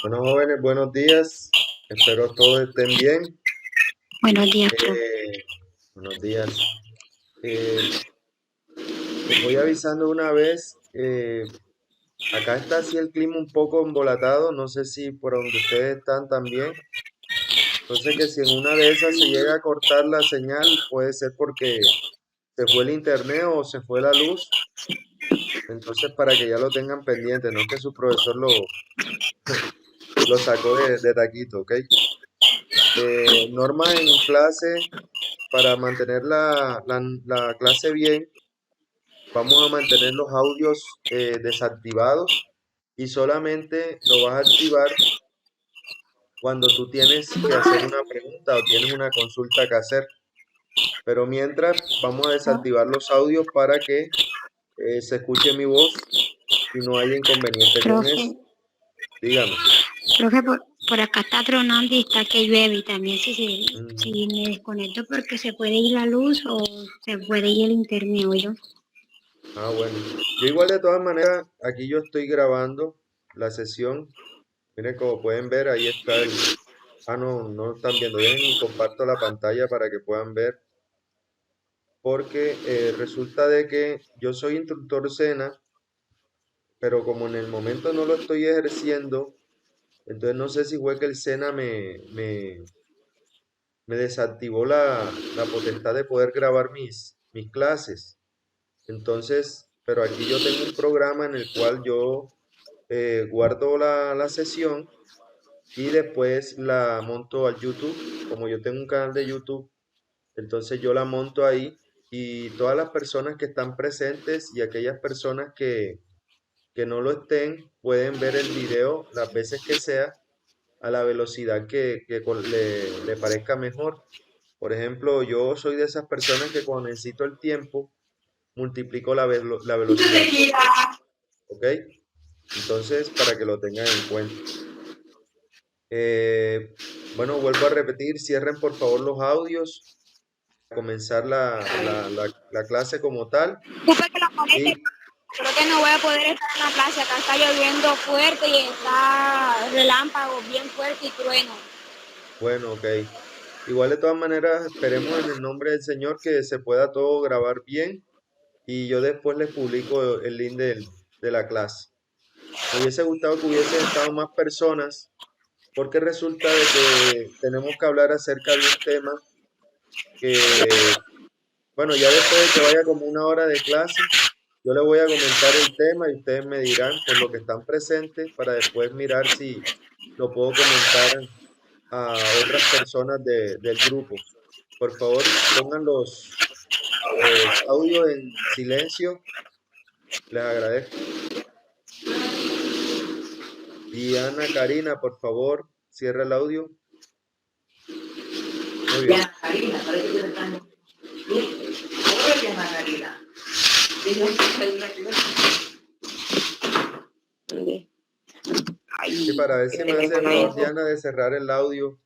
Bueno, jóvenes, buenos días. Espero todos estén bien. Buenos días, profe. Eh, Buenos días. Eh, Les voy avisando una vez. Acá está así el clima un poco embolatado. No sé si por donde ustedes están también. Entonces que si en una de esas se llega a cortar la señal, puede ser porque se fue el internet o se fue la luz. Entonces para que ya lo tengan pendiente, no que su profesor lo sacó de taquito, ¿ok? Normas en clase. Para mantener la clase bien, vamos a mantener los audios desactivados y solamente lo vas a activar cuando tú tienes que hacer una pregunta o tienes una consulta que hacer. Pero mientras, vamos a desactivar los audios para que se escuche mi voz y no haya inconveniente con Profe, eso. Dígame. profe, por acá está tronando y está que llueve y también Mm, si me desconecto porque se puede ir la luz o se puede ir el internet, o yo. bueno. Yo igual de todas maneras, aquí yo estoy grabando la sesión. Miren, como pueden ver, ahí está el... Ah, no, no lo están viendo. Dejen y comparto la pantalla para que puedan ver. Porque resulta de que yo soy instructor SENA, pero como en el momento no lo estoy ejerciendo, entonces no sé si fue que el SENA me desactivó la potestad de poder grabar mis clases. Entonces, pero aquí yo tengo un programa en el cual yo guardo la sesión y después la monto al YouTube. Como yo tengo un canal de YouTube, entonces yo la monto ahí y todas las personas que están presentes y aquellas personas que no lo estén pueden ver el video las veces que sea a la velocidad le parezca mejor. Por ejemplo, yo soy de esas personas que cuando necesito el tiempo, multiplico la velocidad por dos, ¿ok? Entonces, para que lo tengan en cuenta. Eh, bueno, vuelvo a repetir, cierren por favor los audios, comenzar la clase como tal. Disculpe que lo moleste, Y creo que no voy a poder estar en la clase. Acá está lloviendo fuerte y está relámpagos bien fuerte y trueno. bueno, ok. Igual de todas maneras, esperemos en el nombre del Señor que se pueda todo grabar bien y yo después les publico el link de la clase. Me hubiese gustado que hubiesen estado más personas porque resulta de que tenemos que hablar acerca de un tema que, bueno, ya después de que vaya como una hora de clase, yo les voy a comentar el tema y ustedes me dirán por lo que están presentes para después mirar si lo puedo comentar a otras personas del grupo. Por favor, pongan los audios en silencio, les agradezco. Y Ana Karina, por favor, cierra el audio. Muy bien. Ya, Karina, parece que te están... Oye, Ana Karina. Digo, Y ay, para ver que si me tengo hace el favor, lejos. Diana, de cerrar el audio.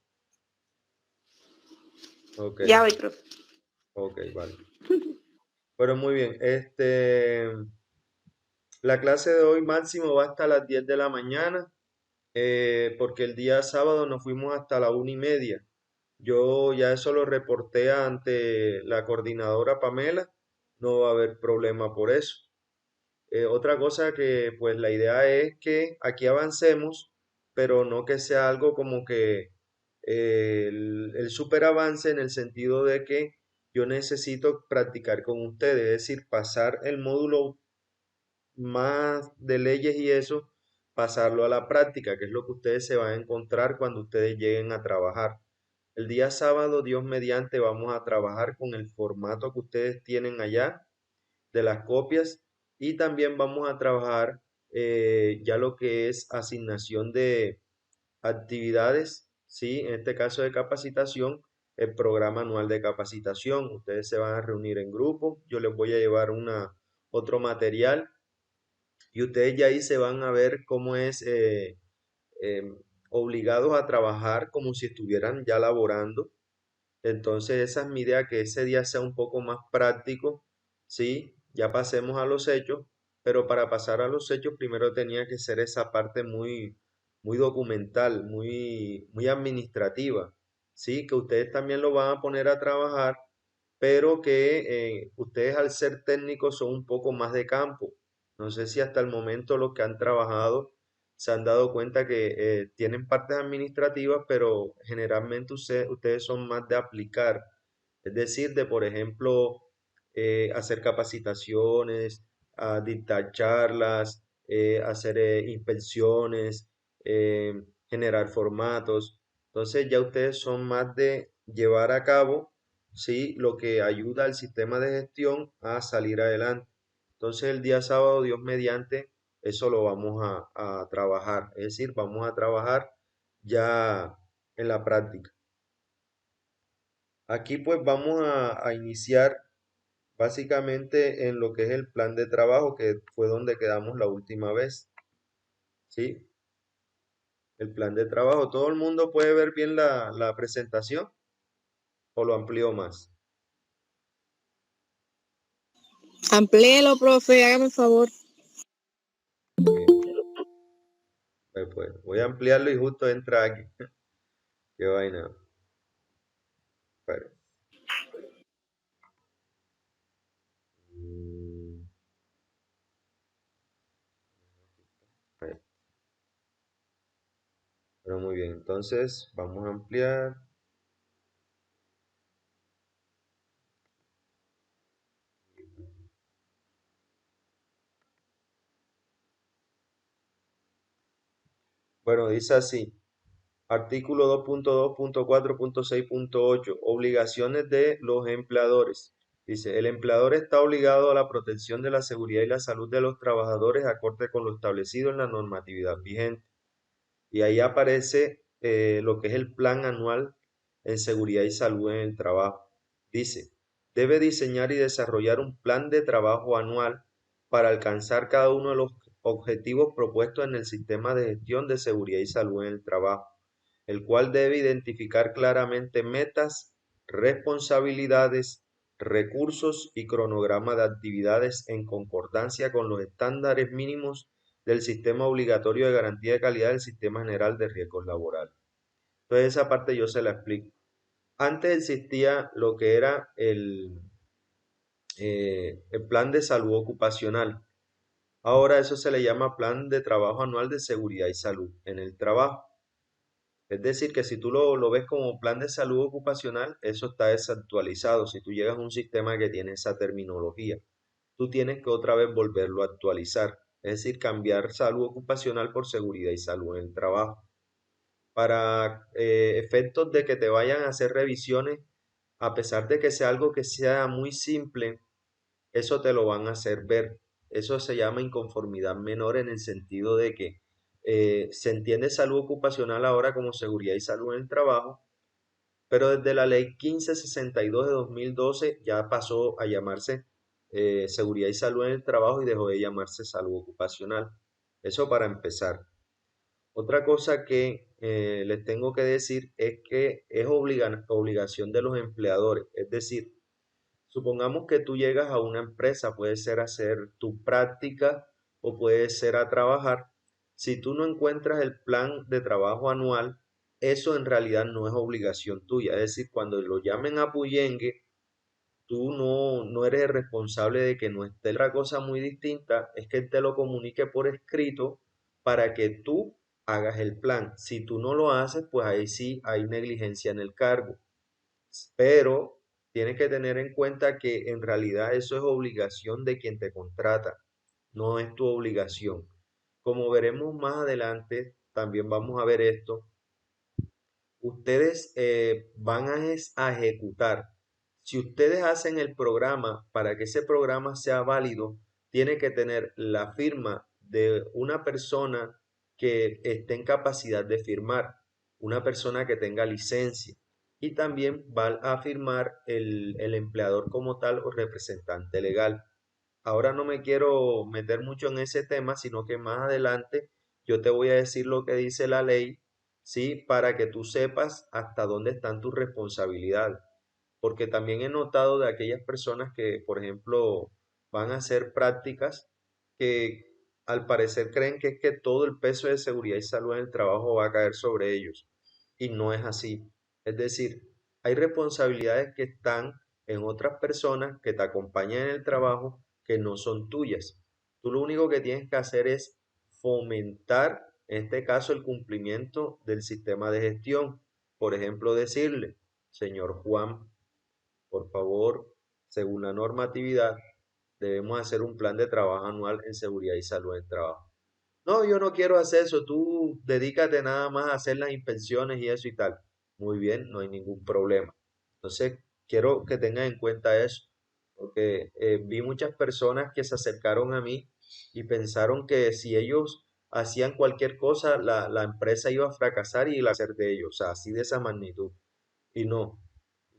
Ok, Ya voy, profe. ok, vale. Bueno, muy bien. La clase de hoy máximo va hasta las 10 de la mañana, porque el día sábado nos fuimos hasta la 1:30. Yo ya eso lo reporté ante la coordinadora Pamela, no va a haber problema por eso. Otra cosa que pues la idea es que aquí avancemos, pero no que sea algo como que el super avance en el sentido de que yo necesito practicar con ustedes, es decir, pasar el módulo más de leyes y eso, pasarlo a la práctica, que es lo que ustedes se van a encontrar cuando ustedes lleguen a trabajar. El día sábado, Dios mediante, vamos a trabajar con el formato que ustedes tienen allá de las copias y también vamos a trabajar ya lo que es asignación de actividades, ¿sí? En este caso de capacitación, el programa anual de capacitación. Ustedes se van a reunir en grupo, yo les voy a llevar otro material y ustedes ya ahí se van a ver cómo es em, obligados a trabajar como si estuvieran ya laborando. Entonces esa es mi idea, que ese día sea un poco más práctico, ¿sí? Ya pasemos a los hechos, pero para pasar a los hechos primero tenía que ser esa parte muy, muy documental, muy administrativa, ¿sí? Que ustedes también lo van a poner a trabajar, pero que ustedes al ser técnicos son un poco más de campo. No sé si hasta el momento los que han trabajado se han dado cuenta que tienen partes administrativas, pero generalmente ustedes son más de aplicar, es decir, de, por ejemplo, hacer capacitaciones, dictar charlas, hacer inspecciones, generar formatos. Entonces ya ustedes son más de llevar a cabo, ¿sí? Lo que ayuda al sistema de gestión a salir adelante. Entonces el día sábado, Dios mediante, eso lo vamos a trabajar. Es decir, vamos a trabajar ya en la práctica. Aquí pues vamos a iniciar básicamente en lo que es el plan de trabajo, que fue donde quedamos la última vez, ¿sí? El plan de trabajo. ¿Todo el mundo puede ver bien la presentación o lo amplío más? Amplíelo, profe, hágame el favor. Bien, pues voy a ampliarlo y justo entra aquí. Qué vaina. Espere. Mm, ahí. Pero muy bien, entonces vamos a ampliar. Bueno, dice así. Artículo 2.2.4.6.8. Obligaciones de los empleadores. Dice, el empleador está obligado a la protección de la seguridad y la salud de los trabajadores acorde con lo establecido en la normatividad vigente. Y ahí aparece lo que es el plan anual en seguridad y salud en el trabajo. Dice, debe diseñar y desarrollar un plan de trabajo anual para alcanzar cada uno de los objetivos propuestos en el sistema de gestión de seguridad y salud en el trabajo, el cual debe identificar claramente metas, responsabilidades, recursos y cronograma de actividades en concordancia con los estándares mínimos del sistema obligatorio de garantía de calidad del Sistema General de Riesgos Laborales. Entonces esa parte yo se la explico. Antes existía lo que era el plan de salud ocupacional. Ahora eso se le llama plan de trabajo anual de seguridad y salud en el trabajo. Es decir, que si tú lo ves como plan de salud ocupacional, eso está desactualizado. Si tú llegas a un sistema que tiene esa terminología, tú tienes que otra vez volverlo a actualizar. Es decir, cambiar salud ocupacional por seguridad y salud en el trabajo. Para efectos de que te vayan a hacer revisiones, a pesar de que sea algo que sea muy simple, eso te lo van a hacer ver. Eso se llama inconformidad menor en el sentido de que se entiende salud ocupacional ahora como seguridad y salud en el trabajo, pero desde la ley 1562 de 2012 ya pasó a llamarse seguridad y salud en el trabajo y dejó de llamarse salud ocupacional. Eso para empezar. Otra cosa que les tengo que decir es que es obligación de los empleadores, es decir, supongamos que tú llegas a una empresa, puede ser a hacer tu práctica o puede ser a trabajar. Si tú no encuentras el plan de trabajo anual, eso en realidad no es obligación tuya. Es decir, cuando lo llamen a Puyengue, tú no eres el responsable de que no esté. Otra cosa muy distinta es que él te lo comunique por escrito para que tú hagas el plan. Si tú no lo haces, pues ahí sí hay negligencia en el cargo. Pero tienes que tener en cuenta que en realidad eso es obligación de quien te contrata, no es tu obligación. Como veremos más adelante, también vamos a ver esto. Ustedes van a ejecutar. Si ustedes hacen el programa, para que ese programa sea válido, tiene que tener la firma de una persona que esté en capacidad de firmar, una persona que tenga licencia. Y también va a firmar el empleador como tal o representante legal. Ahora no me quiero meter mucho en ese tema, sino que más adelante yo te voy a decir lo que dice la ley, ¿sí? Para que tú sepas hasta dónde están tus responsabilidades. Porque también he notado de aquellas personas que, por ejemplo, van a hacer prácticas que al parecer creen que es que todo el peso de seguridad y salud en el trabajo va a caer sobre ellos. Y no es así. Es decir, hay responsabilidades que están en otras personas que te acompañan en el trabajo que no son tuyas. Tú lo único que tienes que hacer es fomentar, en este caso, el cumplimiento del sistema de gestión. Por ejemplo, decirle, señor Juan, por favor, según la normatividad, debemos hacer un plan de trabajo anual en seguridad y salud en el trabajo. No, yo no quiero hacer eso, tú dedícate nada más a hacer las inspecciones y eso y tal. Muy bien, no hay ningún problema. Entonces, quiero que tengan en cuenta eso, porque vi muchas personas que se acercaron a mí y pensaron que si ellos hacían cualquier cosa, la empresa iba a fracasar y iba a ser de ellos, o sea, así de esa magnitud. Y no,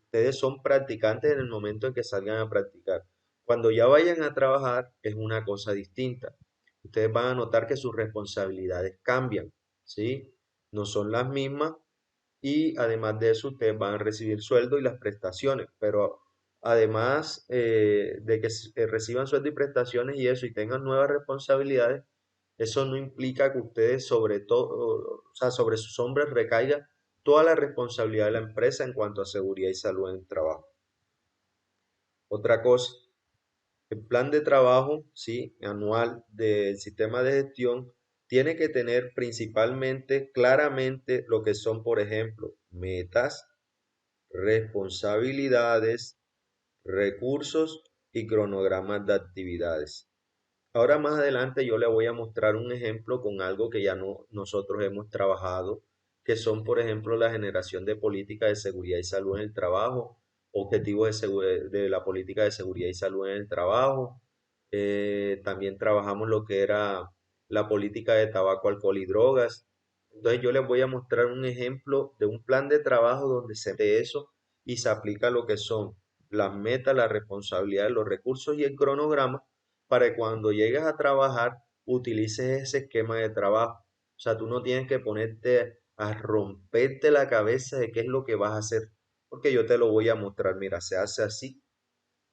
ustedes son practicantes en el momento en que salgan a practicar. Cuando ya vayan a trabajar es una cosa distinta. Ustedes van a notar que sus responsabilidades cambian, ¿sí? No son las mismas y además de eso ustedes van a recibir sueldo y las prestaciones, pero además de que reciban sueldo y prestaciones y eso y tengan nuevas responsabilidades, eso no implica que ustedes sobre todo, o sea, sobre sus hombros recaiga toda la responsabilidad de la empresa en cuanto a seguridad y salud en el trabajo. Otra cosa, el plan de trabajo, sí, anual del sistema de gestión tiene que tener principalmente, claramente, lo que son, por ejemplo, metas, responsabilidades, recursos y cronogramas de actividades. Ahora más adelante yo le voy a mostrar un ejemplo con algo que ya no, nosotros hemos trabajado, que son, por ejemplo, la generación de políticas de seguridad y salud en el trabajo, objetivos de la política de seguridad y salud en el trabajo. También trabajamos lo que era la política de tabaco, alcohol y drogas. Entonces yo les voy a mostrar un ejemplo de un plan de trabajo donde se ve eso y se aplica lo que son las metas, las responsabilidades, los recursos y el cronograma para que cuando llegues a trabajar utilices ese esquema de trabajo. O sea, tú no tienes que ponerte a romperte la cabeza de qué es lo que vas a hacer, porque yo te lo voy a mostrar. Mira, se hace así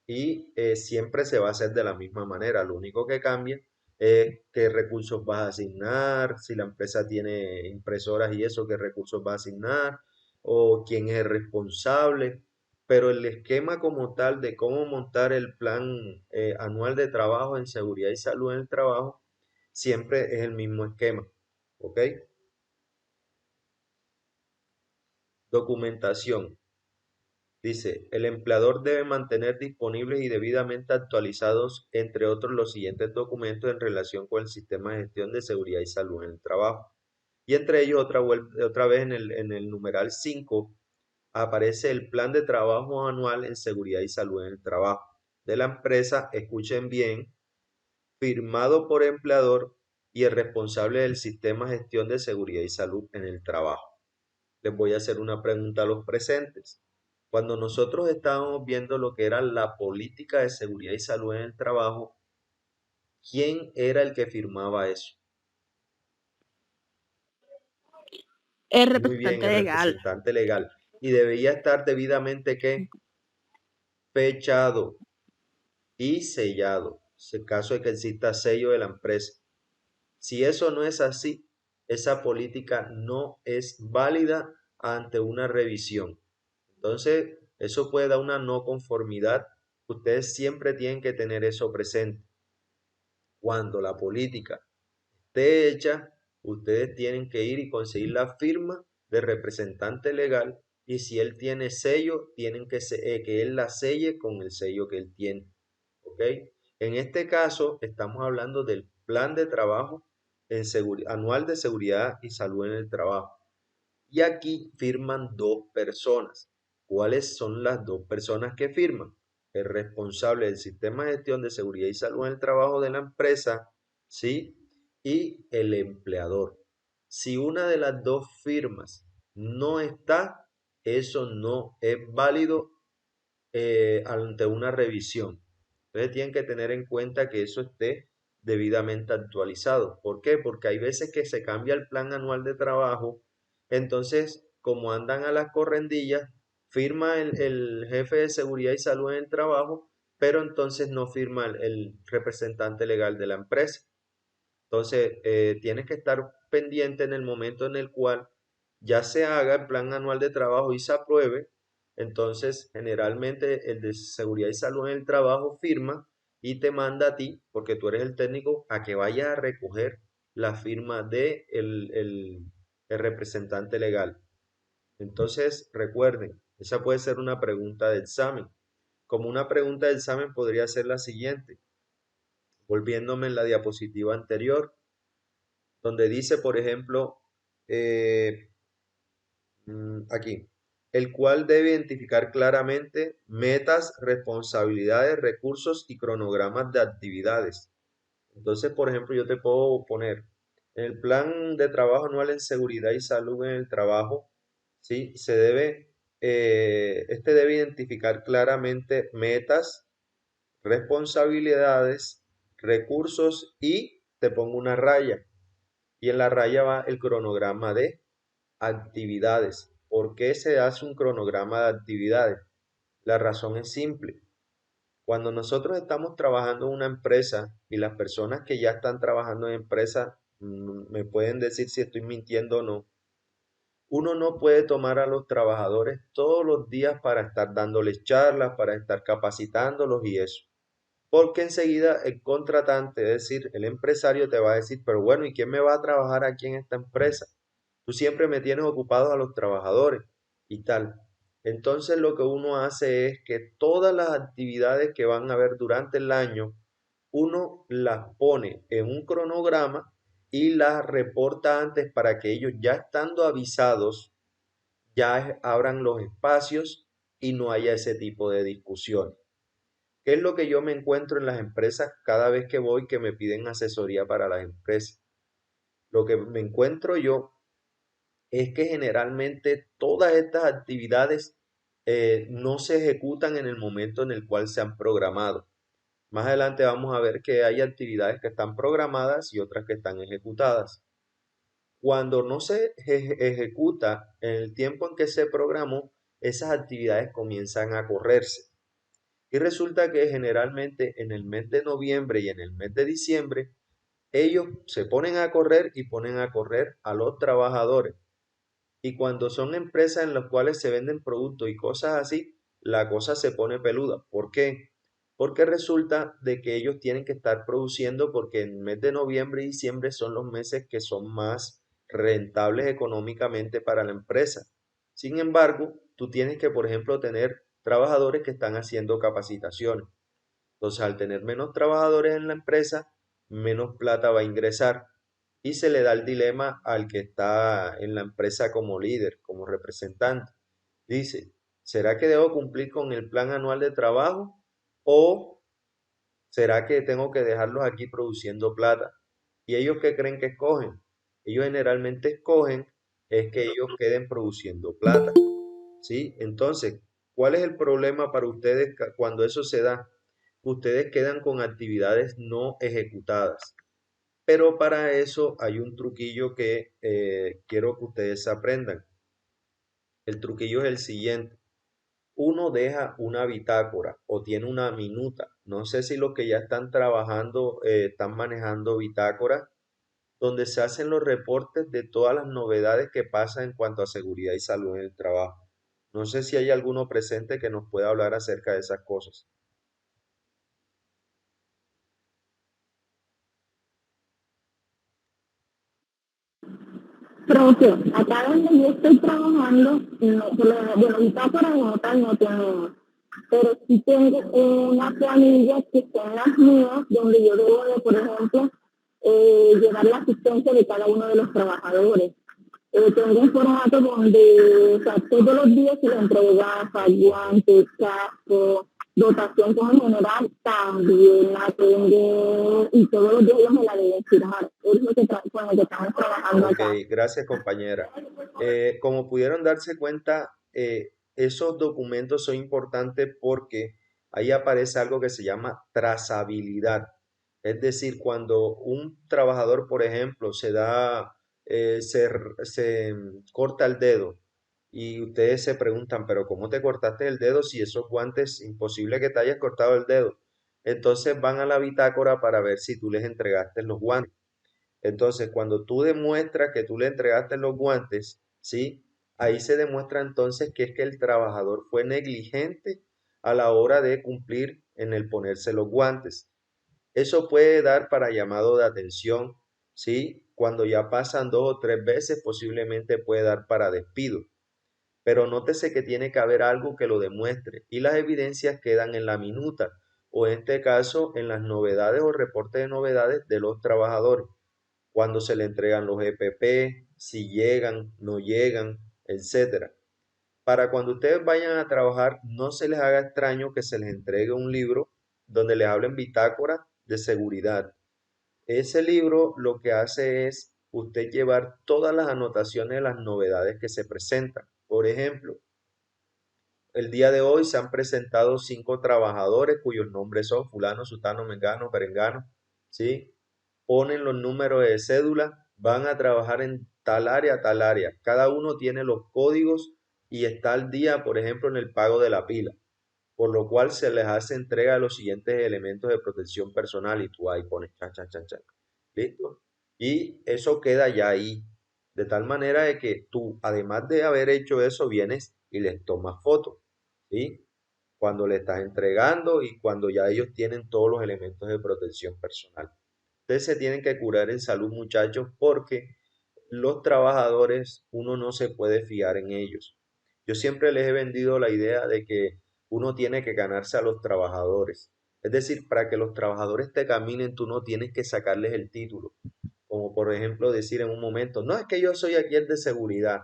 y siempre se va a hacer de la misma manera. Lo único que cambia es qué recursos vas a asignar, si la empresa tiene impresoras y eso, qué recursos va a asignar, o quién es el responsable. Pero el esquema como tal de cómo montar el plan anual de trabajo en seguridad y salud en el trabajo, siempre es el mismo esquema. ¿Ok? Documentación. Dice, el empleador debe mantener disponibles y debidamente actualizados, entre otros, los siguientes documentos en relación con el sistema de gestión de seguridad y salud en el trabajo. Y entre ellos, otra vez en el numeral 5, aparece el plan de trabajo anual en seguridad y salud en el trabajo de la empresa, escuchen bien, firmado por empleador y el responsable del sistema de gestión de seguridad y salud en el trabajo. Les voy a hacer una pregunta a los presentes. Cuando nosotros estábamos viendo lo que era la política de seguridad y salud en el trabajo, ¿quién era el que firmaba eso? El Muy bien, representante el legal. representante legal. Y debía estar debidamente ¿qué? Fechado y sellado, en caso de que exista sello de la empresa. Si eso no es así, esa política no es válida ante una revisión. Entonces, eso puede dar una no conformidad. Ustedes siempre tienen que tener eso presente. Cuando la política esté hecha, ustedes tienen que ir y conseguir la firma del representante legal y si él tiene sello, tienen que él la selle con el sello que él tiene. ¿Ok? En este caso, estamos hablando del plan de trabajo anual de seguridad y salud en el trabajo. Y aquí firman dos personas. ¿Cuáles son las dos personas que firman? El responsable del sistema de gestión de seguridad y salud en el trabajo de la empresa, ¿sí? Y el empleador. Si una de las dos firmas no está, eso no es válido ante una revisión. Entonces tienen que tener en cuenta que eso esté debidamente actualizado. ¿Por qué? Porque hay veces que se cambia el plan anual de trabajo, entonces como andan a las correndillas, firma el jefe de seguridad y salud en el trabajo, pero entonces no firma el representante legal de la empresa. Entonces, tienes que estar pendiente en el momento en el cual ya se haga el plan anual de trabajo y se apruebe. Entonces, generalmente el de seguridad y salud en el trabajo firma y te manda a ti, porque tú eres el técnico, a que vayas a recoger la firma de el representante legal. Entonces, recuerden, esa puede ser una pregunta de examen. Como una pregunta de examen podría ser la siguiente, volviéndome en la diapositiva anterior, donde dice, por ejemplo, eh, aquí, el cual debe identificar claramente metas, responsabilidades, recursos y cronogramas de actividades. Entonces, por ejemplo, yo te puedo poner en el plan de trabajo anual en seguridad y salud en el trabajo, ¿sí? Este debe identificar claramente metas, responsabilidades, recursos y te pongo una raya. Y en la raya va el cronograma de actividades. ¿Por qué se hace un cronograma de actividades? La razón es simple. Cuando nosotros estamos trabajando en una empresa y las personas que ya están trabajando en empresa me pueden decir si estoy mintiendo o no, uno no puede tomar a los trabajadores todos los días para estar dándoles charlas, para estar capacitándolos y eso. Porque enseguida el contratante, es decir, el empresario te va a decir, pero bueno, ¿y quién me va a trabajar aquí en esta empresa? Tú siempre me tienes ocupados a los trabajadores y tal. Entonces lo que uno hace es que todas las actividades que van a haber durante el año, uno las pone en un cronograma y las reporta antes para que ellos ya estando avisados, ya abran los espacios y no haya ese tipo de discusión. ¿Qué es lo que yo me encuentro en las empresas cada vez que voy que me piden asesoría para las empresas? Lo que me encuentro yo es que generalmente todas estas actividades no se ejecutan en el momento en el cual se han programado. Más adelante vamos a ver que hay actividades que están programadas y otras que están ejecutadas. Cuando no se ejecuta en el tiempo en que se programó, esas actividades comienzan a correrse. Y resulta que generalmente en el mes de noviembre y en el mes de diciembre, ellos se ponen a correr y ponen a correr a los trabajadores. Y cuando son empresas en las cuales se venden productos y cosas así, la cosa se pone peluda. ¿Por qué? Porque resulta de que ellos tienen que estar produciendo porque el mes de noviembre y diciembre son los meses que son más rentables económicamente para la empresa. Sin embargo, tú tienes que, por ejemplo, tener trabajadores que están haciendo capacitaciones. Entonces, al tener menos trabajadores en la empresa, menos plata va a ingresar. Y se le da el dilema al que está en la empresa como líder, como representante. Dice, ¿será que debo cumplir con el plan anual de trabajo o será que tengo que dejarlos aquí produciendo plata? ¿Y ellos qué creen que escogen? Ellos generalmente escogen es que ellos queden produciendo plata, ¿sí? Entonces, ¿cuál es el problema para ustedes cuando eso se da? Ustedes quedan con actividades no ejecutadas. Pero para eso hay un truquillo que quiero que ustedes aprendan. El truquillo es el siguiente. Uno deja una bitácora o tiene una minuta. No sé si los que ya están trabajando están manejando bitácora, donde se hacen los reportes de todas las novedades que pasan en cuanto a seguridad y salud en el trabajo. No sé si hay alguno presente que nos pueda hablar acerca de esas cosas. Profe, acá donde yo estoy trabajando, no, por lo menos, bueno, bitácora como tal no tenemos, pero sí tengo una planilla que son las mías, donde yo debo de, por ejemplo, llevar la asistencia de cada uno de los trabajadores. Tengo un formato donde, o sea, todos los días se le entrega gafas, guantes, casco, dotación con el general, también la tengo y todos los días ellos me la deben firmar. Es lo que con lo que estamos trabajando Ok, acá. gracias compañera. Como pudieron darse cuenta, esos documentos son importantes porque ahí aparece algo que se llama trazabilidad. Es decir, cuando un trabajador, por ejemplo, se corta el dedo y ustedes se preguntan, pero ¿cómo te cortaste el dedo si esos guantes, imposible que te hayas cortado el dedo? Entonces van a la bitácora para ver si tú les entregaste los guantes. Entonces, cuando tú demuestras que tú le entregaste los guantes, ¿sí? Ahí se demuestra entonces que es que el trabajador fue negligente a la hora de cumplir en el ponerse los guantes. Eso puede dar para llamado de atención, ¿sí? Cuando ya pasan 2 o 3 veces, posiblemente puede dar para despido. Pero nótese que tiene que haber algo que lo demuestre y las evidencias quedan en la minuta o en este caso en las novedades o reportes de novedades de los trabajadores, cuando se le entregan los EPP, si llegan, no llegan, etcétera. Para cuando ustedes vayan a trabajar, no se les haga extraño que se les entregue un libro donde les hablen bitácora de seguridad. Ese libro lo que hace es usted llevar todas las anotaciones de las novedades que se presentan. Por ejemplo, el día de hoy se han presentado 5 trabajadores cuyos nombres son fulano, sutano, mengano, perengano, ¿sí? Ponen los números de cédula, van a trabajar en tal área, tal área. Cada uno tiene los códigos y está al día, por ejemplo, en el pago de la pila, por lo cual se les hace entrega de los siguientes elementos de protección personal y tú ahí pones chan, chan, chan, chan. ¿Listo? Y eso queda ya ahí, de tal manera de que tú, además de haber hecho eso, vienes y les tomas fotos, ¿sí? Cuando le estás entregando y cuando ya ellos tienen todos los elementos de protección personal. Ustedes se tienen que curar en salud, muchachos, porque los trabajadores, uno no se puede fiar en ellos. Yo siempre les he vendido la idea de que uno tiene que ganarse a los trabajadores. Es decir, para que los trabajadores te caminen, tú no tienes que sacarles el título. Como por ejemplo decir en un momento, no es que yo soy aquí el de seguridad.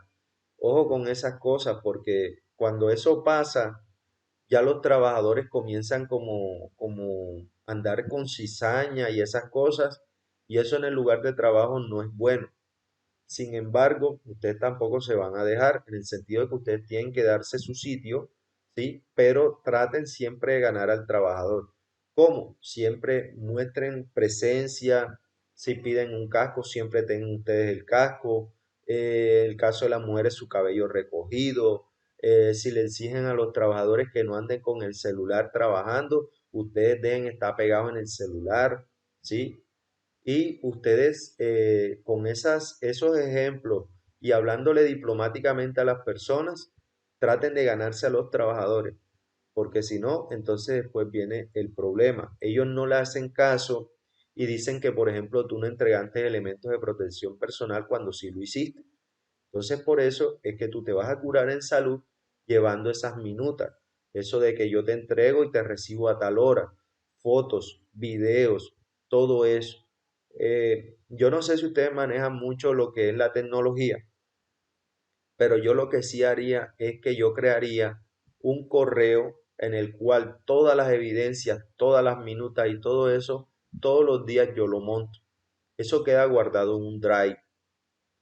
Ojo con esas cosas, porque cuando eso pasa, ya los trabajadores comienzan como andar con cizaña y esas cosas, y eso en el lugar de trabajo no es bueno. Sin embargo, ustedes tampoco se van a dejar, en el sentido de que ustedes tienen que darse su sitio, ¿sí? Pero traten siempre de ganar al trabajador. ¿Cómo? Siempre muestren presencia, si piden un casco, siempre tengan ustedes el casco. El caso de las mujeres, su cabello recogido. Si le exigen a los trabajadores que no anden con el celular trabajando, ustedes deben estar pegados en el celular, ¿sí? Y ustedes con esos ejemplos y hablándole diplomáticamente a las personas, traten de ganarse a los trabajadores, porque si no, entonces después viene el problema. Ellos no le hacen caso y dicen que, por ejemplo, tú no entregaste elementos de protección personal cuando sí lo hiciste. Entonces, por eso es que tú te vas a curar en salud llevando esas minutas. Eso de que yo te entrego y te recibo a tal hora, fotos, videos, todo eso. Yo no sé si ustedes manejan mucho lo que es la tecnología, pero yo lo que sí haría es que yo crearía un correo en el cual todas las evidencias, todas las minutas y todo eso, todos los días yo lo monto. Eso queda guardado en un drive.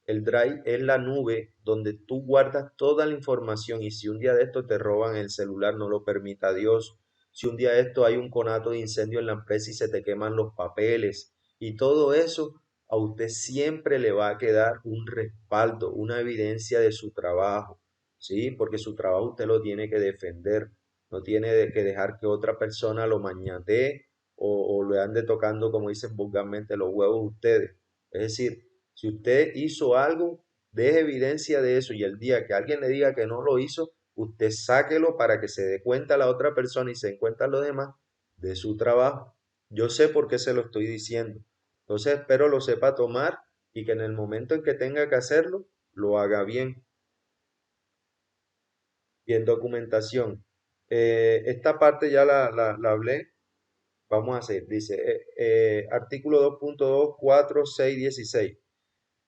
El Drive es la nube donde tú guardas toda la información y si un día de esto te roban el celular, no lo permita Dios. Si un día de esto hay un conato de incendio en la empresa y se te queman los papeles y todo eso, a usted siempre le va a quedar un respaldo, una evidencia de su trabajo, ¿sí? Porque su trabajo usted lo tiene que defender, no tiene que dejar que otra persona lo mañatee o le ande tocando, como dicen vulgarmente, los huevos a ustedes. Es decir, si usted hizo algo, deje evidencia de eso y el día que alguien le diga que no lo hizo, usted sáquelo para que se dé cuenta la otra persona y se den cuenta los demás de su trabajo. Yo sé por qué se lo estoy diciendo. Entonces espero lo sepa tomar y que en el momento en que tenga que hacerlo, lo haga bien. Bien, documentación. Esta parte ya la hablé. Vamos a hacer, dice, artículo 2.2, 4, 6, 16.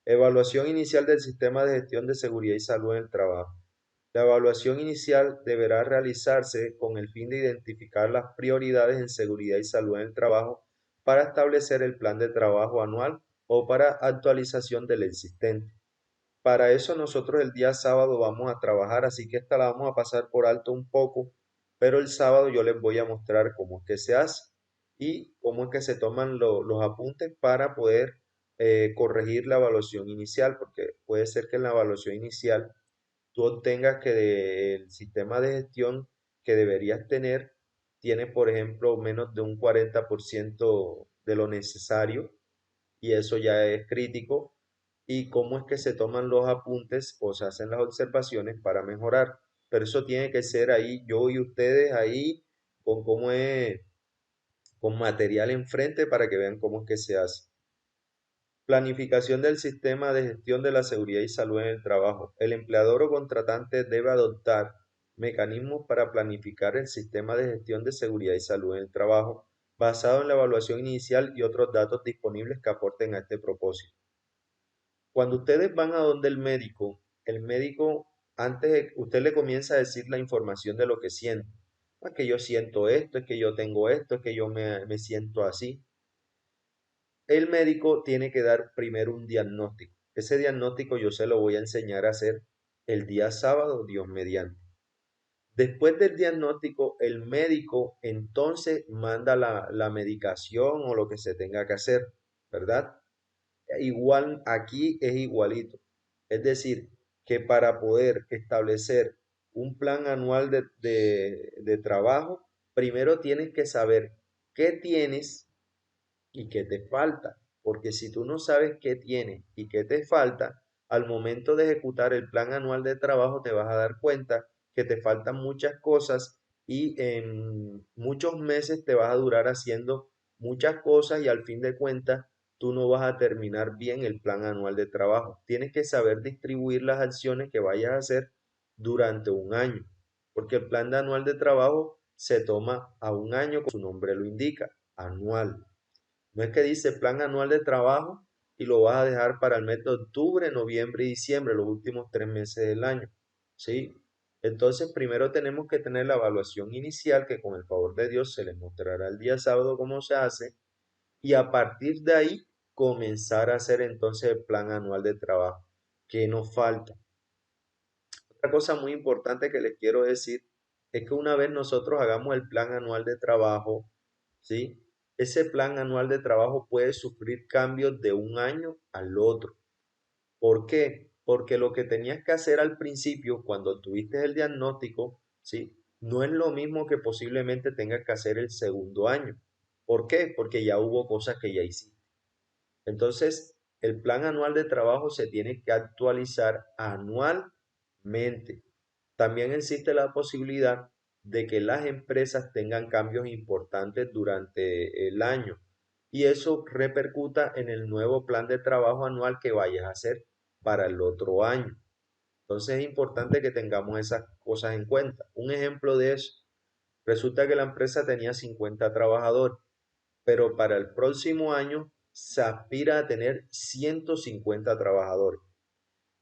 Evaluación inicial del sistema de gestión de seguridad y salud en el trabajo. La evaluación inicial deberá realizarse con el fin de identificar las prioridades en seguridad y salud en el trabajo para establecer el plan de trabajo anual o para actualización del existente. Para eso nosotros el día sábado vamos a trabajar, así que esta la vamos a pasar por alto un poco, pero el sábado yo les voy a mostrar cómo es que se hace y cómo es que se toman los apuntes para poder corregir la evaluación inicial, porque puede ser que en la evaluación inicial tú obtengas que el sistema de gestión que deberías tener tiene, por ejemplo, menos de un 40% de lo necesario y eso ya es crítico, y cómo es que se toman los apuntes o se hacen las observaciones para mejorar. Pero eso tiene que ser ahí, yo y ustedes ahí, con cómo es, con material enfrente para que vean cómo es que se hace. Planificación del sistema de gestión de la seguridad y salud en el trabajo. El empleador o contratante debe adoptar mecanismos para planificar el sistema de gestión de seguridad y salud en el trabajo, basado en la evaluación inicial y otros datos disponibles que aporten a este propósito. Cuando ustedes van a donde el médico, antes de, usted le comienza a decir la información de lo que siente. Es que yo siento esto, es que yo tengo esto, es que yo me siento así. El médico tiene que dar primero un diagnóstico. Ese diagnóstico yo se lo voy a enseñar a hacer el día sábado, Dios mediante. Después del diagnóstico, el médico entonces manda la medicación o lo que se tenga que hacer, ¿verdad? Igual aquí es igualito. Es decir, que para poder establecer un plan anual de trabajo, primero tienes que saber qué tienes y qué te falta. Porque si tú no sabes qué tienes y qué te falta, al momento de ejecutar el plan anual de trabajo te vas a dar cuenta que te faltan muchas cosas y en muchos meses te vas a durar haciendo muchas cosas y al fin de cuentas tú no vas a terminar bien el plan anual de trabajo. Tienes que saber distribuir las acciones que vayas a hacer durante un año, porque el plan de anual de trabajo se toma a un año, como su nombre lo indica, anual. No es que dice plan anual de trabajo y lo vas a dejar para el mes de octubre, noviembre y diciembre, los últimos 3 meses del año. ¿Sí? Entonces, primero tenemos que tener la evaluación inicial, que con el favor de Dios se les mostrará el día sábado cómo se hace, y a partir de ahí comenzar a hacer entonces el plan anual de trabajo. ¿Qué nos falta? Otra cosa muy importante que les quiero decir es que una vez nosotros hagamos el plan anual de trabajo, ¿sí? Ese plan anual de trabajo puede sufrir cambios de un año al otro. ¿Por qué? Porque lo que tenías que hacer al principio, cuando tuviste el diagnóstico, ¿sí? No es lo mismo que posiblemente tengas que hacer el segundo año. ¿Por qué? Porque ya hubo cosas que ya hiciste. Entonces, el plan anual de trabajo se tiene que actualizar anualmente. También existe la posibilidad de que las empresas tengan cambios importantes durante el año y eso repercuta en el nuevo plan de trabajo anual que vayas a hacer para el otro año. Entonces es importante que tengamos esas cosas en cuenta. Un ejemplo de eso, resulta que la empresa tenía 50 trabajadores, pero para el próximo año se aspira a tener 150 trabajadores.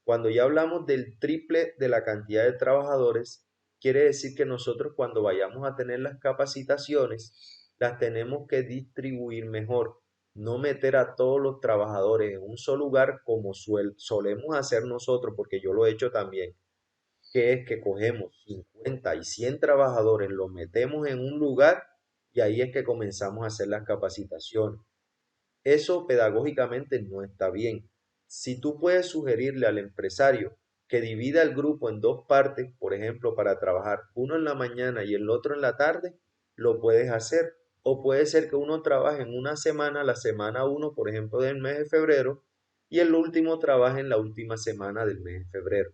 Cuando ya hablamos del triple de la cantidad de trabajadores, quiere decir que nosotros cuando vayamos a tener las capacitaciones, las tenemos que distribuir mejor, no meter a todos los trabajadores en un solo lugar como solemos hacer nosotros, porque yo lo he hecho también, que es que cogemos 50 y 100 trabajadores, los metemos en un lugar y ahí es que comenzamos a hacer las capacitaciones. Eso pedagógicamente no está bien. Si tú puedes sugerirle al empresario que divida el grupo en dos partes, por ejemplo, para trabajar uno en la mañana y el otro en la tarde, lo puedes hacer. O puede ser que uno trabaje en una semana, la semana uno, por ejemplo, del mes de febrero, y el último trabaje en la última semana del mes de febrero.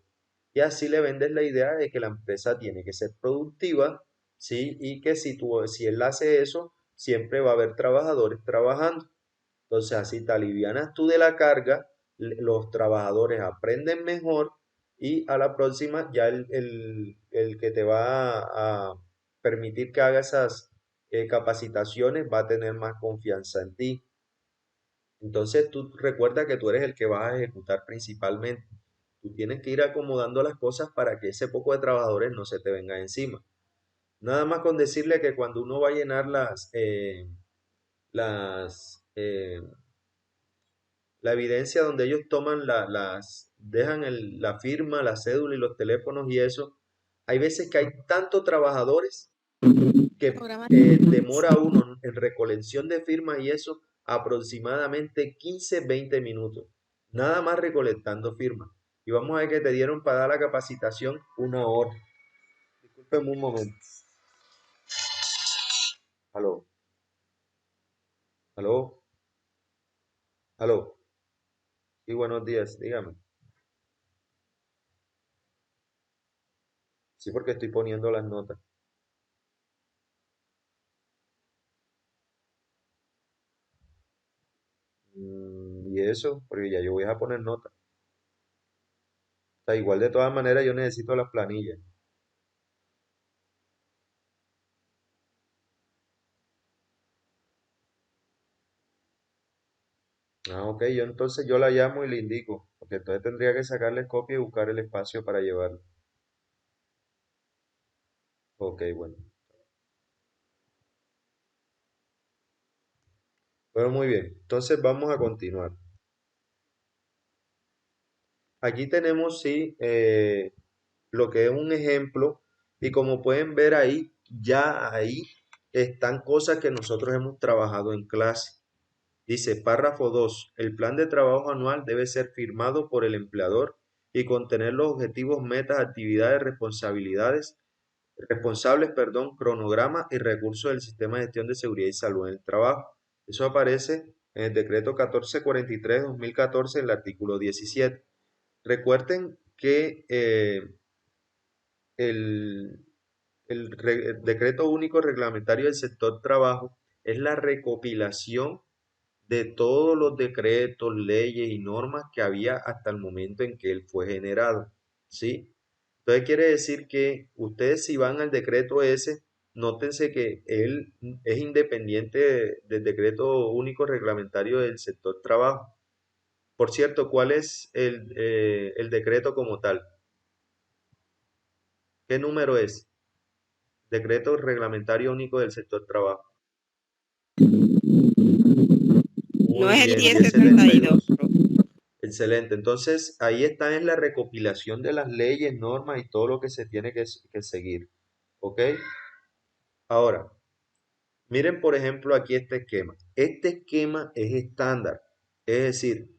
Y así le vendes la idea de que la empresa tiene que ser productiva, ¿sí? Y que si él hace eso, siempre va a haber trabajadores trabajando. Entonces así te alivianas tú de la carga, los trabajadores aprenden mejor y a la próxima ya el que te va a permitir que haga esas capacitaciones va a tener más confianza en ti. Entonces tú recuerda que tú eres el que vas a ejecutar principalmente. Tú tienes que ir acomodando las cosas para que ese poco de trabajadores no se te venga encima. Nada más con decirle que cuando uno va a llenar las la evidencia donde ellos toman dejan la firma, la cédula y los teléfonos y eso, hay veces que hay tantos trabajadores que demora uno en recolección de firmas y eso aproximadamente 15, 20 minutos, nada más recolectando firmas. Y vamos a ver que te dieron para dar la capacitación 1 hora. Disculpen un momento. Aló, aló. Aló, sí, buenos días, dígame. Sí, porque estoy poniendo las notas. Y eso, porque ya yo voy a poner notas. O sea, igual de todas maneras yo necesito las planillas. Ah, ok, yo entonces yo la llamo y le indico, porque entonces tendría que sacarle copia y buscar el espacio para llevarlo. Ok, bueno. Bueno, muy bien. Entonces vamos a continuar. Aquí tenemos, sí, lo que es un ejemplo y como pueden ver ahí, ya ahí están cosas que nosotros hemos trabajado en clase. Dice, párrafo 2. El plan de trabajo anual debe ser firmado por el empleador y contener los objetivos, metas, actividades, responsables, perdón, cronograma y recursos del sistema de gestión de seguridad y salud en el trabajo. Eso aparece en el decreto 1443-2014 en el artículo 17. Recuerden que el, el decreto único reglamentario del sector trabajo es la recopilación de todos los decretos, leyes y normas que había hasta el momento en que él fue generado, ¿sí? Entonces quiere decir que ustedes si van al decreto ese, nótense que él es independiente del decreto único reglamentario del sector trabajo. Por cierto, ¿cuál es el decreto como tal? ¿Qué número es? Decreto reglamentario único del sector trabajo. No Muy es el bien, 1072, 1072. bro. Excelente. Entonces, ahí está en la recopilación de las leyes, normas y todo lo que se tiene que seguir. ¿Ok? Ahora, miren, por ejemplo, aquí este esquema. Este esquema es estándar. Es decir,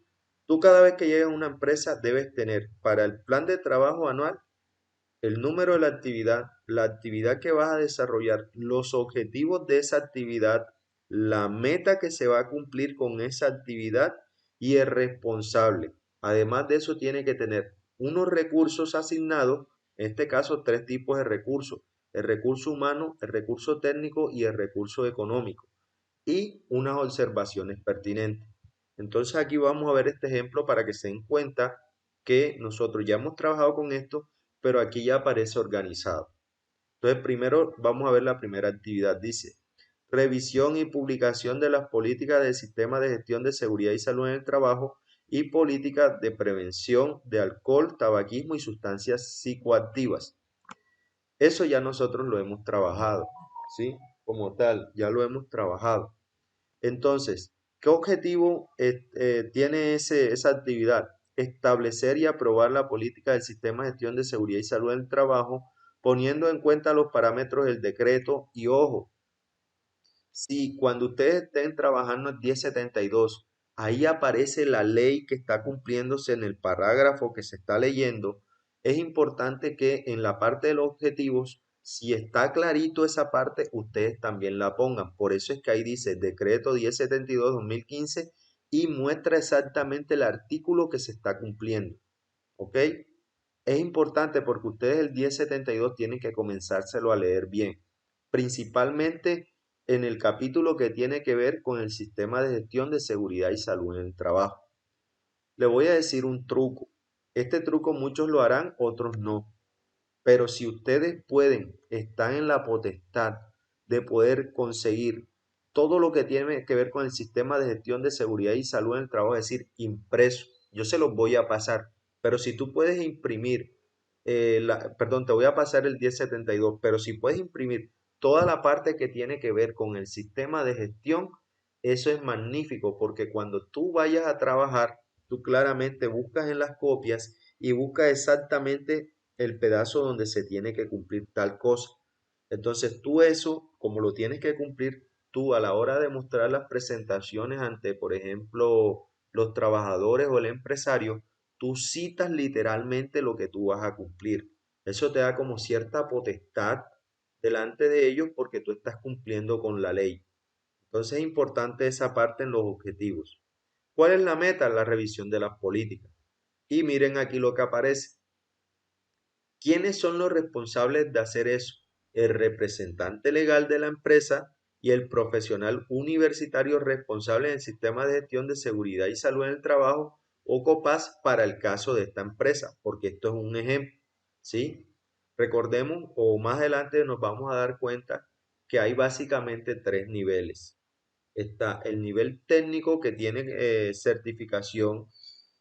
tú cada vez que llegas a una empresa debes tener para el plan de trabajo anual el número de la actividad que vas a desarrollar, los objetivos de esa actividad, la meta que se va a cumplir con esa actividad y el responsable. Además de eso, tiene que tener unos recursos asignados, en este caso tres tipos de recursos, el recurso humano, el recurso técnico y el recurso económico, y unas observaciones pertinentes. Entonces aquí vamos a ver este ejemplo para que se den cuenta que nosotros ya hemos trabajado con esto, pero aquí ya aparece organizado. Entonces primero vamos a ver la primera actividad. Dice, revisión y publicación de las políticas del sistema de gestión de seguridad y salud en el trabajo y políticas de prevención de alcohol, tabaquismo y sustancias psicoactivas. Eso ya nosotros lo hemos trabajado, ¿sí? Como tal, ya lo hemos trabajado. Entonces, ¿qué objetivo tiene esa actividad? Establecer y aprobar la política del sistema de gestión de seguridad y salud en el trabajo, poniendo en cuenta los parámetros del decreto y ojo, si cuando ustedes estén trabajando en 1072, ahí aparece la ley que está cumpliéndose en el parágrafo que se está leyendo, es importante que en la parte de los objetivos, si está clarito esa parte, ustedes también la pongan. Por eso es que ahí dice decreto 1072-2015 y muestra exactamente el artículo que se está cumpliendo. ¿Ok? Es importante porque ustedes el 1072 tienen que comenzárselo a leer bien, principalmente en el capítulo que tiene que ver con el sistema de gestión de seguridad y salud en el trabajo. Le voy a decir un truco. Este truco muchos lo harán, otros no. Pero si ustedes pueden, están en la potestad de poder conseguir todo lo que tiene que ver con el sistema de gestión de seguridad y salud en el trabajo, es decir, impreso, yo se los voy a pasar. Pero si tú puedes imprimir, perdón, te voy a pasar el 1072, pero si puedes imprimir toda la parte que tiene que ver con el sistema de gestión, eso es magnífico, porque cuando tú vayas a trabajar, tú claramente buscas en las copias y buscas exactamente el pedazo donde se tiene que cumplir tal cosa. Entonces tú eso, como lo tienes que cumplir, tú a la hora de mostrar las presentaciones ante, por ejemplo, los trabajadores o el empresario, tú citas literalmente lo que tú vas a cumplir. Eso te da como cierta potestad delante de ellos porque tú estás cumpliendo con la ley. Entonces es importante esa parte en los objetivos. ¿Cuál es la meta? La revisión de las políticas. Y miren aquí lo que aparece. ¿Quiénes son los responsables de hacer eso? El representante legal de la empresa y el profesional universitario responsable del sistema de gestión de seguridad y salud en el trabajo o COPAS para el caso de esta empresa, porque esto es un ejemplo, ¿sí? Recordemos, o más adelante nos vamos a dar cuenta que hay básicamente tres niveles. Está el nivel técnico que tiene certificación,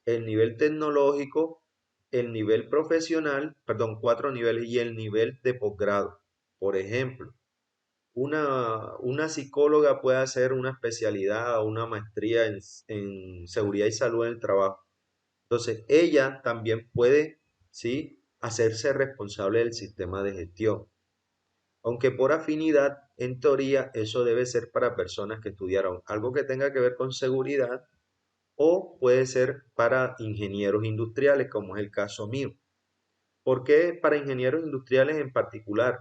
el nivel tecnológico, el nivel profesional, perdón, cuatro niveles y el nivel de posgrado. Por ejemplo, una psicóloga puede hacer una especialidad o una maestría en seguridad y salud en el trabajo. Entonces, ella también puede, ¿sí?, hacerse responsable del sistema de gestión. Aunque por afinidad, en teoría, eso debe ser para personas que estudiaron algo que tenga que ver con seguridad o puede ser para ingenieros industriales, como es el caso mío. ¿Por qué para ingenieros industriales en particular?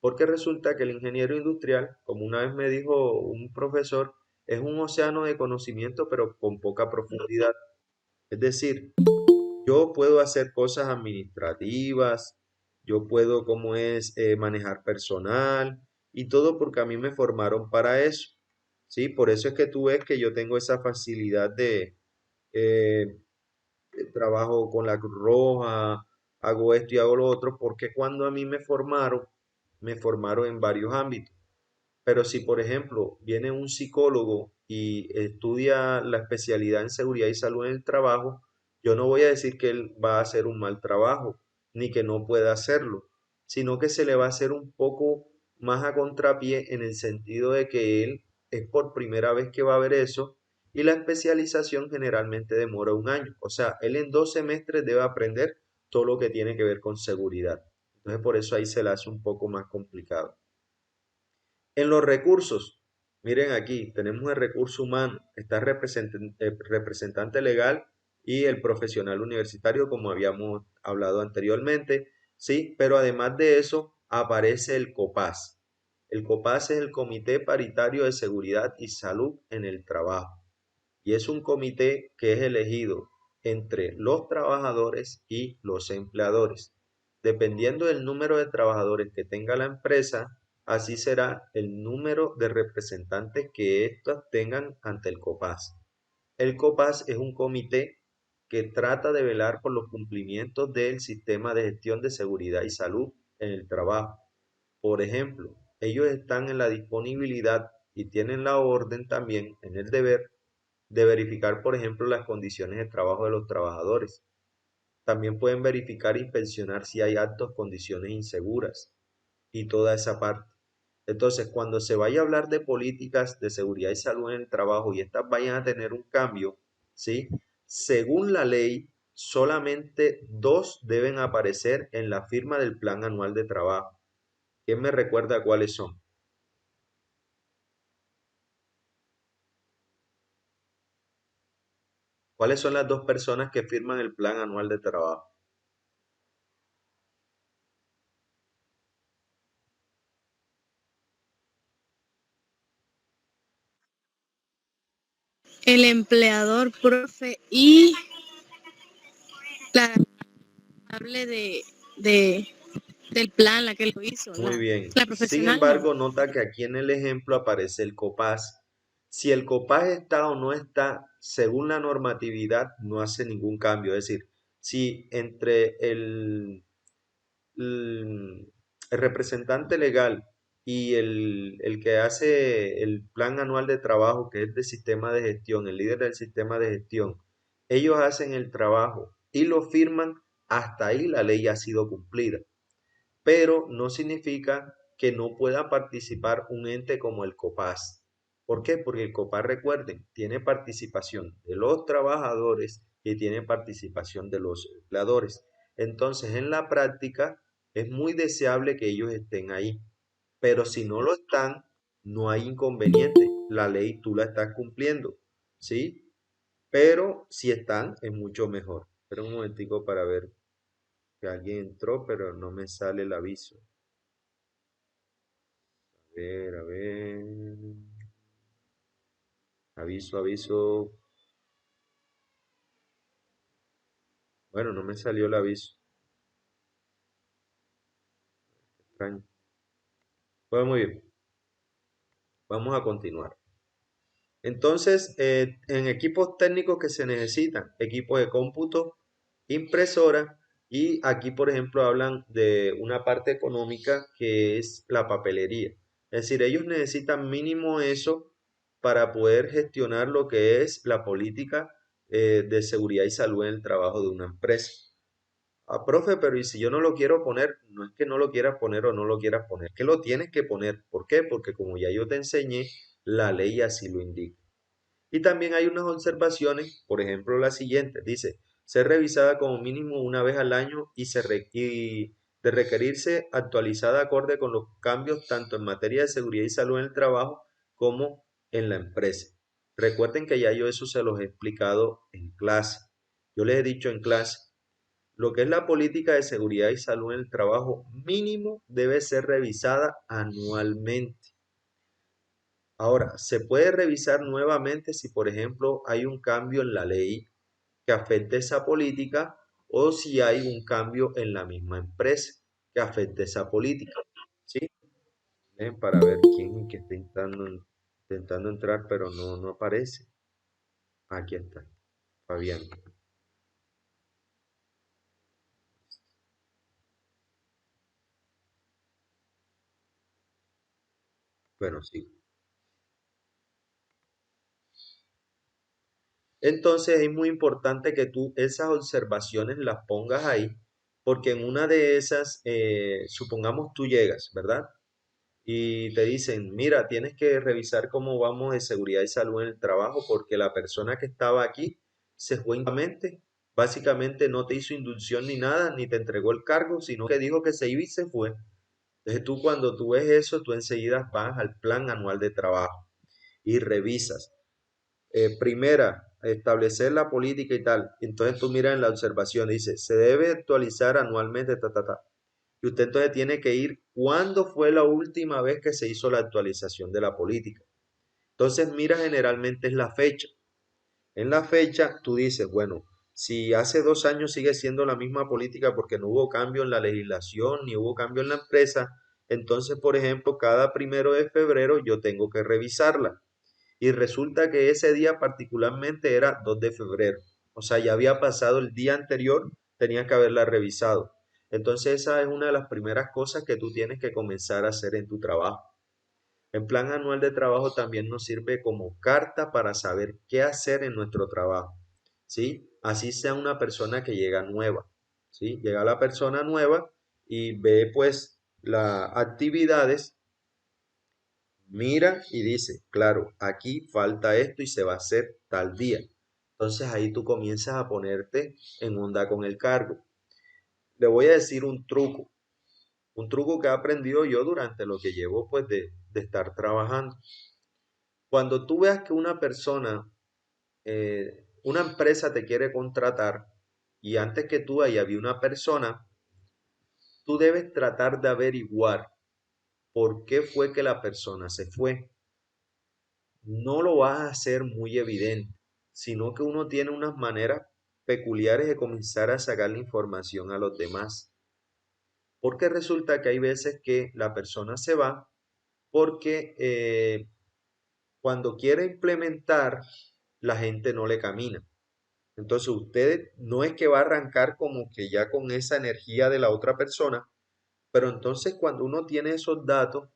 Porque resulta que el ingeniero industrial, como una vez me dijo un profesor, es un océano de conocimiento pero con poca profundidad. Es decir, yo puedo hacer cosas administrativas, yo puedo, como es, manejar personal y todo porque a mí me formaron para eso. ¿Sí? Por eso es que tú ves que yo tengo esa facilidad eh, trabajo con la Cruz Roja, hago esto y hago lo otro, porque cuando a mí me formaron en varios ámbitos. Pero si, por ejemplo, viene un psicólogo y estudia la especialidad en seguridad y salud en el trabajo, yo no voy a decir que él va a hacer un mal trabajo, ni que no pueda hacerlo, sino que se le va a hacer un poco más a contrapié en el sentido de que él es por primera vez que va a ver eso y la especialización generalmente demora un año. O sea, él en 2 semestres debe aprender todo lo que tiene que ver con seguridad. Entonces, por eso ahí se le hace un poco más complicado. En los recursos, miren aquí, tenemos el recurso humano, está el representante legal y el profesional universitario, como habíamos hablado anteriormente, ¿sí? Pero además de eso, aparece el COPAS. El COPAS es el Comité Paritario de Seguridad y Salud en el Trabajo y es un comité que es elegido entre los trabajadores y los empleadores. Dependiendo del número de trabajadores que tenga la empresa, así será el número de representantes que éstas tengan ante el COPAS. El COPAS es un comité que trata de velar por los cumplimientos del sistema de gestión de seguridad y salud en el trabajo. Por ejemplo, ellos están en la disponibilidad y tienen la orden también en el deber de verificar, por ejemplo, las condiciones de trabajo de los trabajadores. También pueden verificar e inspeccionar si hay actos, condiciones inseguras y toda esa parte. Entonces, cuando se vaya a hablar de políticas de seguridad y salud en el trabajo y estas vayan a tener un cambio, ¿sí? Según la ley, solamente dos deben aparecer en la firma del plan anual de trabajo. ¿Quién me recuerda cuáles son? ¿Cuáles son las dos personas que firman el plan anual de trabajo? El empleador, profe, y la responsable del plan, la que lo hizo, Muy no. bien. La Sin profesional no. embargo, nota que aquí en el ejemplo aparece el COPAS. Si el COPAS está o no está, según la normatividad, no hace ningún cambio. Es decir, si entre el representante legal y el que hace el plan anual de trabajo, que es de sistema de gestión, el líder del sistema de gestión, ellos hacen el trabajo y lo firman, hasta ahí la ley ha sido cumplida, pero no significa que no pueda participar un ente como el COPAS. ¿Por qué? Porque el COPAS, recuerden, tiene participación de los trabajadores y tiene participación de los empleadores. Entonces, en la práctica, es muy deseable que ellos estén ahí, pero si no lo están, no hay inconveniente. La ley tú la estás cumpliendo, ¿sí? Pero si están, es mucho mejor. Espera un momentico para ver que alguien entró, pero no me sale el aviso. A ver. Aviso, aviso. Bueno, no me salió el aviso. Extraño. Bueno, muy bien. Vamos a continuar. Entonces, en equipos técnicos que se necesitan, equipos de cómputo, impresora, y aquí, por ejemplo, hablan de una parte económica que es la papelería. Es decir, ellos necesitan mínimo eso para poder gestionar lo que es la política de seguridad y salud en el trabajo de una empresa. Ah, profe, pero ¿y si yo no lo quiero poner? No es que no lo quieras poner o no lo quieras poner, que lo tienes que poner. ¿Por qué? Porque como ya yo te enseñé, la ley así lo indica. Y también hay unas observaciones, por ejemplo, la siguiente, dice, ser revisada como mínimo una vez al año y de requerirse actualizada acorde con los cambios tanto en materia de seguridad y salud en el trabajo como en la empresa. Recuerden que ya yo eso se los he explicado en clase. Yo les he dicho en clase, lo que es la política de seguridad y salud en el trabajo mínimo debe ser revisada anualmente. Ahora, se puede revisar nuevamente si, por ejemplo, hay un cambio en la ley que afecte esa política o si hay un cambio en la misma empresa que afecte esa política. ¿Sí? Para ver quién es que está intentando entrar, pero no aparece. Aquí está, Fabián. Bueno, sí. Entonces es muy importante que tú esas observaciones las pongas ahí, porque en una de esas, supongamos tú llegas, ¿verdad? Y te dicen, mira, tienes que revisar cómo vamos de seguridad y salud en el trabajo porque la persona que estaba aquí se fue injustamente, básicamente no te hizo inducción ni nada, ni te entregó el cargo, sino que dijo que se iba y se fue. Entonces tú cuando tú ves eso, tú enseguida vas al plan anual de trabajo y revisas. Primera, establecer la política y tal. Entonces tú miras en la observación, dice, se debe actualizar anualmente, ta, ta, ta. Y usted entonces tiene que ir cuándo fue la última vez que se hizo la actualización de la política. Entonces mira generalmente es la fecha. En la fecha tú dices, bueno, si hace 2 años sigue siendo la misma política porque no hubo cambio en la legislación ni hubo cambio en la empresa, entonces, por ejemplo, cada 1 de febrero yo tengo que revisarla. Y resulta que ese día particularmente era 2 de febrero. O sea, ya había pasado el día anterior, tenía que haberla revisado. Entonces esa es una de las primeras cosas que tú tienes que comenzar a hacer en tu trabajo. El plan anual de trabajo también nos sirve como carta para saber qué hacer en nuestro trabajo. ¿Sí? Así sea una persona que llega nueva. ¿Sí? Llega la persona nueva y ve pues las actividades, mira y dice, claro, aquí falta esto y se va a hacer tal día. Entonces ahí tú comienzas a ponerte en onda con el cargo. Le voy a decir un truco que he aprendido yo durante lo que llevo pues de estar trabajando. Cuando tú veas que una persona, una empresa te quiere contratar y antes que tú ahí había una persona, tú debes tratar de averiguar por qué fue que la persona se fue. No lo vas a hacer muy evidente, sino que uno tiene unas maneras peculiares de comenzar a sacar la información a los demás. Porque resulta que hay veces que la persona se va porque cuando quiere implementar, la gente no le camina. Entonces usted no es que va a arrancar como que ya con esa energía de la otra persona, pero entonces cuando uno tiene esos datos,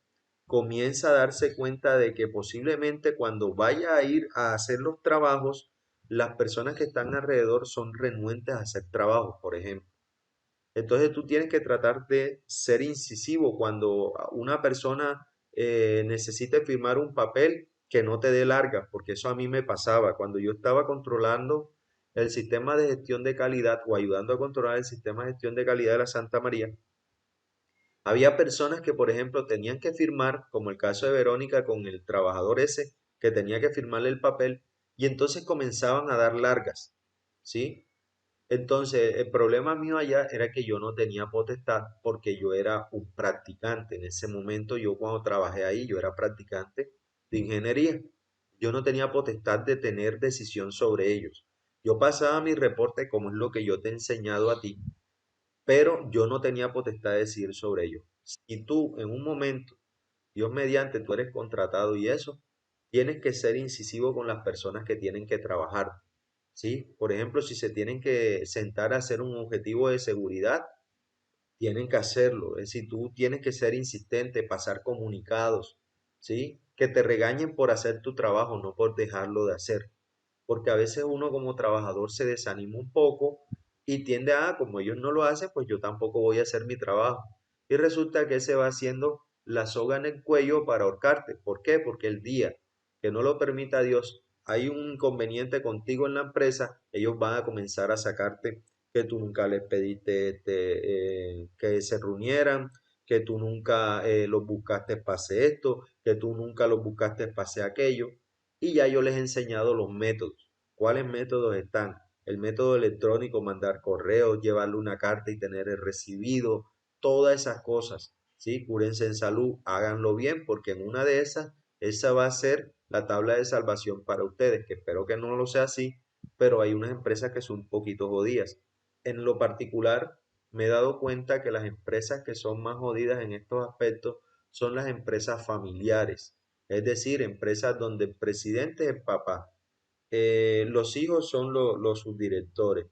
comienza a darse cuenta de que posiblemente cuando vaya a ir a hacer los trabajos, las personas que están alrededor son renuentes a hacer trabajos, por ejemplo. Entonces tú tienes que tratar de ser incisivo cuando una persona necesite firmar un papel que no te dé larga, porque eso a mí me pasaba cuando yo estaba controlando el sistema de gestión de calidad o ayudando a controlar el sistema de gestión de calidad de la Santa María. Había personas que, por ejemplo, tenían que firmar, como el caso de Verónica con el trabajador ese, que tenía que firmarle el papel, y entonces comenzaban a dar largas, ¿sí? Entonces, el problema mío allá era que yo no tenía potestad porque yo era un practicante. En ese momento, yo cuando trabajé ahí, yo era practicante de ingeniería. Yo no tenía potestad de tener decisión sobre ellos. Yo pasaba mi reporte como es lo que yo te he enseñado a ti, pero yo no tenía potestad de decir sobre ello. Si tú en un momento, Dios mediante, tú eres contratado y eso, tienes que ser incisivo con las personas que tienen que trabajar, ¿sí? Por ejemplo, si se tienen que sentar a hacer un objetivo de seguridad, tienen que hacerlo. Es decir, tú tienes que ser insistente, pasar comunicados, ¿sí? Que te regañen por hacer tu trabajo, no por dejarlo de hacer. Porque a veces uno como trabajador se desanima un poco y tiende a, como ellos no lo hacen, pues yo tampoco voy a hacer mi trabajo. Y resulta que se va haciendo la soga en el cuello para ahorcarte. ¿Por qué? Porque el día que no lo permita Dios, hay un inconveniente contigo en la empresa, ellos van a comenzar a sacarte que tú nunca les pediste que se reunieran, que tú nunca los buscaste para hacer esto, que tú nunca los buscaste para hacer aquello. Y ya yo les he enseñado los métodos. ¿Cuáles métodos están? El método electrónico, mandar correos, llevarle una carta y tener el recibido, todas esas cosas. ¿Sí? Cúrense en salud, háganlo bien, porque en una de esas, esa va a ser la tabla de salvación para ustedes, que espero que no lo sea así, pero hay unas empresas que son un poquito jodidas. En lo particular, me he dado cuenta que las empresas que son más jodidas en estos aspectos son las empresas familiares, es decir, empresas donde el presidente es el papá, los hijos son los subdirectores.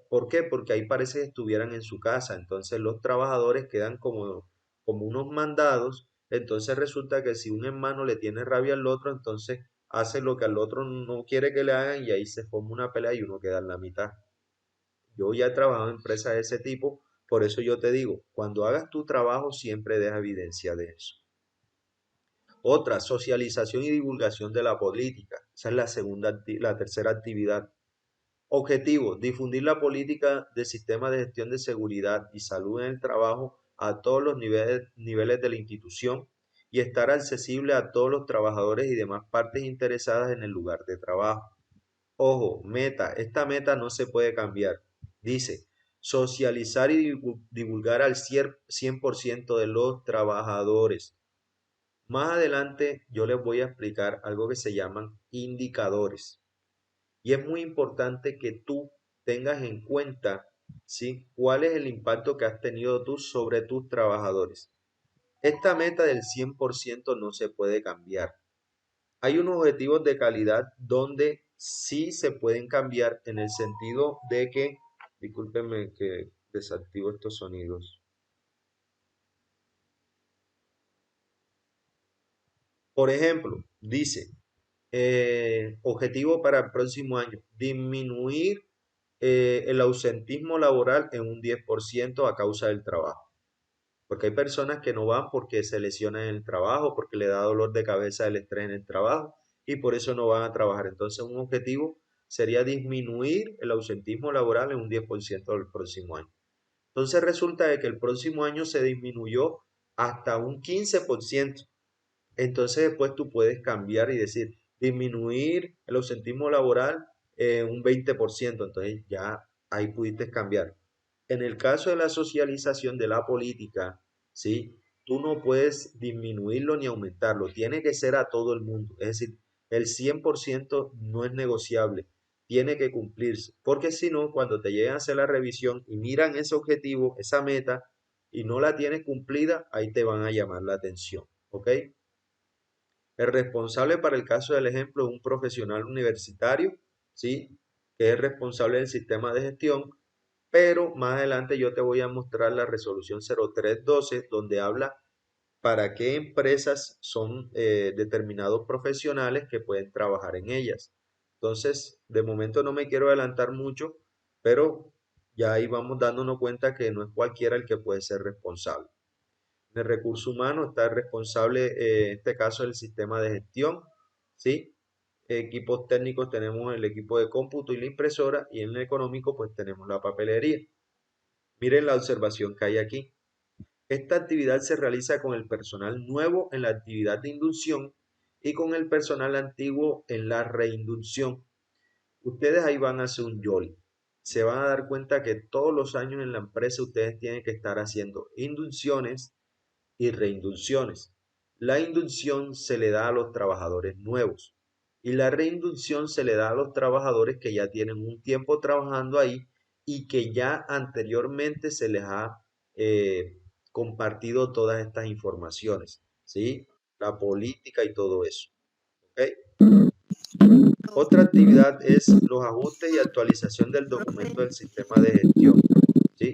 ¿Por qué? Porque ahí parece que estuvieran en su casa, entonces los trabajadores quedan como unos mandados, entonces resulta que si un hermano le tiene rabia al otro, entonces hace lo que al otro no quiere que le hagan y ahí se forma una pelea y uno queda en la mitad. Yo ya he trabajado en empresas de ese tipo, por eso yo te digo, cuando hagas tu trabajo siempre deja evidencia de eso. Otra, socialización y divulgación de la política. Esa es la tercera actividad. Objetivo, difundir la política del sistema de gestión de seguridad y salud en el trabajo a todos los niveles de la institución y estar accesible a todos los trabajadores y demás partes interesadas en el lugar de trabajo. Ojo, meta, esta meta no se puede cambiar. Dice, socializar y divulgar al 100% de los trabajadores. Más adelante yo les voy a explicar algo que se llaman indicadores. Y es muy importante que tú tengas en cuenta, ¿sí? ¿Cuál es el impacto que has tenido tú sobre tus trabajadores? Esta meta del 100% no se puede cambiar. Hay unos objetivos de calidad donde sí se pueden cambiar en el sentido de que, discúlpenme que desactivo estos sonidos. Por ejemplo, dice, objetivo para el próximo año, disminuir el ausentismo laboral en un 10% a causa del trabajo. Porque hay personas que no van porque se lesionan en el trabajo, porque le da dolor de cabeza el estrés en el trabajo y por eso no van a trabajar. Entonces un objetivo sería disminuir el ausentismo laboral en un 10% del próximo año. Entonces resulta de que el próximo año se disminuyó hasta un 15%. Entonces después tú puedes cambiar y decir, disminuir el ausentismo laboral un 20%. Entonces ya ahí pudiste cambiar. En el caso de la socialización de la política, ¿sí? Tú no puedes disminuirlo ni aumentarlo. Tiene que ser a todo el mundo. Es decir, el 100% no es negociable. Tiene que cumplirse. Porque si no, cuando te llegan a hacer la revisión y miran ese objetivo, esa meta, y no la tienes cumplida, ahí te van a llamar la atención. ¿Ok? El responsable para el caso del ejemplo es un profesional universitario, ¿sí? Que es responsable del sistema de gestión, pero más adelante yo te voy a mostrar la resolución 0312, donde habla para qué empresas son determinados profesionales que pueden trabajar en ellas. Entonces, de momento no me quiero adelantar mucho, pero ya ahí vamos dándonos cuenta que no es cualquiera el que puede ser responsable. En el recurso humano está el responsable, en este caso, del sistema de gestión, ¿sí? Equipos técnicos tenemos el equipo de cómputo y la impresora, y en el económico pues tenemos la papelería. Miren la observación que hay aquí. Esta actividad se realiza con el personal nuevo en la actividad de inducción y con el personal antiguo en la reinducción. Ustedes ahí van a hacer un YOLI. Se van a dar cuenta que todos los años en la empresa ustedes tienen que estar haciendo inducciones y reinducciones. La inducción se le da a los trabajadores nuevos Y la reinducción se le da a los trabajadores que ya tienen un tiempo trabajando ahí y que ya anteriormente se les ha compartido todas estas informaciones, ¿sí? La política y todo eso, ¿ok? Otra actividad es los ajustes y actualización del documento del sistema de gestión, ¿sí?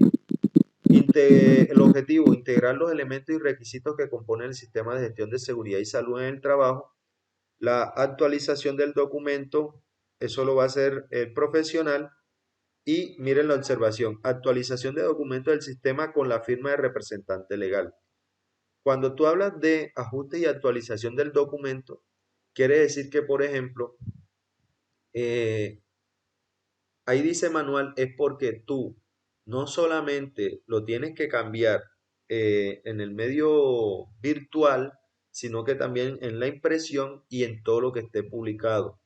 El objetivo, integrar los elementos y requisitos que componen el sistema de gestión de seguridad y salud en el trabajo. La actualización del documento, eso lo va a hacer el profesional. Y miren la observación, actualización de documento del sistema con la firma de representante legal. Cuando tú hablas de ajuste y actualización del documento, quiere decir que, por ejemplo, eh, ahí dice manual, es porque tú no solamente lo tienes que cambiar en el medio virtual, sino que también en la impresión y en todo lo que esté publicado.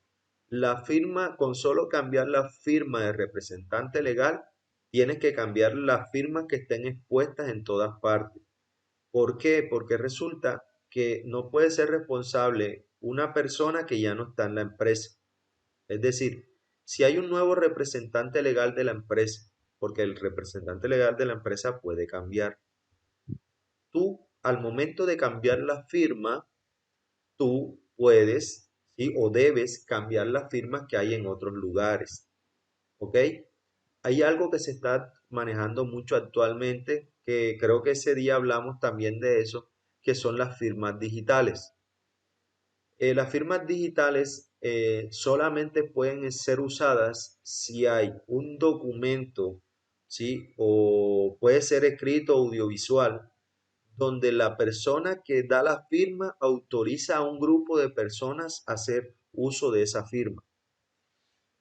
La firma, con solo cambiar la firma de representante legal, tienes que cambiar las firmas que estén expuestas en todas partes. ¿Por qué? Porque resulta que no puede ser responsable una persona que ya no está en la empresa. Es decir, si hay un nuevo representante legal de la empresa, porque el representante legal de la empresa puede cambiar, tú al momento de cambiar la firma, tú puedes, ¿sí? O debes cambiar las firmas que hay en otros lugares. ¿Ok? Hay algo que se está manejando mucho actualmente, que creo que ese día hablamos también de eso, que son las firmas digitales. Las firmas digitales solamente pueden ser usadas si hay un documento, ¿sí? O puede ser escrito o audiovisual, donde la persona que da la firma autoriza a un grupo de personas a hacer uso de esa firma.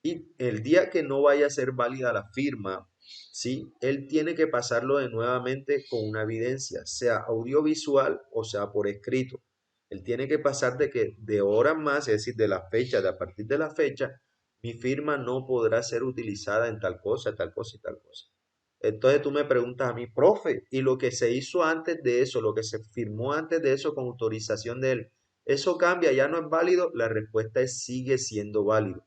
Y el día que no vaya a ser válida la firma, ¿sí? Él tiene que pasarlo de nuevamente con una evidencia, sea audiovisual o sea por escrito. Él tiene que pasar de que de ahora en más, es decir, de la fecha, de a partir de la fecha, mi firma no podrá ser utilizada en tal cosa, tal cosa y tal cosa. Entonces tú me preguntas a mí, profe, ¿y lo que se hizo antes de eso, lo que se firmó antes de eso con autorización de él, eso cambia, ya no es válido? La respuesta es sigue siendo válido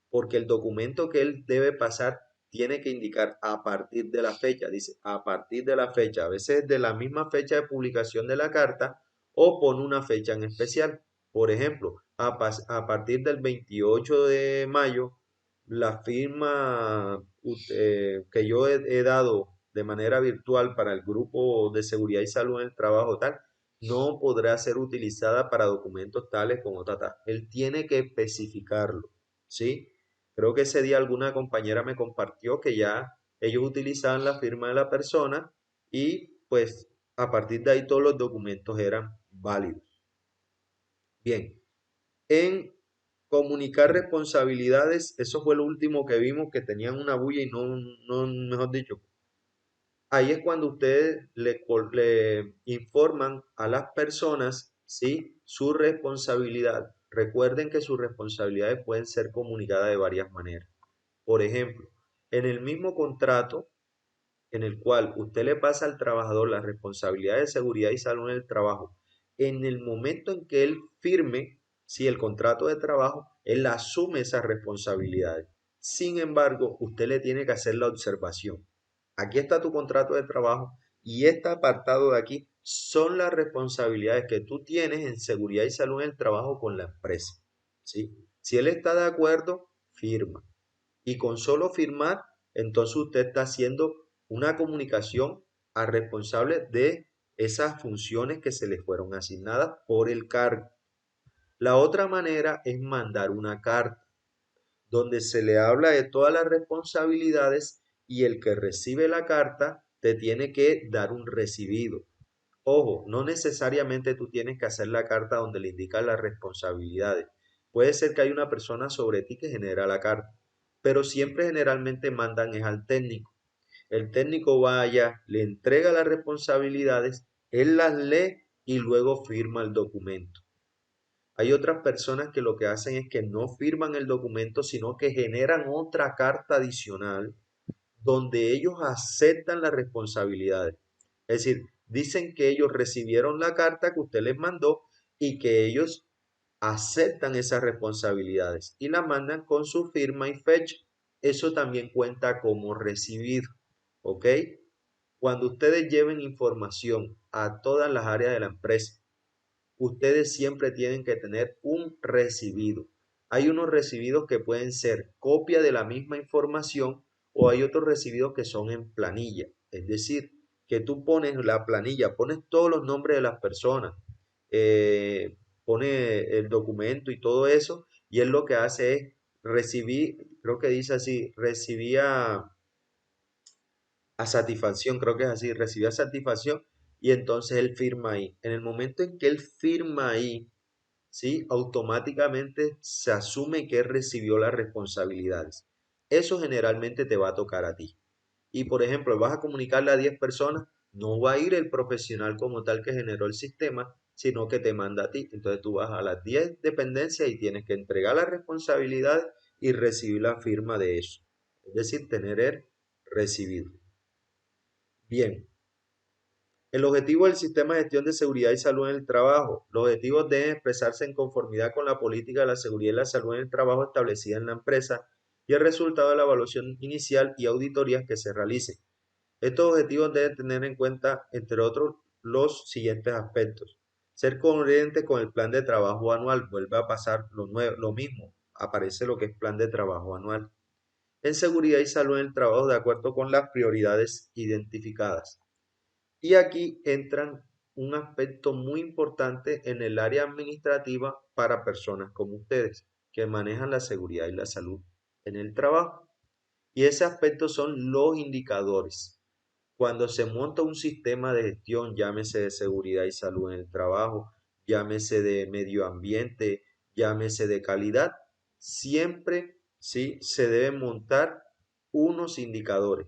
porque el documento que él debe pasar tiene que indicar a partir de la fecha, dice a partir de la fecha, a veces de la misma fecha de publicación de la carta o pone una fecha en especial. Por ejemplo, a partir del 28 de mayo, la firma que yo he dado de manera virtual para el grupo de seguridad y salud en el trabajo tal, no podrá ser utilizada para documentos tales como tal. Él tiene que especificarlo, ¿sí? Creo que ese día alguna compañera me compartió que ya ellos utilizaban la firma de la persona y pues a partir de ahí todos los documentos eran válidos. Bien, en comunicar responsabilidades, eso fue lo último que vimos, que tenían una bulla y no, mejor dicho, ahí es cuando ustedes le informan a las personas, ¿sí? Su responsabilidad. Recuerden que sus responsabilidades pueden ser comunicadas de varias maneras. Por ejemplo, en el mismo contrato en el cual usted le pasa al trabajador la responsabilidad de seguridad y salud en el trabajo, en el momento en que él firme, si el contrato de trabajo, él asume esas responsabilidades. Sin embargo, usted le tiene que hacer la observación. Aquí está tu contrato de trabajo y este apartado de aquí son las responsabilidades que tú tienes en seguridad y salud en el trabajo con la empresa. ¿Sí? Si él está de acuerdo, firma. Y con solo firmar, entonces usted está haciendo una comunicación al responsable de esas funciones que se le fueron asignadas por el cargo. La otra manera es mandar una carta donde se le habla de todas las responsabilidades y el que recibe la carta te tiene que dar un recibido. Ojo, no necesariamente tú tienes que hacer la carta donde le indican las responsabilidades. Puede ser que hay una persona sobre ti que genera la carta, pero siempre generalmente mandan es al técnico. El técnico va allá, le entrega las responsabilidades, él las lee y luego firma el documento. Hay otras personas que lo que hacen es que no firman el documento, sino que generan otra carta adicional donde ellos aceptan las responsabilidades. Es decir, dicen que ellos recibieron la carta que usted les mandó y que ellos aceptan esas responsabilidades y las mandan con su firma y fecha. Eso también cuenta como recibido, ¿ok? Cuando ustedes lleven información a todas las áreas de la empresa, ustedes siempre tienen que tener un recibido. Hay unos recibidos que pueden ser copia de la misma información o hay otros recibidos que son en planilla. Es decir, que tú pones la planilla, pones todos los nombres de las personas, pone el documento y todo eso, y él lo que hace es recibir, creo que dice así, recibía a satisfacción, creo que es así, recibía satisfacción y entonces él firma ahí. En el momento en que él firma ahí, ¿sí? Automáticamente se asume que él recibió las responsabilidades. Eso generalmente te va a tocar a ti. Y por ejemplo, vas a comunicarle a 10 personas, no va a ir el profesional como tal que generó el sistema, sino que te manda a ti. Entonces tú vas a las 10 dependencias y tienes que entregar las responsabilidades y recibir la firma de eso. Es decir, tener el recibido. Bien, el objetivo del sistema de gestión de seguridad y salud en el trabajo. Los objetivos deben expresarse en conformidad con la política de la seguridad y la salud en el trabajo establecida en la empresa y el resultado de la evaluación inicial y auditorías que se realicen. Estos objetivos deben tener en cuenta, entre otros, los siguientes aspectos. Ser coherente con el plan de trabajo anual. Vuelve a pasar lo mismo. Aparece lo que es plan de trabajo anual. En seguridad y salud en el trabajo de acuerdo con las prioridades identificadas. Y aquí entran un aspecto muy importante en el área administrativa para personas como ustedes, que manejan la seguridad y la salud en el trabajo. Y ese aspecto son los indicadores. Cuando se monta un sistema de gestión, llámese de seguridad y salud en el trabajo, llámese de medio ambiente, llámese de calidad, siempre ¿sí? Se deben montar unos indicadores.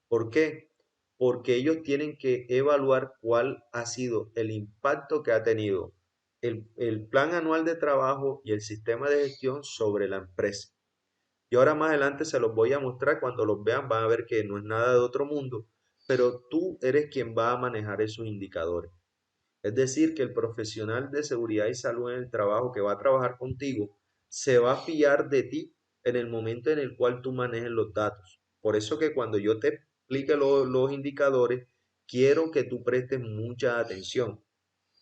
¿Por qué? Porque ellos tienen que evaluar cuál ha sido el impacto que ha tenido el plan anual de trabajo y el sistema de gestión sobre la empresa. Y ahora más adelante se los voy a mostrar, cuando los vean van a ver que no es nada de otro mundo, pero tú eres quien va a manejar esos indicadores. Es decir, que el profesional de seguridad y salud en el trabajo que va a trabajar contigo se va a fiar de ti en el momento en el cual tú manejes los datos. Por eso que cuando yo te explique los indicadores, quiero que tú prestes mucha atención.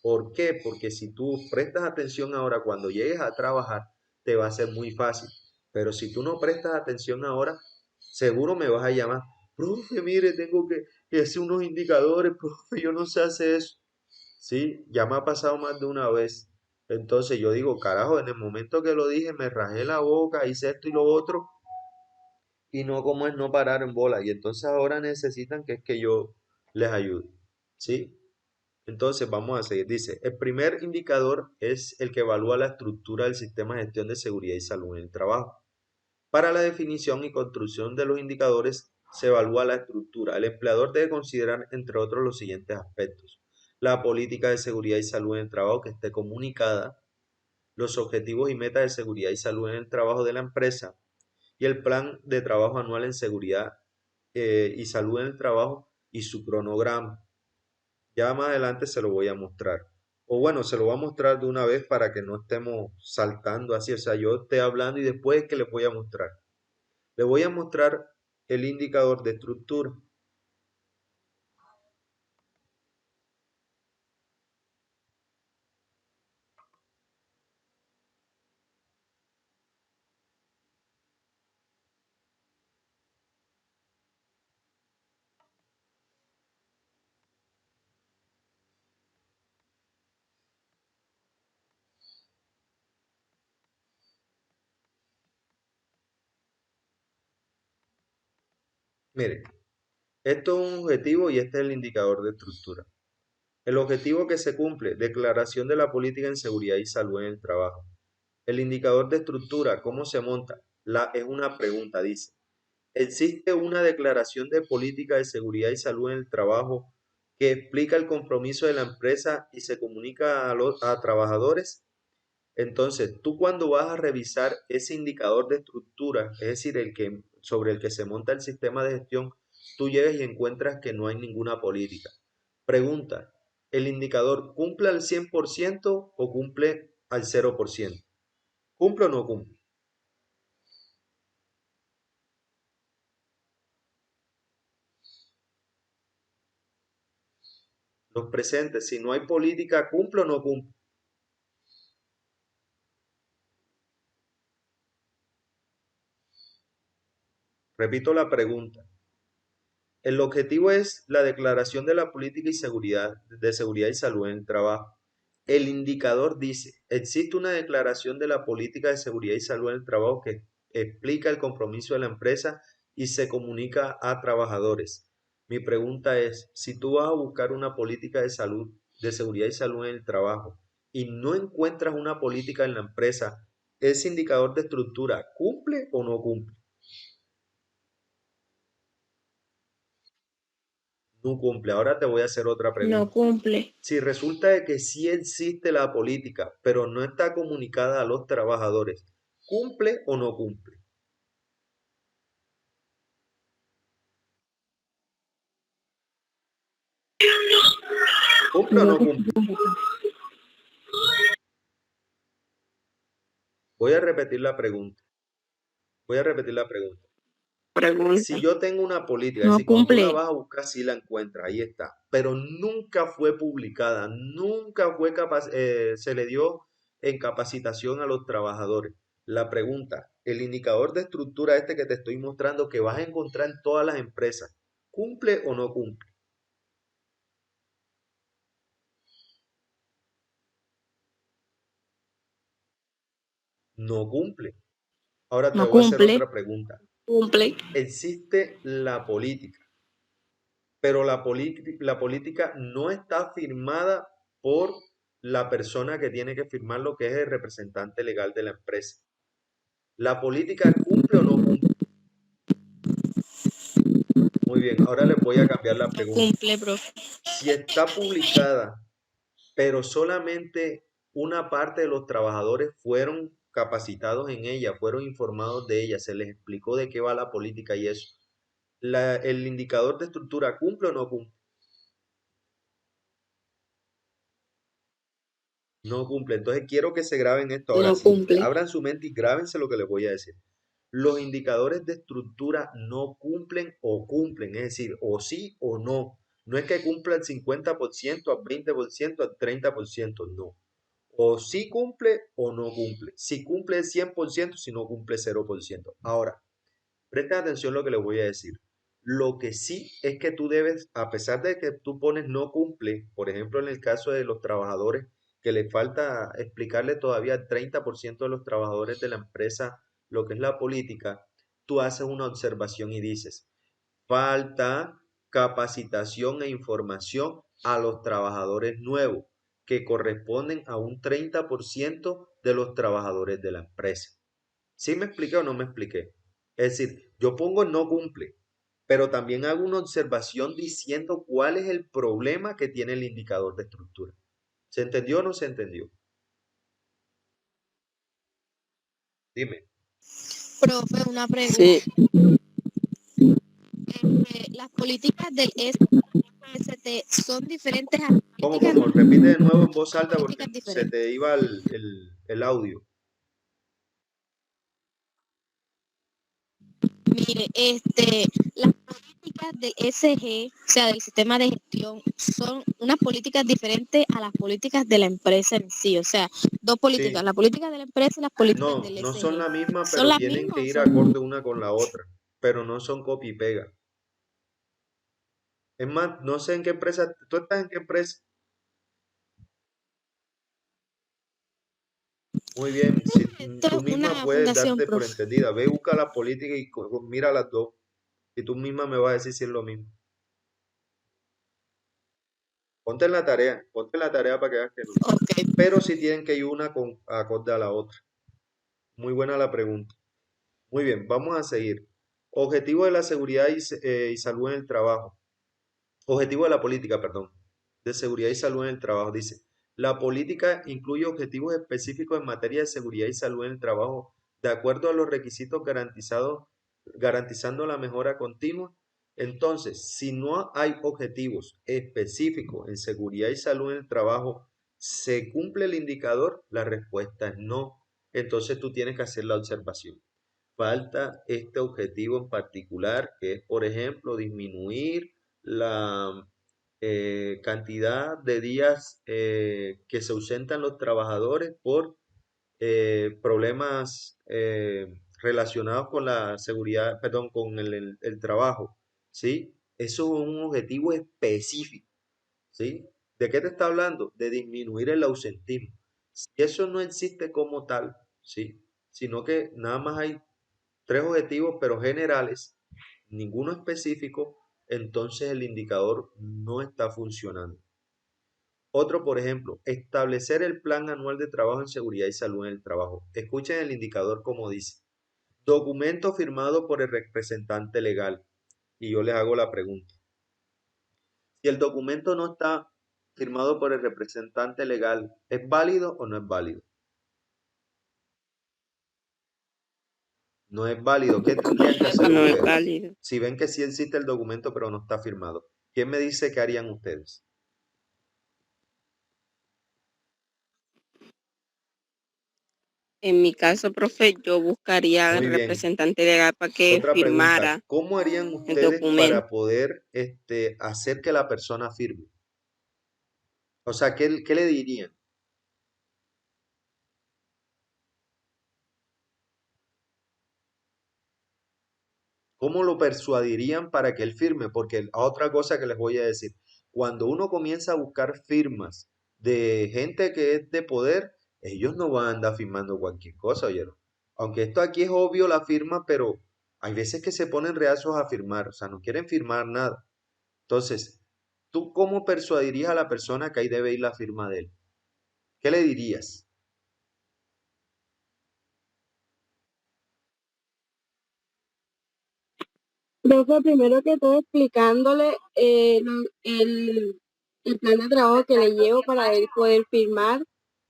¿Por qué? Porque si tú prestas atención ahora, cuando llegues a trabajar, te va a ser muy fácil. Pero si tú no prestas atención ahora, seguro me vas a llamar, profe, mire, tengo que hacer unos indicadores, profe, yo no sé hacer eso. Sí, ya me ha pasado más de una vez. Entonces yo digo, carajo, en el momento que lo dije, me rajé la boca, hice esto y lo otro, y no como es no parar en bola. Y entonces ahora necesitan que es que yo les ayude. ¿Sí? Entonces vamos a seguir. Dice, el primer indicador es el que evalúa la estructura del sistema de gestión de seguridad y salud en el trabajo. Para la definición y construcción de los indicadores se evalúa la estructura. El empleador debe considerar, entre otros, los siguientes aspectos. La política de seguridad y salud en el trabajo que esté comunicada, los objetivos y metas de seguridad y salud en el trabajo de la empresa y el plan de trabajo anual en seguridad y salud en el trabajo y su cronograma. Ya más adelante se lo voy a mostrar. O bueno, se lo voy a mostrar de una vez para que no estemos saltando así. O sea, yo esté hablando y después que les voy a mostrar. Les voy a mostrar el indicador de estructura. Miren, esto es un objetivo y este es el indicador de estructura. El objetivo que se cumple, declaración de la política en seguridad y salud en el trabajo. El indicador de estructura, ¿cómo se monta? Es una pregunta, dice. ¿Existe una declaración de política de seguridad y salud en el trabajo que explica el compromiso de la empresa y se comunica a trabajadores? Entonces, tú cuando vas a revisar ese indicador de estructura, es decir, sobre el que se monta el sistema de gestión, tú llegas y encuentras que no hay ninguna política. Pregunta, ¿el indicador cumple al 100% o cumple al 0%. ¿Cumple o no cumple? Los presentes, si no hay política, ¿cumple o no cumple? Repito la pregunta. El objetivo es la declaración de la política de seguridad y salud en el trabajo. El indicador dice, existe una declaración de la política de seguridad y salud en el trabajo que explica el compromiso de la empresa y se comunica a trabajadores. Mi pregunta es, si tú vas a buscar una política de salud, de seguridad y salud en el trabajo y no encuentras una política en la empresa, ¿ese indicador de estructura cumple o no cumple? No cumple. Ahora te voy a hacer otra No pregunta. cumple. Si resulta de que sí existe la política, pero no está comunicada a los trabajadores, ¿cumple o no cumple? ¿Cumple o Creo no que cumple? sí. Voy a repetir la pregunta. Voy a repetir la pregunta. Si Pregunta. yo tengo una política, es No decir, cuando tú la cumple. vas a buscar, sí la encuentras, ahí está, pero nunca fue publicada, nunca fue se le dio en capacitación a los trabajadores. La pregunta, el indicador de estructura este que te estoy mostrando que vas a encontrar en todas las empresas, ¿cumple o no cumple? No cumple. Ahora te No voy a hacer cumple. otra pregunta. Cumple. Existe la política, pero la política no está firmada por la persona que tiene que firmar lo que es el representante legal de la empresa. ¿La política cumple o no cumple? Muy bien, ahora les voy a cambiar la No pregunta. cumple, profe. Si está publicada, pero solamente una parte de los trabajadores fueron capacitados en ella, fueron informados de ella, se les explicó de qué va la política y eso. ¿El indicador de estructura cumple o no cumple? No cumple. Entonces quiero que se graben esto ahora No sí. cumple. Abran su mente y grábense lo que les voy a decir. Los indicadores de estructura no cumplen o cumplen, es decir, o sí o no. No es que cumpla al 50%, al 20%, al 30%, no. O sí cumple o no cumple. Si cumple el 100%, si no cumple 0%. Ahora, presten atención a lo que les voy a decir. Lo que sí es que tú debes, a pesar de que tú pones no cumple, por ejemplo, en el caso de los trabajadores, que le falta explicarle todavía al 30% de los trabajadores de la empresa lo que es la política, tú haces una observación y dices, falta capacitación e información a los trabajadores nuevos, que corresponden a un 30% de los trabajadores de la empresa. ¿Sí me expliqué o no me expliqué? Es decir, yo pongo no cumple, pero también hago una observación diciendo cuál es el problema que tiene el indicador de estructura. ¿Se entendió o no se entendió? Dime. Profe, una pregunta. Sí. Las políticas del ST son diferentes a las ¿Cómo, políticas, cómo? Repite de nuevo en voz alta porque políticas se diferentes. te iba el audio. Mire, las políticas del SG, o sea, del sistema de gestión, son unas políticas diferentes a las políticas de la empresa en sí. O sea, dos políticas, Sí. la política de la empresa y las políticas No, del no son SG. la misma, ¿Son pero las tienen que mismas o ir son? acorde una con la otra, pero no son copia y pega. Es más, no sé en qué empresa, ¿tú estás en qué empresa? Muy bien, si Esto tú es misma una puedes fundación, darte por profe. entendida, ve, busca la política y mira las dos, y tú misma me vas a decir si es lo mismo. Ponte en la tarea para que veas que no. Ok. Pero sí tienen que ir una con acorde a la otra. Muy buena la pregunta. Muy bien, vamos a seguir. Objetivo de la seguridad y salud en el trabajo. Objetivo de la política, perdón, de seguridad y salud en el trabajo. Dice, la política incluye objetivos específicos en materia de seguridad y salud en el trabajo, de acuerdo a los requisitos garantizados, garantizando la mejora continua. Entonces, si no hay objetivos específicos en seguridad y salud en el trabajo, ¿Se cumple el indicador? La respuesta es no. Entonces tú tienes que hacer la observación. Falta este objetivo en particular, que es, por ejemplo, disminuir la cantidad de días que se ausentan los trabajadores por problemas relacionados con la seguridad, perdón, con el trabajo, ¿sí? Eso es un objetivo específico, ¿sí? ¿De qué te está hablando? De disminuir el ausentismo. Si eso no existe como tal, ¿sí? Sino que nada más hay tres objetivos, pero generales, ninguno específico, entonces el indicador no está funcionando. Otro, por ejemplo, establecer el plan anual de trabajo en seguridad y salud en el trabajo. Escuchen el indicador como dice. Documento firmado por el representante legal. Y yo les hago la pregunta. Si el documento no está firmado por el representante legal, ¿es válido o no es válido? No es válido. ¿Qué tendrían que hacer No es ustedes? válido. Si ven que sí existe el documento pero no está firmado, ¿quién me dice qué harían ustedes? En mi caso, profe, yo buscaría al Muy bien. representante legal para que Otra pregunta. firmara ¿Cómo harían el ustedes documento. para poder hacer que la persona firme? O sea, ¿qué le dirían? ¿Cómo lo persuadirían para que él firme? Porque otra cosa que les voy a decir, cuando uno comienza a buscar firmas de gente que es de poder, ellos no van a andar firmando cualquier cosa, ¿oyeron? Aunque esto aquí es obvio la firma, pero hay veces que se ponen reacios a firmar, o sea, no quieren firmar nada. Entonces, ¿tú cómo persuadirías a la persona que ahí debe ir la firma de él? ¿Qué le dirías? Profe, primero que todo explicándole el plan de trabajo que le llevo para él poder firmar,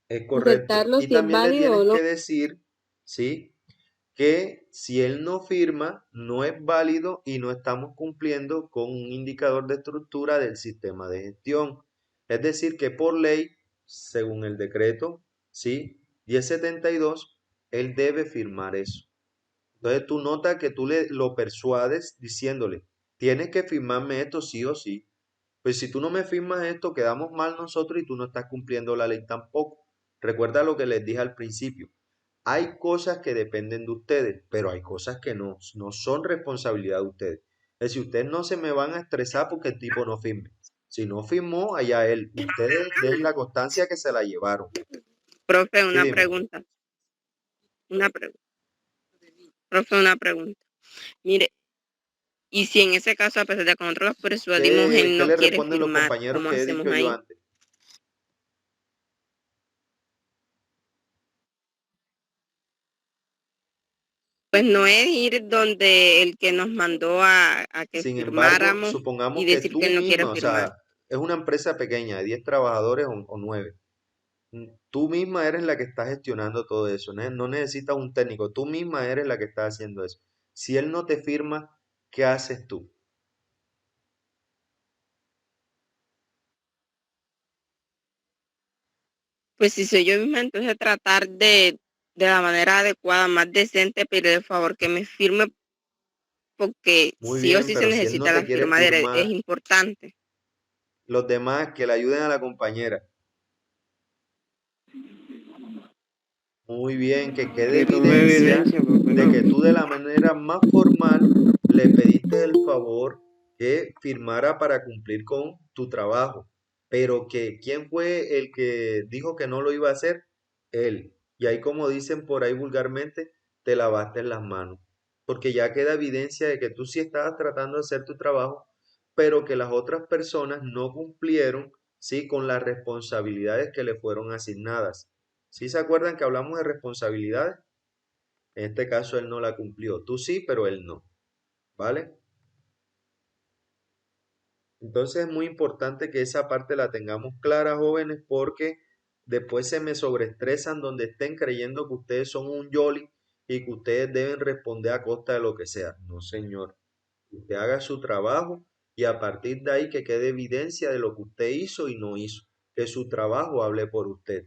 Es correcto. aceptarlo Y si es también le válido o tienes no. que decir, ¿sí? Que si él no firma, no es válido y no estamos cumpliendo con un indicador de estructura del sistema de gestión. Es decir, que por ley, según el decreto, ¿sí? 1072, él debe firmar eso. Entonces tú notas que tú lo persuades diciéndole, tienes que firmarme esto sí o sí. Pues si tú no me firmas esto, quedamos mal nosotros y tú no estás cumpliendo la ley tampoco. Recuerda lo que les dije al principio. Hay cosas que dependen de ustedes, pero hay cosas que no son responsabilidad de ustedes. Es decir, ustedes no se me van a estresar porque el tipo no firme. Si no firmó, allá él. Ustedes den la constancia que se la llevaron. Profe, Sí, una dime. pregunta. Una pregunta. Profe, una pregunta. Mire, y si en ese caso, a pesar de que nosotros los persuadimos, él ¿Qué no le quiere responden los firmar, compañeros ¿cómo que he hacemos dicho yo ahí? antes? Pues no es ir donde el que nos mandó a que Sin embargo, firmáramos y supongamos que decir que tú él no quiere misma, o firmar. sea, es una empresa pequeña de 10 trabajadores o 9. Tú misma eres la que está gestionando todo eso, no necesitas un técnico, tú misma eres la que está haciendo eso. Si él no te firma, ¿qué haces tú? Pues si soy yo misma, entonces tratar de la manera adecuada, más decente, pedirle el favor que me firme porque Muy sí o bien, sí se pero si él no necesita te la quiere firma de él, es firmar, importante. los demás que le ayuden a la compañera. Muy bien, que quede Que tome evidencia evidencia, porque de no. que tú de la manera más formal le pediste el favor que firmara para cumplir con tu trabajo, pero que ¿quién fue el que dijo que no lo iba a hacer? Él. Y ahí como dicen por ahí vulgarmente, te lavaste las manos, porque ya queda evidencia de que tú sí estabas tratando de hacer tu trabajo, pero que las otras personas no cumplieron, sí, con las responsabilidades que le fueron asignadas. ¿Sí se acuerdan que hablamos de responsabilidades? En este caso él no la cumplió. Tú sí, pero él no. ¿Vale? Entonces es muy importante que esa parte la tengamos clara, jóvenes, porque después se me sobreestresan donde estén creyendo que ustedes son un yoli y que ustedes deben responder a costa de lo que sea. No, señor. Usted haga su trabajo y a partir de ahí que quede evidencia de lo que usted hizo y no hizo. que su trabajo hable por usted.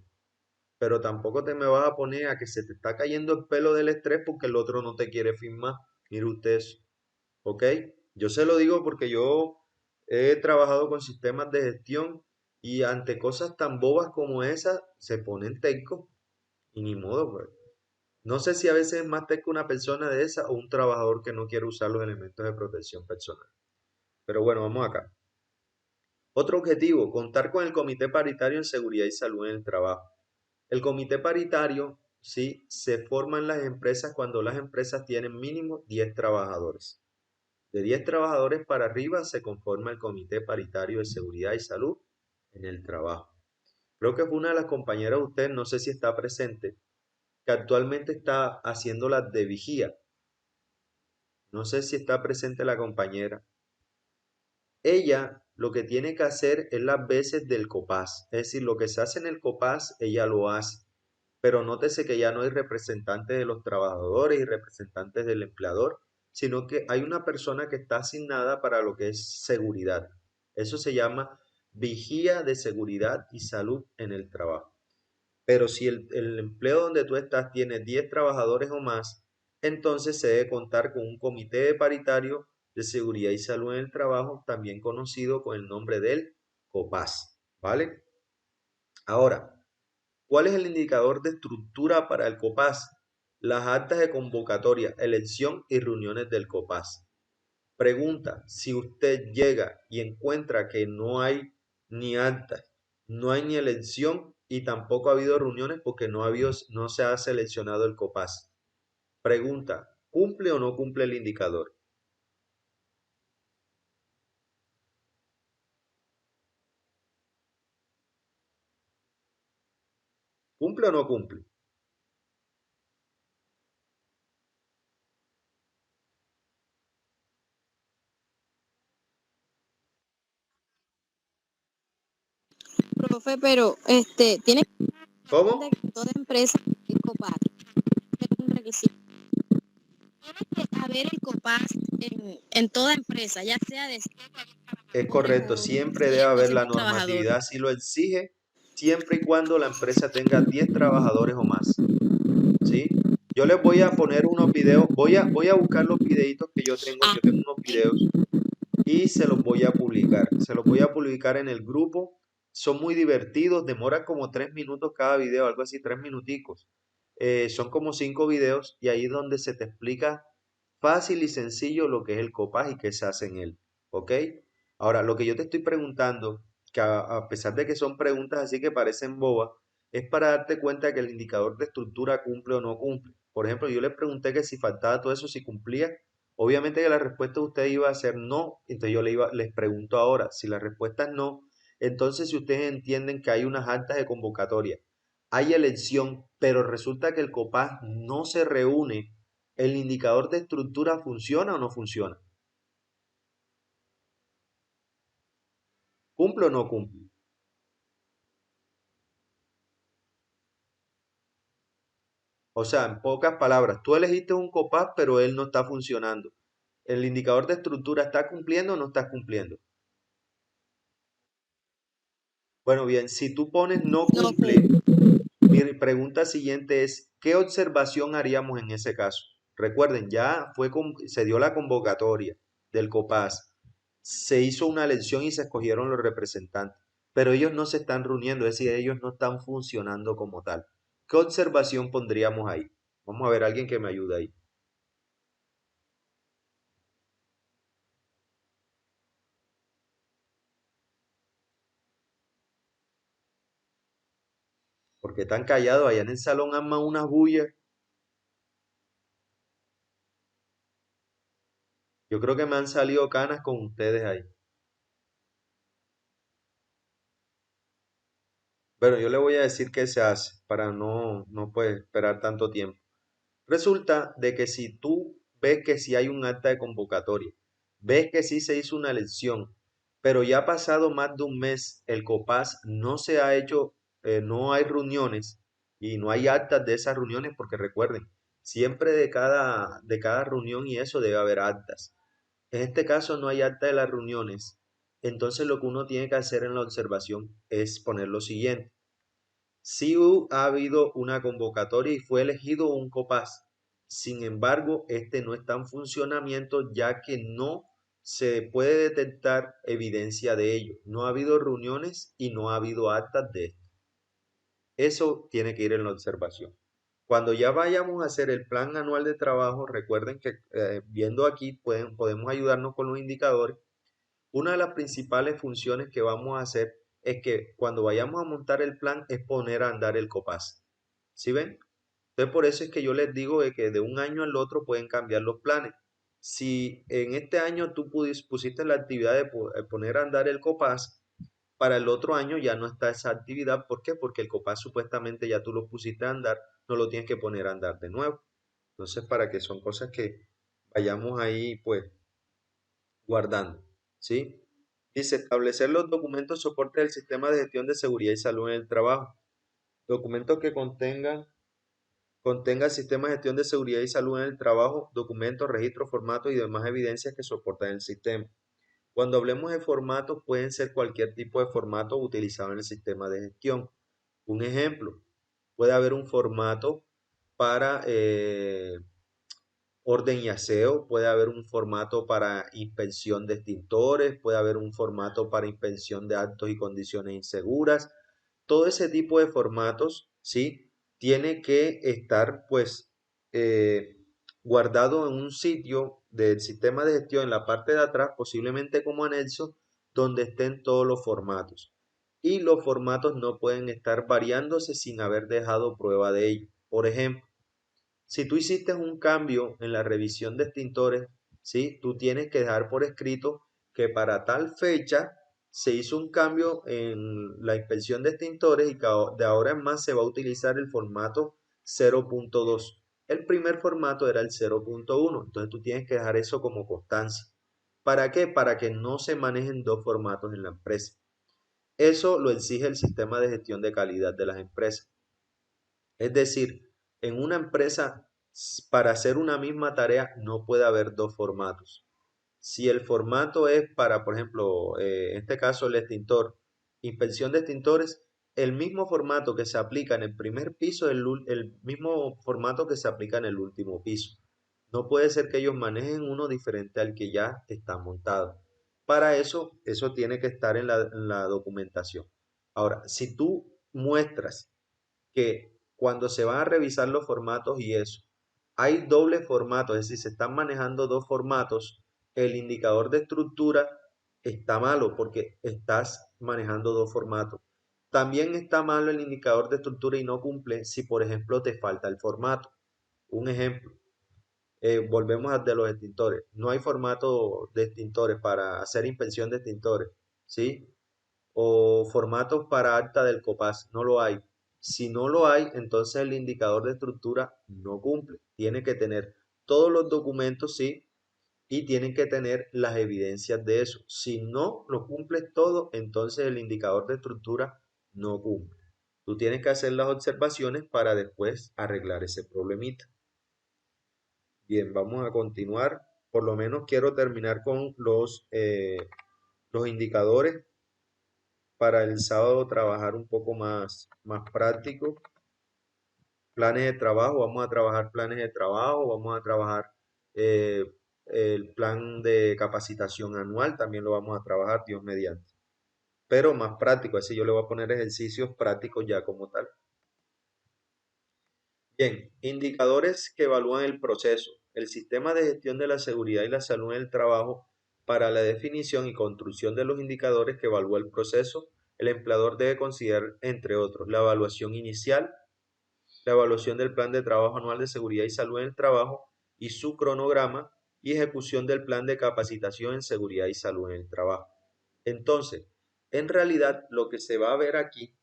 Pero tampoco te me vas a poner a que se te está cayendo el pelo del estrés porque el otro no te quiere firmar. Mire usted eso, ¿ok? Yo se lo digo porque yo he trabajado con sistemas de gestión y ante cosas tan bobas como esas se ponen tercos y ni modo, pues. No sé si a veces es más terco una persona de esa o un trabajador que no quiere usar los elementos de protección personal. Pero bueno, vamos acá. Otro objetivo, contar con el Comité Paritario en Seguridad y Salud en el Trabajo. El comité paritario, sí, se forma en las empresas cuando las empresas tienen mínimo 10 trabajadores. De 10 trabajadores para arriba se conforma el Comité Paritario de Seguridad y Salud en el Trabajo. Creo que fue una de las compañeras de usted, no sé si está presente, que actualmente está haciendo las de vigía. No sé si está presente la compañera. Ella lo que tiene que hacer es las veces del COPAS, es decir, lo que se hace en el COPAS, ella lo hace. Pero nótese que ya no hay representantes de los trabajadores y representantes del empleador, sino que hay una persona que está asignada para lo que es seguridad. Eso se llama vigía de seguridad y salud en el trabajo. Pero si el empleo donde tú estás tiene 10 trabajadores o más, entonces se debe contar con un comité paritario de seguridad y salud en el trabajo, también conocido con el nombre del COPAS, ¿vale? Ahora, ¿cuál es el indicador de estructura para el COPAS? Las actas de convocatoria, elección y reuniones del COPAS. Pregunta, si usted llega y encuentra que no hay ni actas, no hay ni elección y tampoco ha habido reuniones porque no se ha seleccionado el COPAS. Pregunta, ¿cumple o no cumple el indicador? ¿Cumple o no cumple? Profe, pero tiene que ¿Cómo? que toda empresa el COPAS es un requisito. Tiene que haber el COPAS en toda empresa, ya sea de Es correcto, o siempre debe 100, haber la 200 trabajadores. normatividad, si lo exige, siempre y cuando la empresa tenga 10 trabajadores o más. ¿Sí? Yo les voy a poner unos videos, voy a buscar los videitos que yo tengo unos videos y se los voy a publicar. Se los voy a publicar en el grupo. Son muy divertidos, demoran como 3 minutos cada video, algo así, 3 minuticos. Son como 5 videos y ahí es donde se te explica fácil y sencillo lo que es el COPAS y qué se hace en él. ¿Ok? Ahora, lo que yo te estoy preguntando, que a pesar de que son preguntas así que parecen bobas, es para darte cuenta que el indicador de estructura cumple o no cumple. Por ejemplo, yo le pregunté que si faltaba todo eso, si cumplía. Obviamente que la respuesta de usted iba a ser no, entonces yo les pregunto ahora, si la respuesta es no, entonces si ustedes entienden que hay unas actas de convocatoria, hay elección, pero resulta que el COPAS no se reúne, ¿el indicador de estructura funciona o no funciona? ¿Cumple o no cumple? O sea, en pocas palabras, tú elegiste un COPAS, pero él no está funcionando. ¿El indicador de estructura está cumpliendo o no está cumpliendo? Bueno, bien, si tú pones no No cumple, cumple. mi pregunta siguiente es, ¿qué observación haríamos en ese caso? Recuerden, se dio la convocatoria del COPAS, se hizo una elección y se escogieron los representantes, pero ellos no se están reuniendo, es decir, ellos no están funcionando como tal. ¿Qué observación pondríamos ahí? Vamos a ver, alguien que me ayude ahí. Porque están callados allá en el salón, arman unas bullas. Yo creo que me han salido canas con ustedes ahí. Bueno, yo le voy a decir qué se hace para no pues, esperar tanto tiempo. Resulta de que si tú ves que sí hay un acta de convocatoria, ves que sí se hizo una elección, pero ya ha pasado más de un mes, el COPAS no se ha hecho, no hay reuniones y no hay actas de esas reuniones, porque recuerden, siempre de cada reunión y eso debe haber actas. En este caso no hay acta de las reuniones. entonces lo que uno tiene que hacer en la observación es poner lo siguiente. Si ha habido una convocatoria y fue elegido un COPAS, sin embargo, este no está en funcionamiento ya que no se puede detectar evidencia de ello. No ha habido reuniones y no ha habido actas de esto. Eso tiene que ir en la observación. Cuando ya vayamos a hacer el plan anual de trabajo, recuerden que viendo aquí podemos ayudarnos con los indicadores. Una de las principales funciones que vamos a hacer es que cuando vayamos a montar el plan es poner a andar el COPAS. ¿Sí ven? Entonces por eso es que yo les digo de que de un año al otro pueden cambiar los planes. Si en este año tú pusiste la actividad de poner a andar el COPAS, para el otro año ya no está esa actividad. ¿Por qué? Porque el COPAS supuestamente ya tú lo pusiste a andar, no lo tienes que poner a andar de nuevo. Entonces, para que son cosas que vayamos ahí, pues, guardando, ¿sí? Dice, establecer los documentos soporte del sistema de gestión de seguridad y salud en el trabajo. Documentos que contenga el sistema de gestión de seguridad y salud en el trabajo, documentos, registros, formatos y demás evidencias que soportan el sistema. Cuando hablemos de formatos, pueden ser cualquier tipo de formato utilizado en el sistema de gestión. Un ejemplo, puede haber un formato para orden y aseo, puede haber un formato para inspección de extintores, puede haber un formato para inspección de actos y condiciones inseguras. Todo ese tipo de formatos, ¿sí? Tiene que estar, pues, guardado en un sitio del sistema de gestión en la parte de atrás, posiblemente como anexo, donde estén todos los formatos. Y los formatos no pueden estar variándose sin haber dejado prueba de ello. Por ejemplo, si tú hiciste un cambio en la revisión de extintores, ¿sí? Tú tienes que dejar por escrito que para tal fecha se hizo un cambio en la inspección de extintores y que de ahora en más se va a utilizar el formato 0.2. El primer formato era el 0.1, entonces tú tienes que dejar eso como constancia. ¿Para qué? Para que no se manejen dos formatos en la empresa. Eso lo exige el sistema de gestión de calidad de las empresas. Es decir, en una empresa, para hacer una misma tarea, no puede haber dos formatos. Si el formato es para, por ejemplo, en este caso el extintor, inspección de extintores, el mismo formato que se aplica en el primer piso es el mismo formato que se aplica en el último piso. No puede ser que ellos manejen uno diferente al que ya está montado. Para eso tiene que estar en la documentación. Ahora, si tú muestras que cuando se van a revisar los formatos y eso, hay doble formato, es decir, se están manejando dos formatos, el indicador de estructura está malo porque estás manejando dos formatos. También está malo el indicador de estructura y no cumple si, por ejemplo, te falta el formato. Un ejemplo, volvemos a de los extintores. No hay formato de extintores para hacer inspección de extintores, ¿sí? O formatos para acta del COPAS, no lo hay. Si no lo hay, entonces el indicador de estructura no cumple. Tiene que tener todos los documentos, sí, y tienen que tener las evidencias de eso. Si no lo cumples todo, entonces el indicador de estructura no cumple. Tú tienes que hacer las observaciones para después arreglar ese problemita. Bien, vamos a continuar. Por lo menos quiero terminar con los indicadores para el sábado trabajar un poco más práctico. Planes de trabajo, vamos a trabajar planes de trabajo, vamos a trabajar eh, el plan de capacitación anual, también lo vamos a trabajar, Dios mediante. Pero más práctico, así yo le voy a poner ejercicios prácticos ya como tal. Bien, indicadores que evalúan el proceso. El sistema de gestión de la seguridad y la salud en el trabajo para la definición y construcción de los indicadores que evalúa el proceso, el empleador debe considerar, entre otros, la evaluación inicial, la evaluación del plan de trabajo anual de seguridad y salud en el trabajo y su cronograma y ejecución del plan de capacitación en seguridad y salud en el trabajo. Entonces, en realidad lo que se va a ver aquí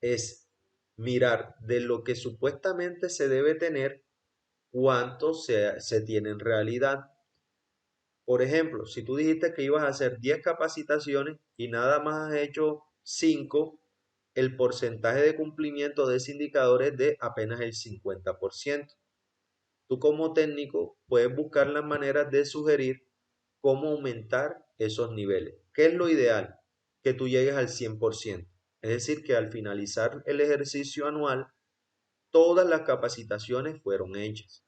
es mirar de lo que supuestamente se debe tener, cuánto se tiene en realidad. Por ejemplo, si tú dijiste que ibas a hacer 10 capacitaciones y nada más has hecho 5, el porcentaje de cumplimiento de ese indicador es de apenas el 50%. Tú como técnico puedes buscar las maneras de sugerir cómo aumentar esos niveles. ¿Qué es lo ideal? Que tú llegues al 100%. Es decir, que al finalizar el ejercicio anual, todas las capacitaciones fueron hechas.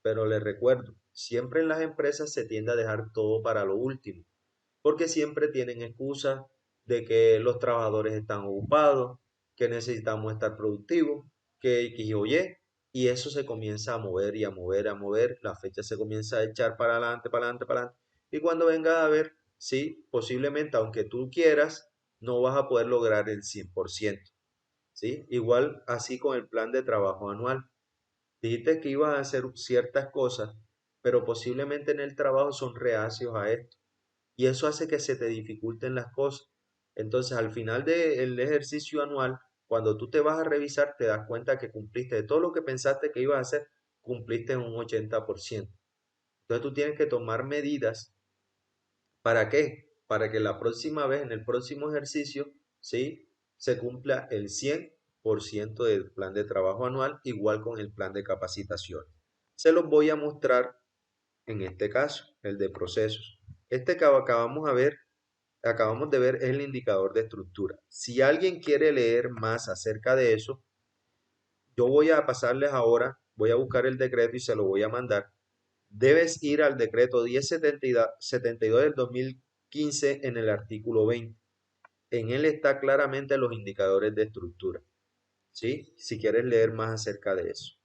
Pero les recuerdo, siempre en las empresas se tiende a dejar todo para lo último, porque siempre tienen excusas de que los trabajadores están ocupados, que necesitamos estar productivos, que X o y eso se comienza a mover y a mover, a mover, la fecha se comienza a echar para adelante, para adelante, para adelante, y cuando vengas a ver, sí, posiblemente, aunque tú quieras, no vas a poder lograr el 100%, ¿sí? Igual así con el plan de trabajo anual. Dijiste que ibas a hacer ciertas cosas, pero posiblemente en el trabajo son reacios a esto. Y eso hace que se te dificulten las cosas. Entonces, al final del ejercicio anual, cuando tú te vas a revisar, te das cuenta que cumpliste de todo lo que pensaste que ibas a hacer, cumpliste en un 80%. Entonces, tú tienes que tomar medidas. ¿Para qué? Para que la próxima vez, en el próximo ejercicio, ¿sí? Se cumpla el 100% del plan de trabajo anual, igual con el plan de capacitación. Se los voy a mostrar en este caso, el de procesos. Este que acabamos de ver es el indicador de estructura. Si alguien quiere leer más acerca de eso, yo voy a pasarles ahora, voy a buscar el decreto y se lo voy a mandar. Debes ir al decreto 1072 del 2015 en el artículo 20. En él está claramente los indicadores de estructura. ¿Sí? Si quieres leer más acerca de eso.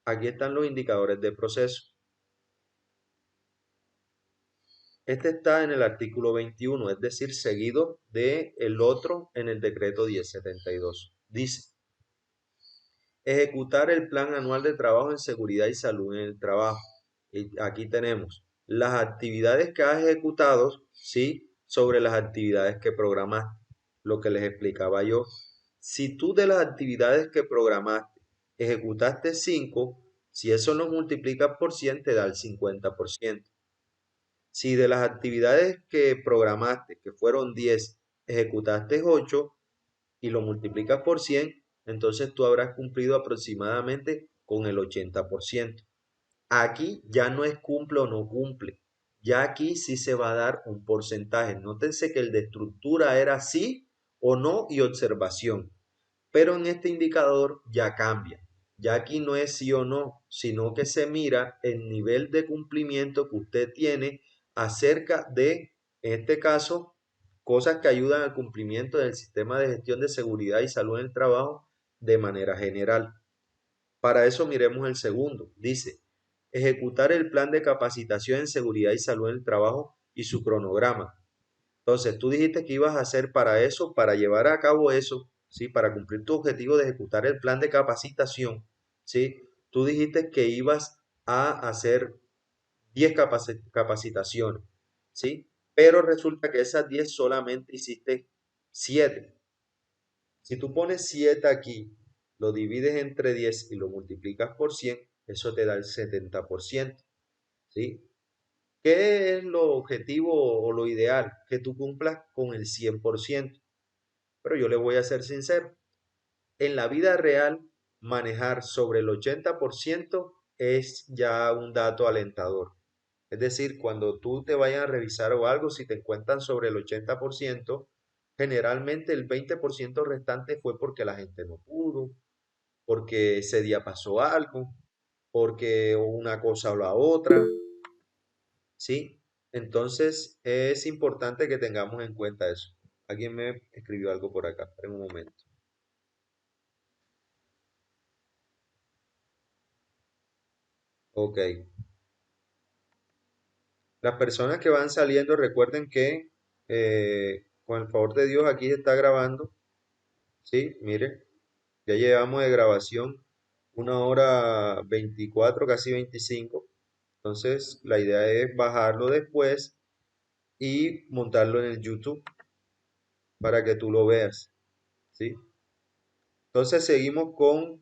Aquí están los indicadores de proceso. Este está en el artículo 21, es decir, seguido de el otro en el decreto 1072. Dice, ejecutar el plan anual de trabajo en seguridad y salud en el trabajo. Y aquí tenemos las actividades que has ejecutado, ¿sí? Sobre las actividades que programaste. Lo que les explicaba yo. Si tú de las actividades que programaste ejecutaste 5, si eso lo multiplicas por 100 te da el 50%. Si de las actividades que programaste, que fueron 10, ejecutaste 8 y lo multiplicas por 100, entonces tú habrás cumplido aproximadamente con el 80%. Aquí ya no es cumple o no cumple. Ya aquí sí se va a dar un porcentaje. Nótense que el de estructura era sí o no y observación. Pero en este indicador ya cambia. Ya aquí no es sí o no, sino que se mira el nivel de cumplimiento que usted tiene acerca de, en este caso, cosas que ayudan al cumplimiento del sistema de gestión de seguridad y salud en el trabajo de manera general. Para eso miremos el segundo. Dice, ejecutar el plan de capacitación en seguridad y salud en el trabajo y su cronograma. Entonces, tú dijiste que ibas a hacer para eso, para llevar a cabo eso, ¿sí? Para cumplir tu objetivo de ejecutar el plan de capacitación, ¿sí? Tú dijiste que ibas a hacer 10 capacitaciones, ¿sí? Pero resulta que esas 10 solamente hiciste 7. Si tú pones 7 aquí, lo divides entre 10 y lo multiplicas por 100, eso te da el 70%, ¿sí? ¿Qué es lo objetivo o lo ideal? Que tú cumplas con el 100%. Pero yo le voy a ser sincero. En la vida real, manejar sobre el 80% es ya un dato alentador. Es decir, cuando tú te vayas a revisar o algo, si te encuentran sobre el 80%, generalmente el 20% restante fue porque la gente no pudo, porque ese día pasó algo, porque una cosa o la otra. ¿Sí? Entonces es importante que tengamos en cuenta eso. Alguien me escribió algo por acá, en un momento. Ok. Las personas que van saliendo, recuerden que con el favor de Dios aquí está grabando. ¿Sí? Miren, ya llevamos de grabación 1 hora 24, casi 25. Entonces la idea es bajarlo después y montarlo en el YouTube para que tú lo veas. ¿Sí? Entonces seguimos con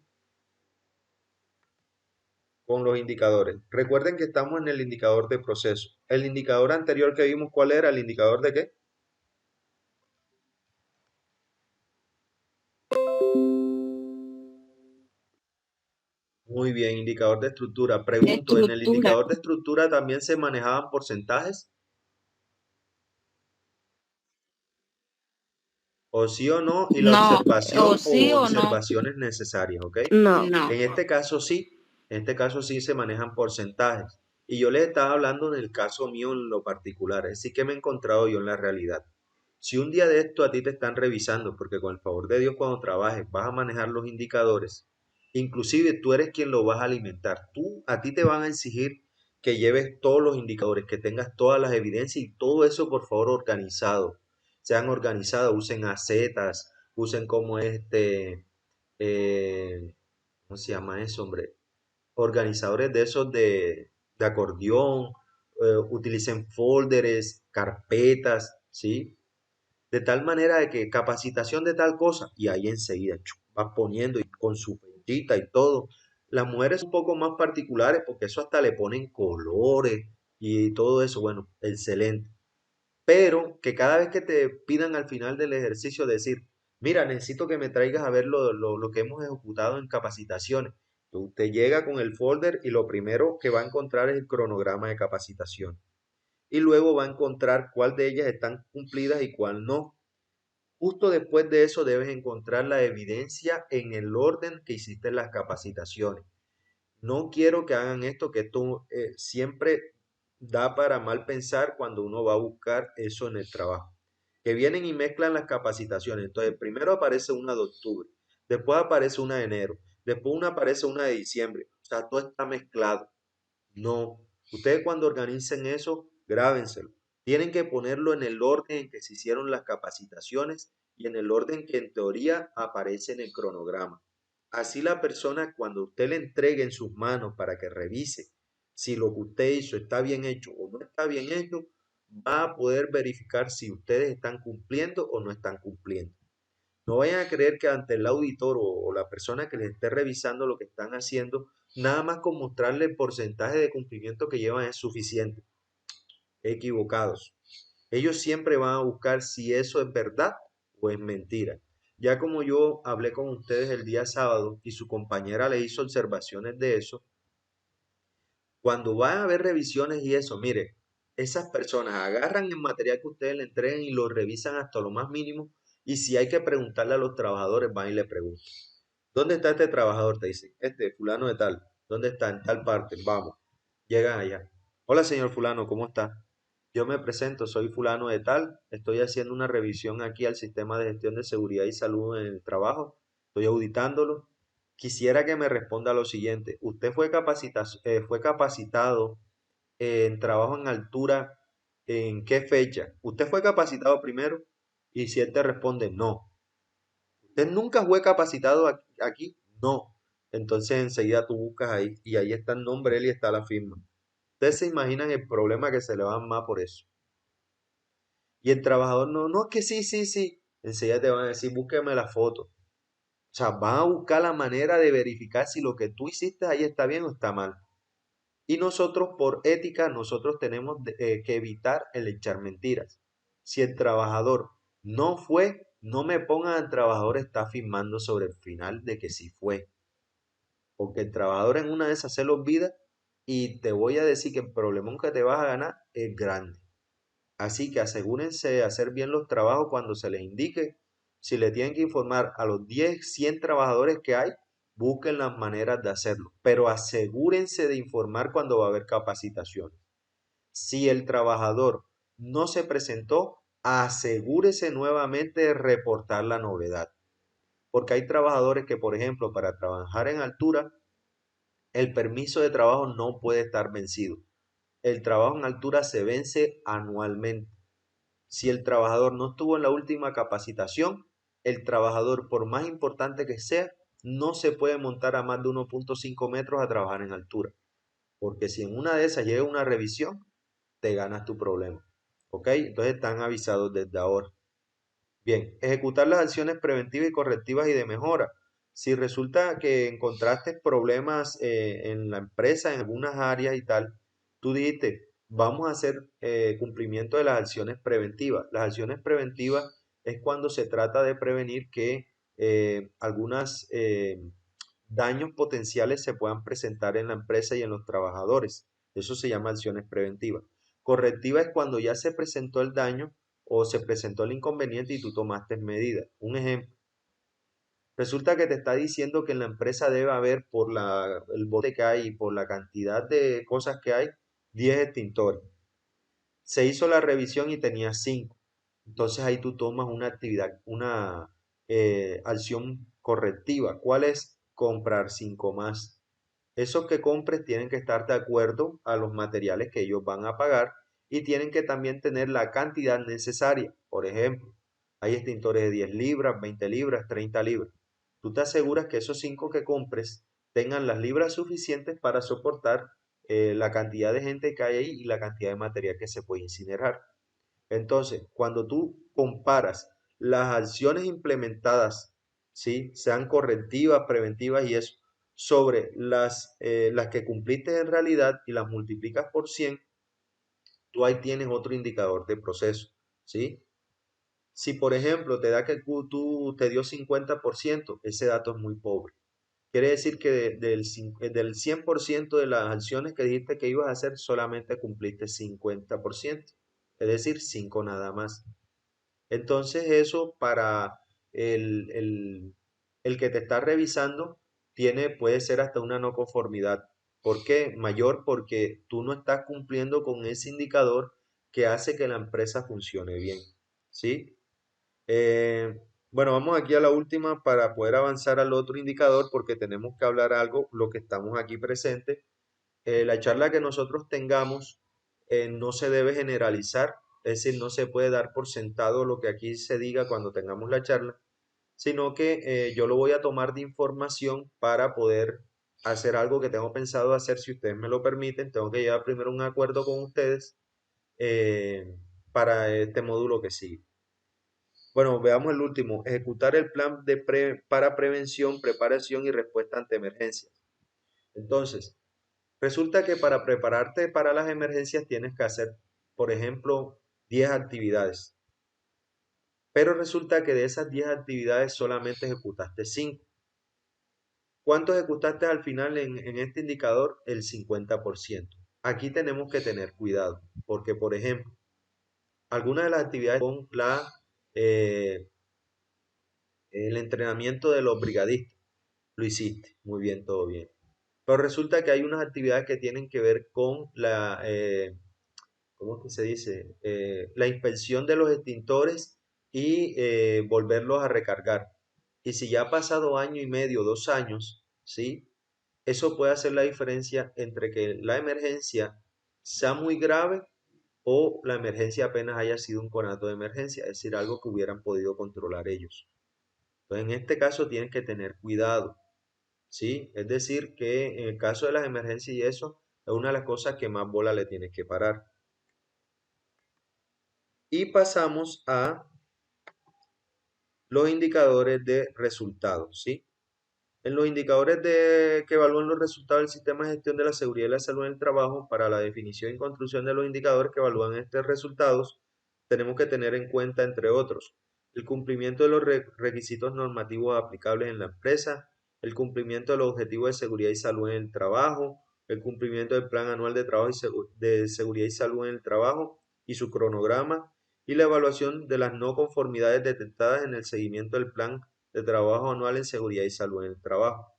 los indicadores. Recuerden que estamos en el indicador de proceso. El indicador anterior que vimos, ¿cuál era? ¿El indicador de qué? Muy bien, indicador de estructura. Pregunto, ¿en el Estructura. indicador de estructura también se manejaban porcentajes? O sí o no, y la No, observación o sí o o no. observaciones necesarias, ¿ok? No. No. En este caso sí se manejan porcentajes. Y yo les estaba hablando en el caso mío en lo particular, es decir, que me he encontrado yo en la realidad. Si un día de esto a ti te están revisando, porque con el favor de Dios cuando trabajes vas a manejar los indicadores, inclusive tú eres quien lo vas a alimentar. A ti te van a exigir que lleves todos los indicadores, que tengas todas las evidencias y todo eso por favor organizado. Sean organizados, usen acetas, usen como ¿cómo se llama eso, hombre? Organizadores de esos de acordeón, utilicen folders, carpetas, ¿sí? De tal manera de que capacitación de tal cosa, y ahí enseguida vas poniendo y con su fechita y todo. Las mujeres un poco más particulares porque eso hasta le ponen colores y todo eso, bueno, excelente. Pero que cada vez que te pidan al final del ejercicio decir, mira, necesito que me traigas a ver lo que hemos ejecutado en capacitaciones. Usted llega con el folder y lo primero que va a encontrar es el cronograma de capacitación. Y luego va a encontrar cuál de ellas están cumplidas y cuál no. Justo después de eso debes encontrar la evidencia en el orden que hiciste las capacitaciones. No quiero que hagan esto, que esto siempre da para mal pensar cuando uno va a buscar eso en el trabajo. Que vienen y mezclan las capacitaciones. Entonces, primero aparece una de octubre, después aparece una de enero, después una aparece una de diciembre. O sea, todo está mezclado. No, ustedes cuando organicen eso, grábenselo. Tienen que ponerlo en el orden en que se hicieron las capacitaciones y en el orden que en teoría aparece en el cronograma. Así la persona, cuando usted le entregue en sus manos para que revise si lo que usted hizo está bien hecho o no está bien hecho, va a poder verificar si ustedes están cumpliendo o no están cumpliendo. No vayan a creer que ante el auditor o la persona que les esté revisando lo que están haciendo, nada más con mostrarle el porcentaje de cumplimiento que llevan es suficiente. Equivocados. Ellos siempre van a buscar si eso es verdad o es mentira. Ya como yo hablé con ustedes el día sábado y su compañera le hizo observaciones de eso, cuando van a haber revisiones y eso, mire, esas personas agarran el material que ustedes le entreguen y lo revisan hasta lo más mínimo. Y si hay que preguntarle a los trabajadores, van y le preguntan. ¿Dónde está este trabajador? Te dicen, este fulano de tal. ¿Dónde está? En tal parte. Vamos. Llegan allá. Hola, señor fulano, ¿cómo está? Yo me presento, soy fulano de tal. Estoy haciendo una revisión aquí al sistema de gestión de seguridad y salud en el trabajo. Estoy auditándolo. Quisiera que me responda lo siguiente. ¿Usted fue capacitado en trabajo en altura? ¿En qué fecha? ¿Usted fue capacitado primero? Y si él te responde no. ¿Usted nunca fue capacitado aquí? No. Entonces enseguida tú buscas ahí y ahí está el nombre de él y está la firma. Ustedes se imaginan el problema que se le va más por eso. Y el trabajador no, no, es que sí, sí, sí. Enseguida te van a decir, búsqueme la foto. O sea, van a buscar la manera de verificar si lo que tú hiciste ahí está bien o está mal. Y nosotros, por ética, nosotros tenemos que evitar el echar mentiras. Si el trabajador no fue, no me pongan al trabajador está afirmando sobre el final de que sí fue. Porque el trabajador en una de esas se lo olvida y te voy a decir que el problemón que te vas a ganar es grande. Así que asegúrense de hacer bien los trabajos cuando se les indique. Si le tienen que informar a los 10, 100 trabajadores que hay, busquen las maneras de hacerlo. Pero asegúrense de informar cuando va a haber capacitaciones. Si el trabajador no se presentó, asegúrese nuevamente de reportar la novedad. Porque hay trabajadores que, por ejemplo, para trabajar en altura, el permiso de trabajo no puede estar vencido. El trabajo en altura se vence anualmente. Si el trabajador no estuvo en la última capacitación, el trabajador, por más importante que sea, no se puede montar a más de 1.5 metros a trabajar en altura. Porque si en una de esas llega una revisión, te ganas tu problema. ¿Ok? Entonces están avisados desde ahora. Bien, ejecutar las acciones preventivas y correctivas y de mejora. Si resulta que encontraste problemas en la empresa, en algunas áreas y tal, tú dijiste, vamos a hacer cumplimiento de las acciones preventivas. Las acciones preventivas es cuando se trata de prevenir que algunas daños potenciales se puedan presentar en la empresa y en los trabajadores. Eso se llama acciones preventivas. Correctiva es cuando ya se presentó el daño o se presentó el inconveniente y tú tomaste medidas. Un ejemplo, resulta que te está diciendo que en la empresa debe haber, por el bote que hay y por la cantidad de cosas que hay, 10 extintores. Se hizo la revisión y tenía 5. Entonces ahí tú tomas una actividad, una acción correctiva. ¿Cuál es? Comprar 5 más. Esos que compres tienen que estar de acuerdo a los materiales que ellos van a pagar y tienen que también tener la cantidad necesaria. Por ejemplo, hay extintores de 10 libras, 20 libras, 30 libras. Tú te aseguras que esos 5 que compres tengan las libras suficientes para soportar la cantidad de gente que hay ahí y la cantidad de material que se puede incinerar. Entonces, cuando tú comparas las acciones implementadas, ¿sí? Sean correctivas, preventivas y eso, sobre las que cumpliste en realidad y las multiplicas por 100, tú ahí tienes otro indicador de proceso, ¿sí? Si, por ejemplo, te da que tú te dio 50%, ese dato es muy pobre. Quiere decir que del 100% de las acciones que dijiste que ibas a hacer, solamente cumpliste 50%, es decir, 5 nada más. Entonces eso para el, el- el que te está revisando puede ser hasta una no conformidad. ¿Por qué? Mayor porque tú no estás cumpliendo con ese indicador que hace que la empresa funcione bien. ¿Sí? Bueno, vamos aquí a la última para poder avanzar al otro indicador porque tenemos que hablar algo, lo que estamos aquí presentes. La charla que nosotros tengamos no se debe generalizar, es decir, no se puede dar por sentado lo que aquí se diga cuando tengamos la charla, sino que yo lo voy a tomar de información para poder hacer algo que tengo pensado hacer, si ustedes me lo permiten. Tengo que llevar primero un acuerdo con ustedes eh, para este módulo que sigue. Bueno, veamos el último, ejecutar el plan para prevención, preparación y respuesta ante emergencias. Entonces, resulta que para prepararte para las emergencias tienes que hacer, por ejemplo, 10 actividades. Pero resulta que de esas 10 actividades solamente ejecutaste 5. ¿Cuánto ejecutaste al final en este indicador? El 50%. Aquí tenemos que tener cuidado, porque, por ejemplo, algunas de las actividades son eh, el entrenamiento de los brigadistas. Lo hiciste, muy bien, todo bien. Pero resulta que hay unas actividades que tienen que ver con ¿cómo es que se dice? La inspección de los extintores y volverlos a recargar. Y si ya ha pasado año y medio, 2 años, ¿sí? Eso puede hacer la diferencia entre que la emergencia sea muy grave o la emergencia apenas haya sido un conato de emergencia, es decir, algo que hubieran podido controlar ellos. Entonces, en este caso tienes que tener cuidado, ¿sí? Es decir, que en el caso de las emergencias y eso, es una de las cosas que más bola le tienes que parar. Y pasamos a los indicadores de resultados, ¿sí? En los indicadores que evalúan los resultados del sistema de gestión de la seguridad y la salud en el trabajo, para la definición y construcción de los indicadores que evalúan estos resultados, tenemos que tener en cuenta, entre otros, el cumplimiento de los requisitos normativos aplicables en la empresa, el cumplimiento de los objetivos de seguridad y salud en el trabajo, el cumplimiento del plan anual de trabajo de seguridad y salud en el trabajo y su cronograma, y la evaluación de las no conformidades detectadas en el seguimiento del plan de trabajo anual en seguridad y salud en el trabajo.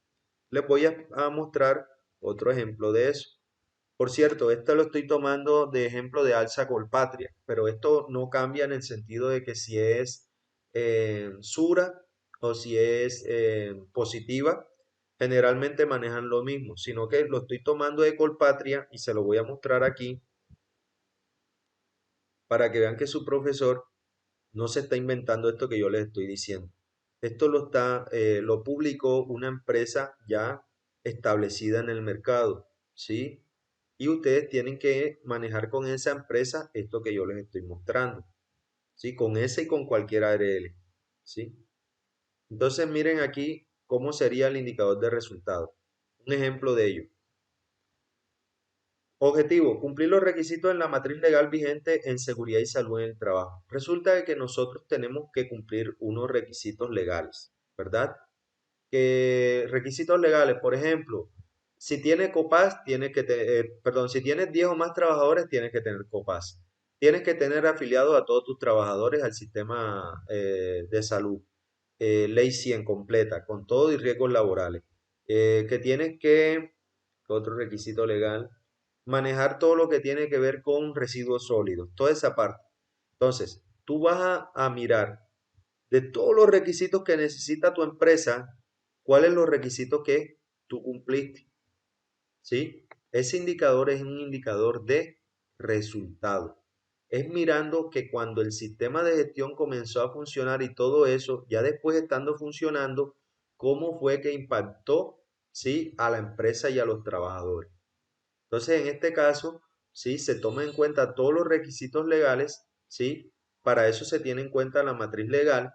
Les voy a mostrar otro ejemplo de eso. Por cierto, esto lo estoy tomando de ejemplo de Alza Colpatria, pero esto no cambia en el sentido de que si es Sura o si es positiva, generalmente manejan lo mismo, sino que lo estoy tomando de Colpatria y se lo voy a mostrar aquí para que vean que su profesor no se está inventando esto que yo les estoy diciendo. Esto lo publicó una empresa ya establecida en el mercado, ¿sí? Y ustedes tienen que manejar con esa empresa esto que yo les estoy mostrando, ¿sí? Con ese y con cualquier ARL, ¿sí? Entonces miren aquí cómo sería el indicador de resultados. Un ejemplo de ello. Objetivo, cumplir los requisitos en la matriz legal vigente en seguridad y salud en el trabajo. Resulta de que nosotros tenemos que cumplir unos requisitos legales, ¿verdad? que requisitos legales, por ejemplo, si tienes COPAS, si tienes 10 o más trabajadores, tienes que tener COPAS. Tienes que tener afiliados a todos tus trabajadores al sistema de salud. Ley 100 completa, con todo y riesgos laborales. Que tienes que, otro requisito legal, manejar todo lo que tiene que ver con residuos sólidos, toda esa parte. Entonces, tú vas a mirar de todos los requisitos que necesita tu empresa, ¿cuáles los requisitos que tú cumpliste? ¿Sí? Ese indicador es un indicador de resultado. Es mirando que cuando el sistema de gestión comenzó a funcionar y todo eso, ya después estando funcionando, cómo fue que impactó, ¿sí?, a la empresa y a los trabajadores. Entonces, en este caso, ¿sí?, se toma en cuenta todos los requisitos legales, ¿sí? Para eso se tiene en cuenta la matriz legal,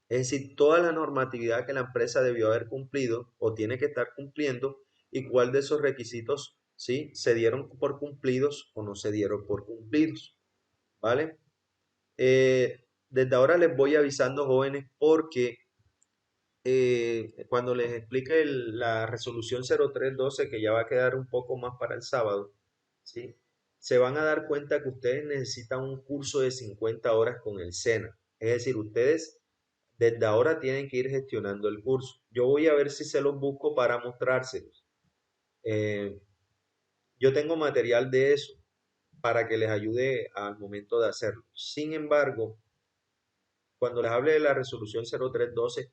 es decir, toda la normatividad que la empresa debió haber cumplido o tiene que estar cumpliendo y cuál de esos requisitos, ¿sí?, se dieron por cumplidos o no se dieron por cumplidos, ¿vale? Desde ahora les voy avisando, jóvenes, porque cuando les explique la resolución 0312, que ya va a quedar un poco más para el sábado, ¿sí?, se van a dar cuenta que ustedes necesitan un curso de 50 horas con el SENA. Es decir, ustedes desde ahora tienen que ir gestionando el curso. Yo voy a ver si se los busco para mostrárselos. Eh, yo tengo material de eso para que les ayude al momento de hacerlo. Sin embargo, cuando les hable de la resolución 0312,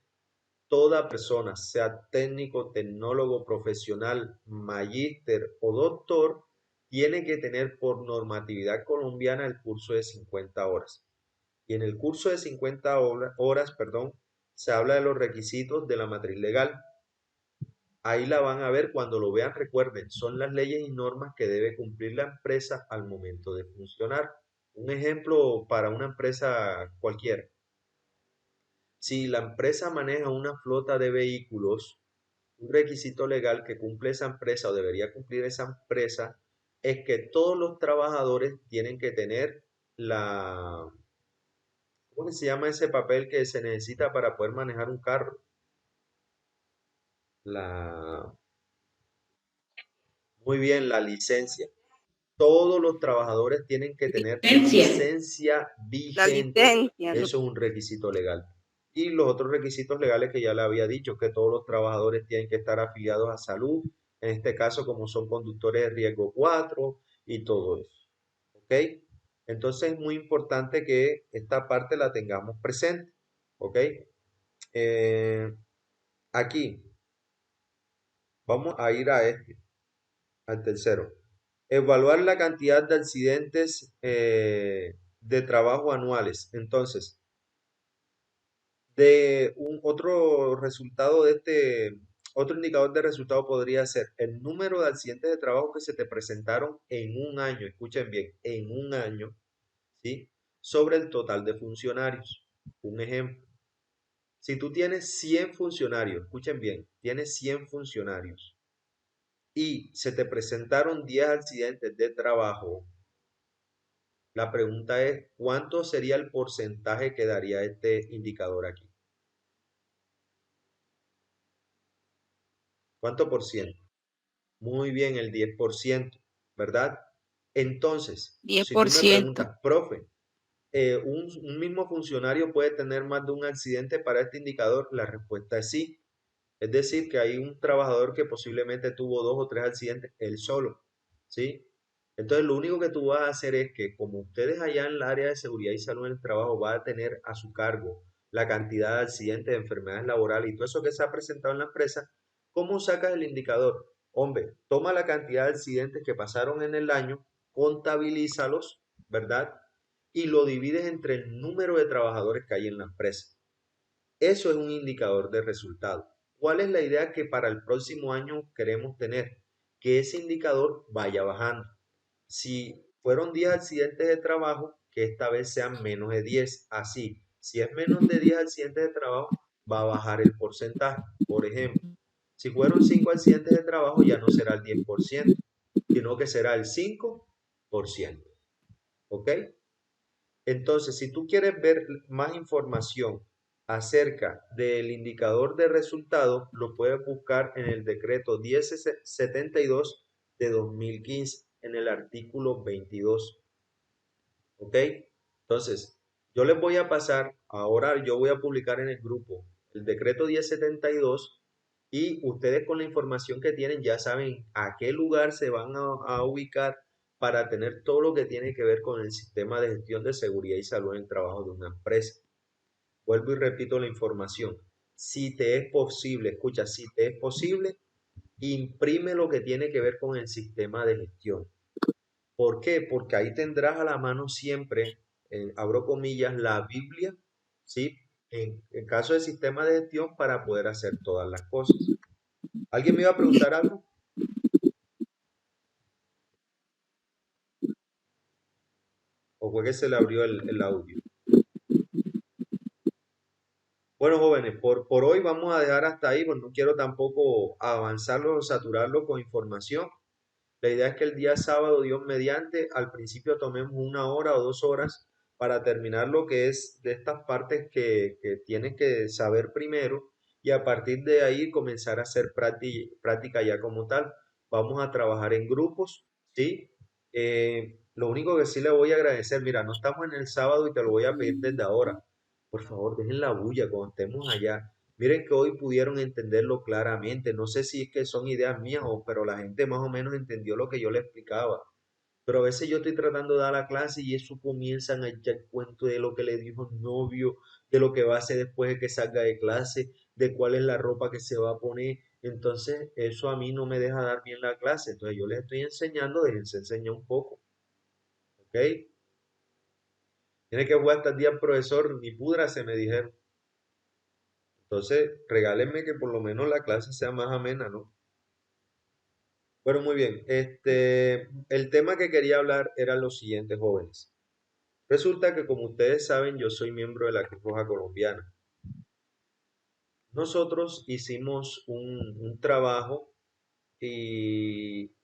toda persona, sea técnico, tecnólogo, profesional, magíster o doctor, tiene que tener por normatividad colombiana el curso de 50 horas. Y en el curso de 50 horas, se habla de los requisitos de la matriz legal. Ahí la van a ver cuando lo vean, recuerden, son las leyes y normas que debe cumplir la empresa al momento de funcionar. Un ejemplo para una empresa cualquiera. Si la empresa maneja una flota de vehículos, un requisito legal que cumple esa empresa o debería cumplir esa empresa es que todos los trabajadores tienen que tener ¿cómo se llama ese papel que se necesita para poder manejar un carro? La, Muy bien, la licencia. Todos los trabajadores tienen que tener Licencia. licencia La vigente. licencia, ¿no? Eso es un requisito legal. Y los otros requisitos legales que ya le había dicho, que todos los trabajadores tienen que estar afiliados a salud, en este caso como son conductores de riesgo 4 y todo eso. ¿Ok? Entonces es muy importante que esta parte la tengamos presente. ¿Ok? Aquí vamos a ir al tercero. Evaluar la cantidad de accidentes de trabajo anuales. Entonces, otro resultado otro indicador de resultado podría ser el número de accidentes de trabajo que se te presentaron en un año. Escuchen bien, en un año, ¿sí? Sobre el total de funcionarios. Un ejemplo. Si tú tienes 100 funcionarios, escuchen bien, tienes 100 funcionarios y se te presentaron 10 accidentes de trabajo, la pregunta es, ¿cuánto sería el porcentaje que daría este indicador aquí? ¿Cuánto por ciento? Muy bien, el 10%, ¿verdad? Entonces, si tú me 10%. preguntas, profe, ¿un mismo funcionario puede tener más de un accidente para este indicador? La respuesta es sí. Es decir, que hay un trabajador que posiblemente tuvo 2 o 3 accidentes él solo, ¿sí? Entonces, lo único que tú vas a hacer es que, como ustedes allá en el área de seguridad y salud en el trabajo van a tener a su cargo la cantidad de accidentes, de enfermedades laborales y todo eso que se ha presentado en la empresa, ¿cómo sacas el indicador? Hombre, toma la cantidad de accidentes que pasaron en el año, contabilízalos, ¿verdad? Y lo divides entre el número de trabajadores que hay en la empresa. Eso es un indicador de resultado. ¿Cuál es la idea que para el próximo año queremos tener? Que ese indicador vaya bajando. Si fueron 10 accidentes de trabajo, que esta vez sean menos de 10. Así, si es menos de 10 accidentes de trabajo, va a bajar el porcentaje. Por ejemplo, si fueron 5 accidentes de trabajo, ya no será el 10%, sino que será el 5%. ¿Ok? Entonces, si tú quieres ver más información acerca del indicador de resultados, lo puedes buscar en el decreto 1072 de 2015, en el artículo 22. ¿Ok? Entonces, yo les voy a pasar, ahora yo voy a publicar en el grupo el decreto 1072 y ustedes con la información que tienen ya saben a qué lugar se van a ubicar para tener todo lo que tiene que ver con el sistema de gestión de seguridad y salud en el trabajo de una empresa. Vuelvo y repito la información. Si te es posible, escucha, si te es posible, imprime lo que tiene que ver con el sistema de gestión. ¿Por qué? Porque ahí tendrás a la mano siempre, abro comillas, la Biblia, ¿sí? En caso de sistema de gestión para poder hacer todas las cosas. ¿Alguien me iba a preguntar algo? ¿O fue que se le abrió el audio? Bueno, jóvenes, por hoy vamos a dejar hasta ahí, pues no quiero tampoco avanzarlo o saturarlo con información. La idea es que el día sábado, Dios mediante, al principio tomemos 1 hora o 2 horas para terminar lo que es de estas partes que tienes que saber primero y a partir de ahí comenzar a hacer práctica ya como tal. Vamos a trabajar en grupos, ¿sí? Lo único que sí le voy a agradecer, mira, no estamos en el sábado y te lo voy a pedir desde ahora. Por favor, dejen la bulla cuando estemos allá. Miren que hoy pudieron entenderlo claramente. No sé si es que son ideas mías pero la gente más o menos entendió lo que yo le explicaba. Pero a veces yo estoy tratando de dar la clase y eso comienzan a echar cuento de lo que le dijo el novio, de lo que va a hacer después de que salga de clase, de cuál es la ropa que se va a poner. Entonces, eso a mí no me deja dar bien la clase. Entonces, yo les estoy enseñando, déjense enseñar un poco. ¿Ok? Tiene que jugar hasta el día, profesor, ni pudra se me dijeron. Entonces, regálenme que por lo menos la clase sea más amena, ¿no? Bueno, muy bien. El tema que quería hablar era lo siguiente, jóvenes. Resulta que, como ustedes saben, yo soy miembro de la Cruz Roja Colombiana. Nosotros hicimos un trabajo y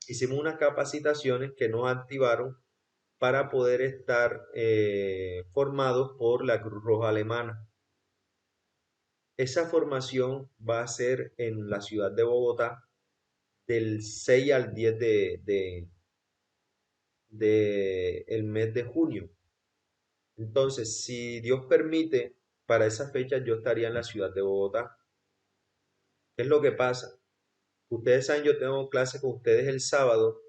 hicimos unas capacitaciones que nos activaron para poder estar formados por la Cruz Roja Alemana. Esa formación va a ser en la ciudad de Bogotá del 6 al 10 de el mes de junio. Entonces, si Dios permite, para esa fecha yo estaría en la ciudad de Bogotá. ¿Qué es lo que pasa? Ustedes saben, yo tengo clase con ustedes el sábado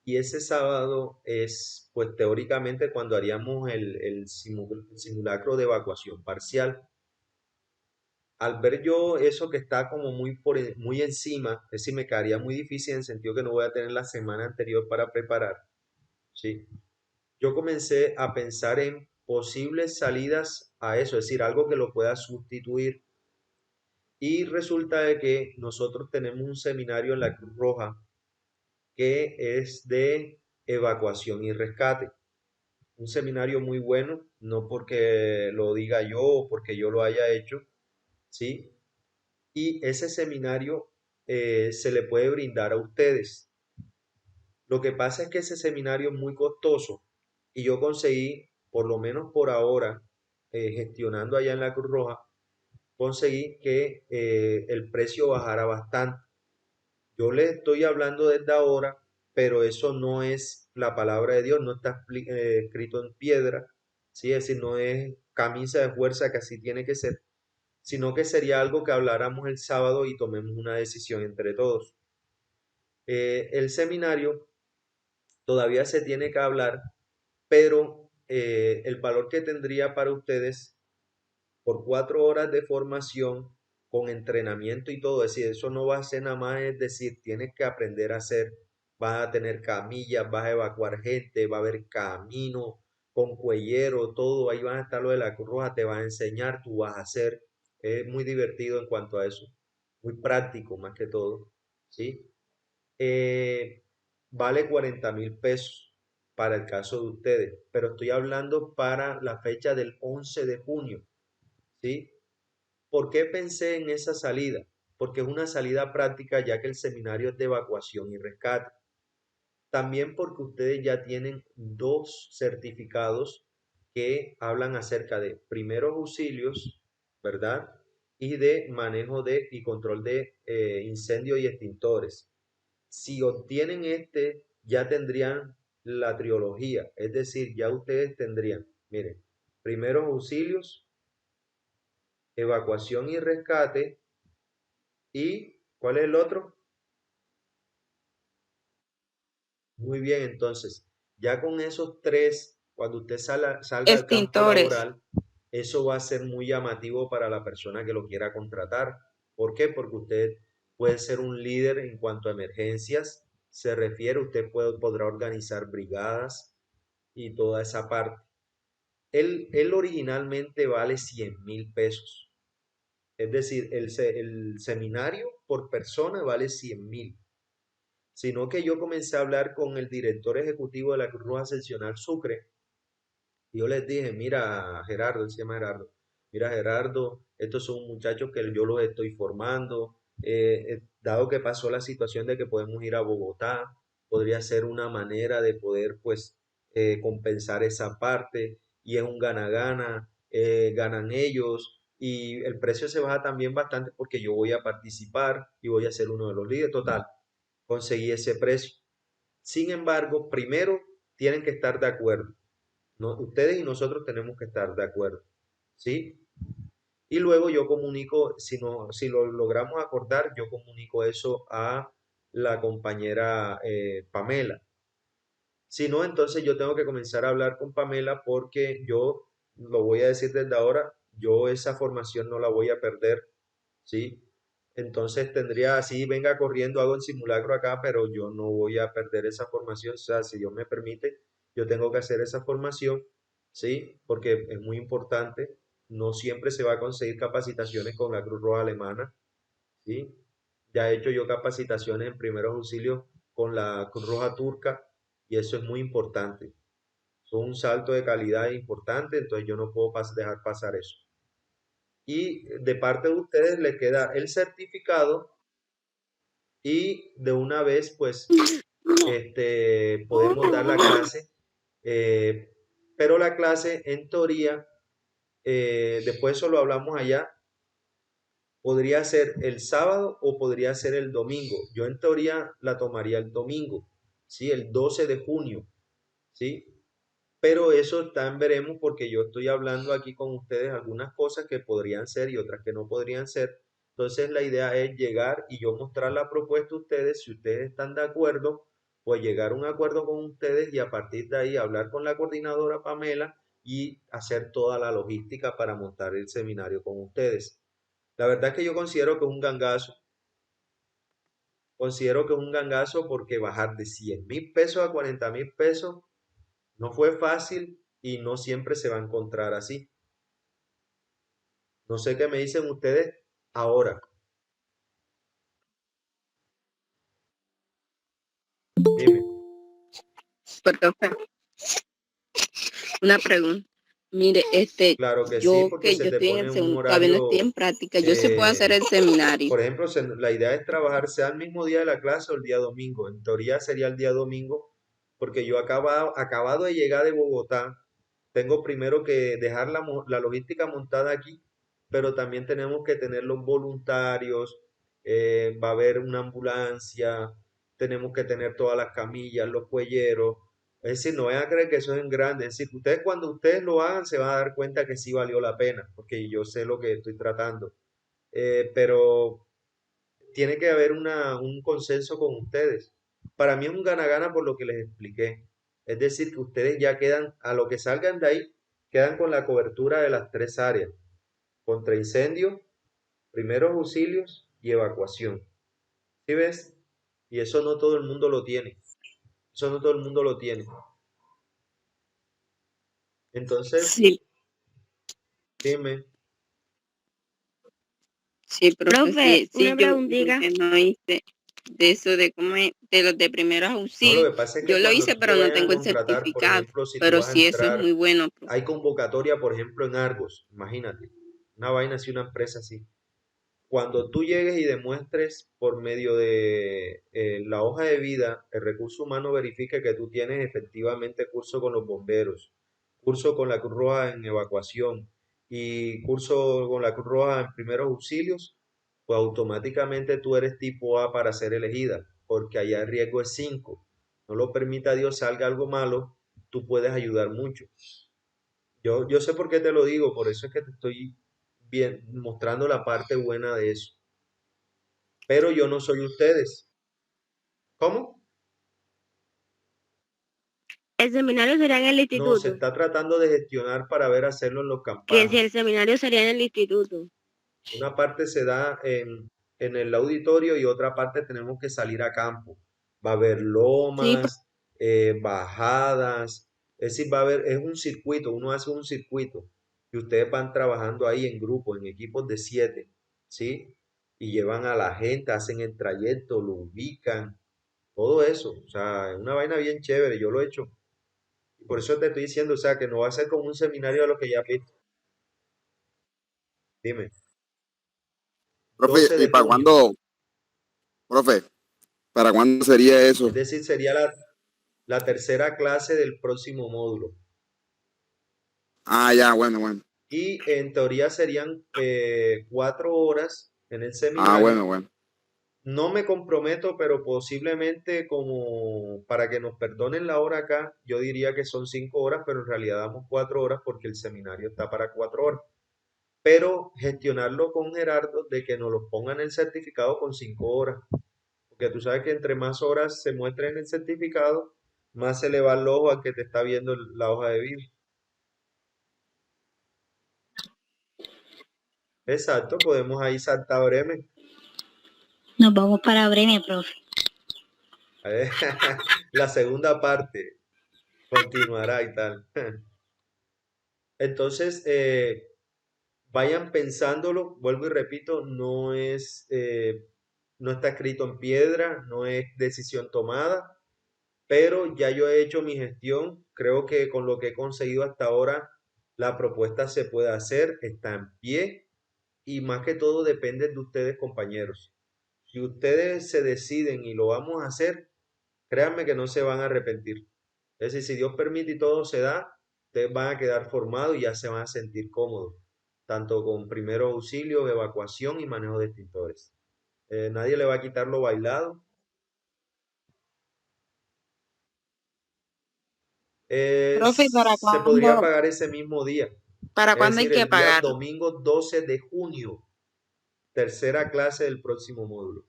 y ese sábado es, pues teóricamente, cuando haríamos el simulacro de evacuación parcial. Al ver yo eso que está como muy encima, es decir, me quedaría muy difícil en el sentido que no voy a tener la semana anterior para preparar, ¿sí? Yo comencé a pensar en posibles salidas a eso, es decir, algo que lo pueda sustituir. Y resulta de que nosotros tenemos un seminario en la Cruz Roja que es de evacuación y rescate. Un seminario muy bueno, no porque lo diga yo o porque yo lo haya hecho, ¿sí? Y ese seminario se le puede brindar a ustedes. Lo que pasa es que ese seminario es muy costoso y yo conseguí, por lo menos por ahora, gestionando allá en la Cruz Roja, conseguí que el precio bajara bastante. Yo les estoy hablando desde ahora, pero eso no es la palabra de Dios, no está escrito en piedra, ¿sí? Es decir, no es camisa de fuerza que así tiene que ser, sino que sería algo que habláramos el sábado y tomemos una decisión entre todos. El seminario todavía se tiene que hablar, pero el valor que tendría para ustedes por 4 horas de formación con entrenamiento y todo, es decir, eso no va a ser nada más, es decir, tienes que aprender a hacer, vas a tener camillas, vas a evacuar gente, va a haber camino con cuellero, todo, ahí van a estar lo de la Cruz Roja, te va a enseñar, tú vas a hacer, es muy divertido en cuanto a eso, muy práctico más que todo, ¿sí? eh, vale 40.000 pesos para el caso de ustedes, pero estoy hablando para la fecha del 11 de junio, ¿sí? ¿Por qué pensé en esa salida? Porque es una salida práctica ya que el seminario es de evacuación y rescate. También porque ustedes ya tienen 2 certificados que hablan acerca de primeros auxilios, ¿verdad? Y de manejo de y control de incendios y extintores. Si obtienen este, ya tendrían la trilogía, es decir, ya ustedes tendrían, miren, primeros auxilios, evacuación y rescate, y ¿cuál es el otro? Muy bien, entonces, ya con esos tres, cuando usted salga al campo Extintores. laboral, eso va a ser muy llamativo para la persona que lo quiera contratar. ¿Por qué? Porque usted puede ser un líder en cuanto a emergencias se refiere, podrá organizar brigadas y toda esa parte. Él originalmente vale 100.000 pesos. Es decir, el seminario por persona vale 100.000. Sino que yo comencé a hablar con el director ejecutivo de la Cruz Roja Seccional Sucre. Y yo les dije, mira, Gerardo, él se llama Gerardo, mira, Gerardo, estos son muchachos que yo los estoy formando. Dado que pasó la situación de que podemos ir a Bogotá, podría ser una manera de poder, pues, compensar esa parte. Y es un gana-gana, ganan ellos. Y el precio se baja también bastante porque yo voy a participar y voy a ser uno de los líderes. Total, conseguí ese precio. Sin embargo, primero tienen que estar de acuerdo. ¿No? Ustedes y nosotros tenemos que estar de acuerdo. ¿Sí? Y luego yo comunico, si lo logramos acordar, yo comunico eso a la compañera Pamela. Si no, entonces yo tengo que comenzar a hablar con Pamela porque yo, lo voy a decir desde ahora, yo esa formación no la voy a perder. ¿Sí? Entonces tendría así, venga corriendo, hago el simulacro acá, pero yo no voy a perder esa formación. O sea, si Dios me permite, yo tengo que hacer esa formación, ¿sí? Porque es muy importante. No siempre se va a conseguir capacitaciones con la Cruz Roja Alemana, ¿sí? Ya he hecho yo capacitaciones en primeros auxilios con la Cruz Roja Turca y eso es muy importante. Son un salto de calidad importante, entonces yo no puedo dejar pasar eso. Y de parte de ustedes le queda el certificado y de una vez pues podemos dar la clase, eh, pero la clase en teoría, después eso lo hablamos allá, podría ser el sábado o podría ser el domingo. Yo en teoría la tomaría el domingo, ¿sí? El 12 de junio, ¿sí? Pero eso también veremos porque yo estoy hablando aquí con ustedes algunas cosas que podrían ser y otras que no podrían ser. Entonces la idea es llegar y yo mostrar la propuesta a ustedes. Si ustedes están de acuerdo, pues llegar a un acuerdo con ustedes y a partir de ahí hablar con la coordinadora Pamela y hacer toda la logística para montar el seminario con ustedes. La verdad es que yo considero que es un gangazo. Considero que es un gangazo porque bajar de 100.000 pesos a 40.000 pesos no fue fácil y no siempre se va a encontrar así. No sé qué me dicen ustedes ahora. Dime. Profe, una pregunta. Mire, Claro que sí, yo porque que se yo te estoy en pone el un segundo, todavía no estoy en horario, práctica, yo se puedo hacer el seminario. por ejemplo, la idea es trabajar sea el mismo día de la clase o el día domingo. En teoría sería el día domingo, porque yo acabado de llegar de Bogotá, tengo primero que dejar la logística montada aquí, pero también tenemos que tener los voluntarios, va a haber una ambulancia, tenemos que tener todas las camillas, los cuelleros. Es decir, no vayan a creer que eso es en grande. Es decir, ustedes cuando ustedes lo hagan se van a dar cuenta que sí valió la pena, porque yo sé lo que estoy tratando. Pero tiene que haber un consenso con ustedes. Para mí es un gana-gana por lo que les expliqué. Es decir, que ustedes ya quedan, a lo que salgan de ahí, quedan con la cobertura de las tres áreas: contra incendio, primeros auxilios y evacuación. ¿Sí ves? Y eso no todo el mundo lo tiene. Eso no todo el mundo lo tiene. Entonces, Sí, dime. sí, profe, Profe, sí, una sí, yo preguntita. que no hice de eso de cómo de los de primeros No, lo auxilios. que pasa es que Yo lo cuando hice, tú te pero no vayan a tengo el contratar, por certificado. ejemplo, si tú Pero vas a sí, eso es entrar, muy bueno, profe. hay convocatoria, por ejemplo, en Argos, imagínate, una vaina así, una empresa así. Cuando tú llegues y demuestres por medio de la hoja de vida, el recurso humano verifique que tú tienes efectivamente curso con los bomberos, curso con la Cruz Roja en evacuación y curso con la Cruz Roja en primeros auxilios, pues automáticamente tú eres tipo A para ser elegida, porque allá el riesgo es 5. No lo permita Dios, salga algo malo, tú puedes ayudar mucho. Yo sé por qué te lo digo, por eso es que te estoy bien, mostrando la parte buena de eso. Pero yo no soy ustedes. ¿Cómo? El seminario sería en el No, se instituto. está tratando de gestionar para ver hacerlo en los Que si el campamentos. seminario sería en el instituto. Una parte se da en el auditorio y otra parte tenemos que salir a campo. Va a haber Sí, lomas, bajadas, es decir, va a haber, es un circuito, uno hace un circuito y ustedes van trabajando ahí en grupo, en equipos de 7, ¿sí? Y llevan a la gente, hacen el trayecto, lo ubican, todo eso. O sea, es una vaina bien chévere, yo lo he hecho. Y por eso te estoy diciendo, o sea, que no va a ser como un seminario a lo que ya viste. Dime, Profe, 12 ¿y de para junio. cuándo, profe, para cuándo sería Es eso? decir, sería la tercera clase del próximo módulo. Ah, ya, bueno, bueno. Y en teoría serían 4 horas en el Ah, seminario. bueno, bueno. No me comprometo, pero posiblemente como para que nos perdonen la hora acá, yo diría que son 5 horas, pero en realidad damos 4 horas porque el seminario está para 4 horas. Pero gestionarlo con Gerardo de que nos lo pongan el certificado con 5 horas. Porque tú sabes que entre más horas se muestre en el certificado, más se le va el ojo al que te está viendo la hoja de vida. Exacto, podemos ahí saltar Bremen. Nos vamos para Bremen, profe. La segunda parte continuará y tal. Entonces, vayan pensándolo, vuelvo y repito, no está escrito en piedra, no es decisión tomada, pero ya yo he hecho mi gestión, creo que con lo que he conseguido hasta ahora, la propuesta se puede hacer, está en pie y más que todo depende de ustedes, compañeros. Si ustedes se deciden y lo vamos a hacer, créanme que no se van a arrepentir. Es decir, si Dios permite y todo se da, ustedes van a quedar formados y ya se van a sentir cómodos, tanto con primeros auxilios, evacuación y manejo de extintores. Nadie le va a quitar lo bailado. profe, Se podría pagar ese mismo día, ¿para es cuándo hay decir, que el día pagarlo? domingo 12 de junio, tercera clase del próximo módulo.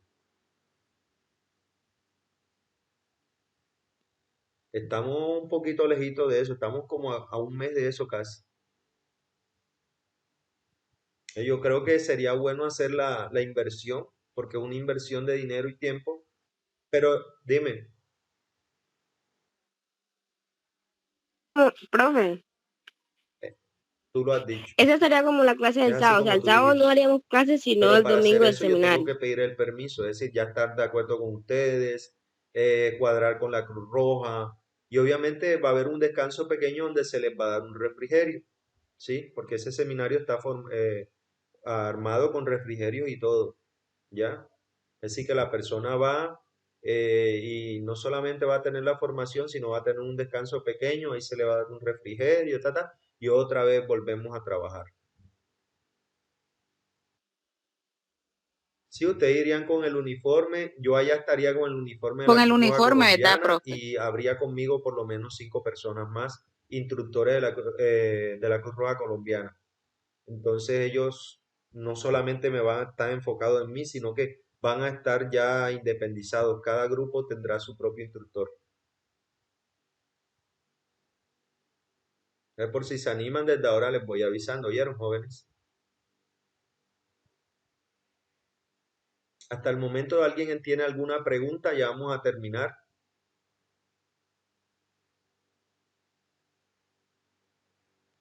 Estamos un poquito lejitos de eso, estamos como a un mes de eso casi. Yo creo que sería bueno hacer la inversión, porque es una inversión de dinero y tiempo, pero dime, Profe, tú lo has dicho, esa sería como la clase es del así sábado. O sea, como el tú sábado no dijiste, haríamos clases, sino pero el para domingo hacer del eso yo tengo seminario. que pedir el permiso, es decir, ya estar de acuerdo con ustedes, cuadrar con la Cruz Roja, y obviamente va a haber un descanso pequeño donde se les va a dar un refrigerio, ¿sí? Porque ese seminario está armado con refrigerio y todo, ¿ya? Así que la persona va y no solamente va a tener la formación, sino va a tener un descanso pequeño, ahí se le va a dar un refrigerio, y otra vez volvemos a trabajar. Si ustedes irían con el uniforme, yo allá estaría con el uniforme de Con la el Cruz Roja uniforme, ¿verdad, Colombiana profe? y habría conmigo por lo menos 5 personas más, instructores de la Cruz Roja Colombiana. Entonces ellos no solamente me van a estar enfocados en mí, sino que van a estar ya independizados. Cada grupo tendrá su propio instructor. Por si se animan desde ahora les voy avisando, ¿oyeron, jóvenes? Hasta el momento alguien tiene alguna pregunta, ya vamos a terminar.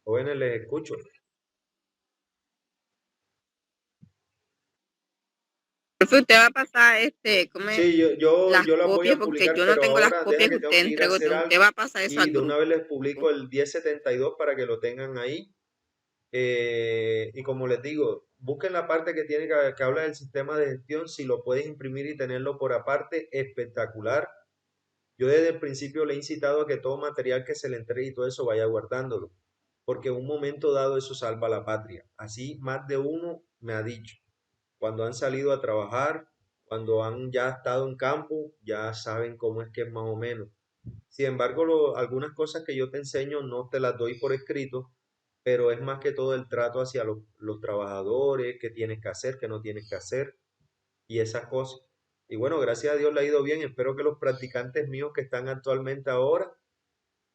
Jóvenes, les escucho. Profe, usted va a pasar ¿cómo es? Sí, Las yo las voy copias, a porque publicar, yo no pero tengo las ahora deja copias que que tengo usted que ir a entregó. hacer Usted algo va a pasar eso y al de una grupo. vez les publico el 1072 para que lo tengan ahí. Y como les digo, busquen la parte que tiene que habla del sistema de gestión. Si lo puedes imprimir y tenerlo por aparte, espectacular. Yo desde el principio le he incitado a que todo material que se le entregue y todo eso vaya guardándolo. porque en un momento dado eso salva a la patria. Así más de uno me ha dicho, cuando han salido a trabajar, cuando han ya estado en campo, ya saben cómo es que es más o menos. Sin embargo, algunas cosas que yo te enseño no te las doy por escrito, pero es más que todo el trato hacia los trabajadores, qué tienes que hacer, qué no tienes que hacer y esas cosas. Y bueno, gracias a Dios le ha ido bien. Espero que los practicantes míos que están actualmente ahora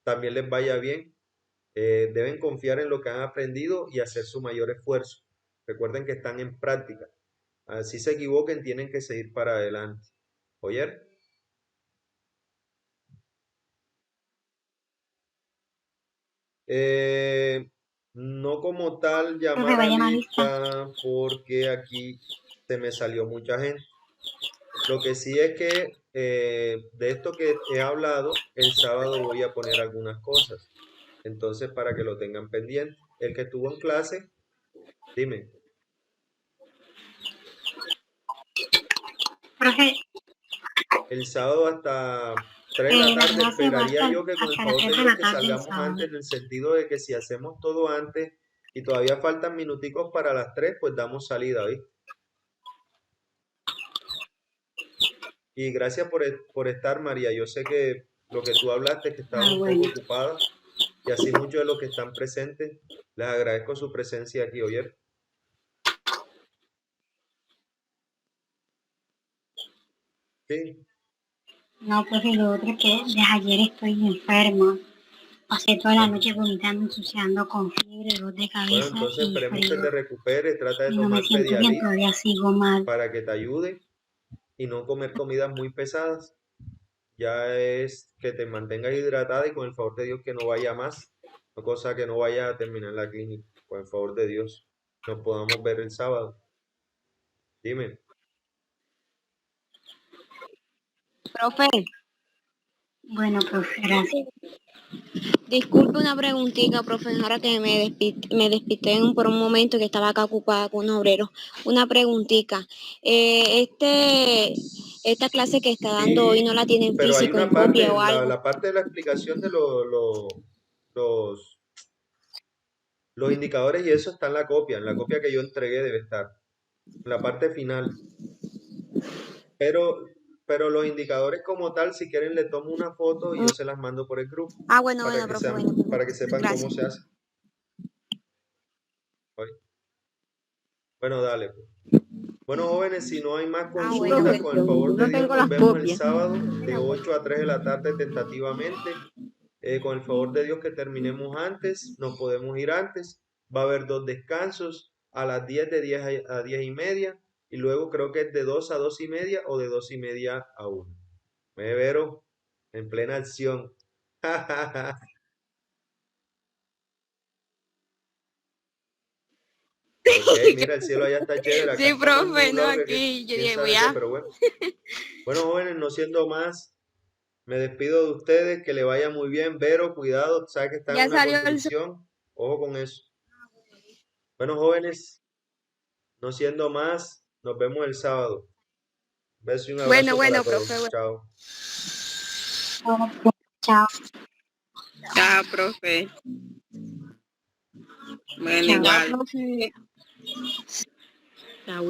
también les vaya bien. Deben confiar en lo que han aprendido y hacer su mayor esfuerzo. Recuerden que están en práctica. Así se equivoquen, tienen que seguir para adelante. ¿Oyer? Eh, no como tal Profe, llamar a vaya una lista. lista porque aquí se me salió mucha gente. Lo que sí es que de esto que he hablado, el sábado voy a poner algunas cosas. Entonces, para que lo tengan pendiente. El que estuvo en clase, dime. Profe, El sábado hasta 3 de la la tarde clase va esperaría yo que con el hasta las favor de 3 de Dios la que tarde el salgamos sábado. antes, en el sentido de que si hacemos todo antes y todavía faltan minuticos para las 3, pues damos salida, ¿viste? Y gracias por estar, María. Yo sé que lo que tú hablaste, que estabas Ah, un bueno. poco ocupada, y así muchos de los que están presentes, les agradezco su presencia aquí, ¿oyer? Sí. No, profe, lo otro es que desde ayer estoy enferma. Pasé toda la Bueno, noche vomitando, ensuciando con fiebre, dolor de bueno, cabeza entonces y esperemos que frío. te recuperes, trata de Y no me tomar siento bien, Pedialit todavía sigo mal. para que te ayude y no comer comidas muy pesadas. Ya es que te mantengas hidratada y con el favor de Dios que no vaya más, no cosa que no vaya a terminar en la clínica, con el favor de Dios. Nos podamos ver el sábado. Dime. Profe, Bueno, profe, gracias. disculpe una preguntita, profe, ahora que me despisté por un momento que estaba acá ocupada con un obrero. Una preguntita. Esta clase que está dando hoy no Sí, la tiene en pero hay físico, en una parte, copia o algo. la parte de la explicación de los, los indicadores y eso está en la copia que yo entregué debe estar, en la parte final. Pero, pero los indicadores como tal, si quieren le tomo una foto y yo se las mando por el grupo Bueno, para bueno, que profe, sean, bueno, para que sepan cómo gracias. se hace. Bueno, dale, pues. Bueno, jóvenes, si no hay más Sí, Bueno, consultas, profe, con el bueno. favor yo de Dios, tengo nos las vemos el copias. sábado de 8 a 3 de la tarde tentativamente. Con el favor de Dios que terminemos antes, nos podemos ir antes. Va a haber 2 descansos a las 10 de 10 a 10 y media y luego creo que es de 2 a 2 y media o de 2 y media a 1. Me vero en plena acción. Ok, mira, el cielo allá está chévere, acá Sí, está más profe, no nublado que aquí. Yo quién dije, sabe voy qué, a. pero bueno. Bueno, jóvenes, no siendo más, me despido de ustedes, que le vaya muy bien. Vero, cuidado, sabes que está en Ya una salió el sol. construcción, ojo con eso. Bueno, jóvenes, no siendo más, nos vemos el sábado. Un beso y un Bueno, abrazo para bueno, todos. profe. Bueno, Chao. Bueno, chao, ya, profe. Bueno, chao. Chao, igual. profe. Chao.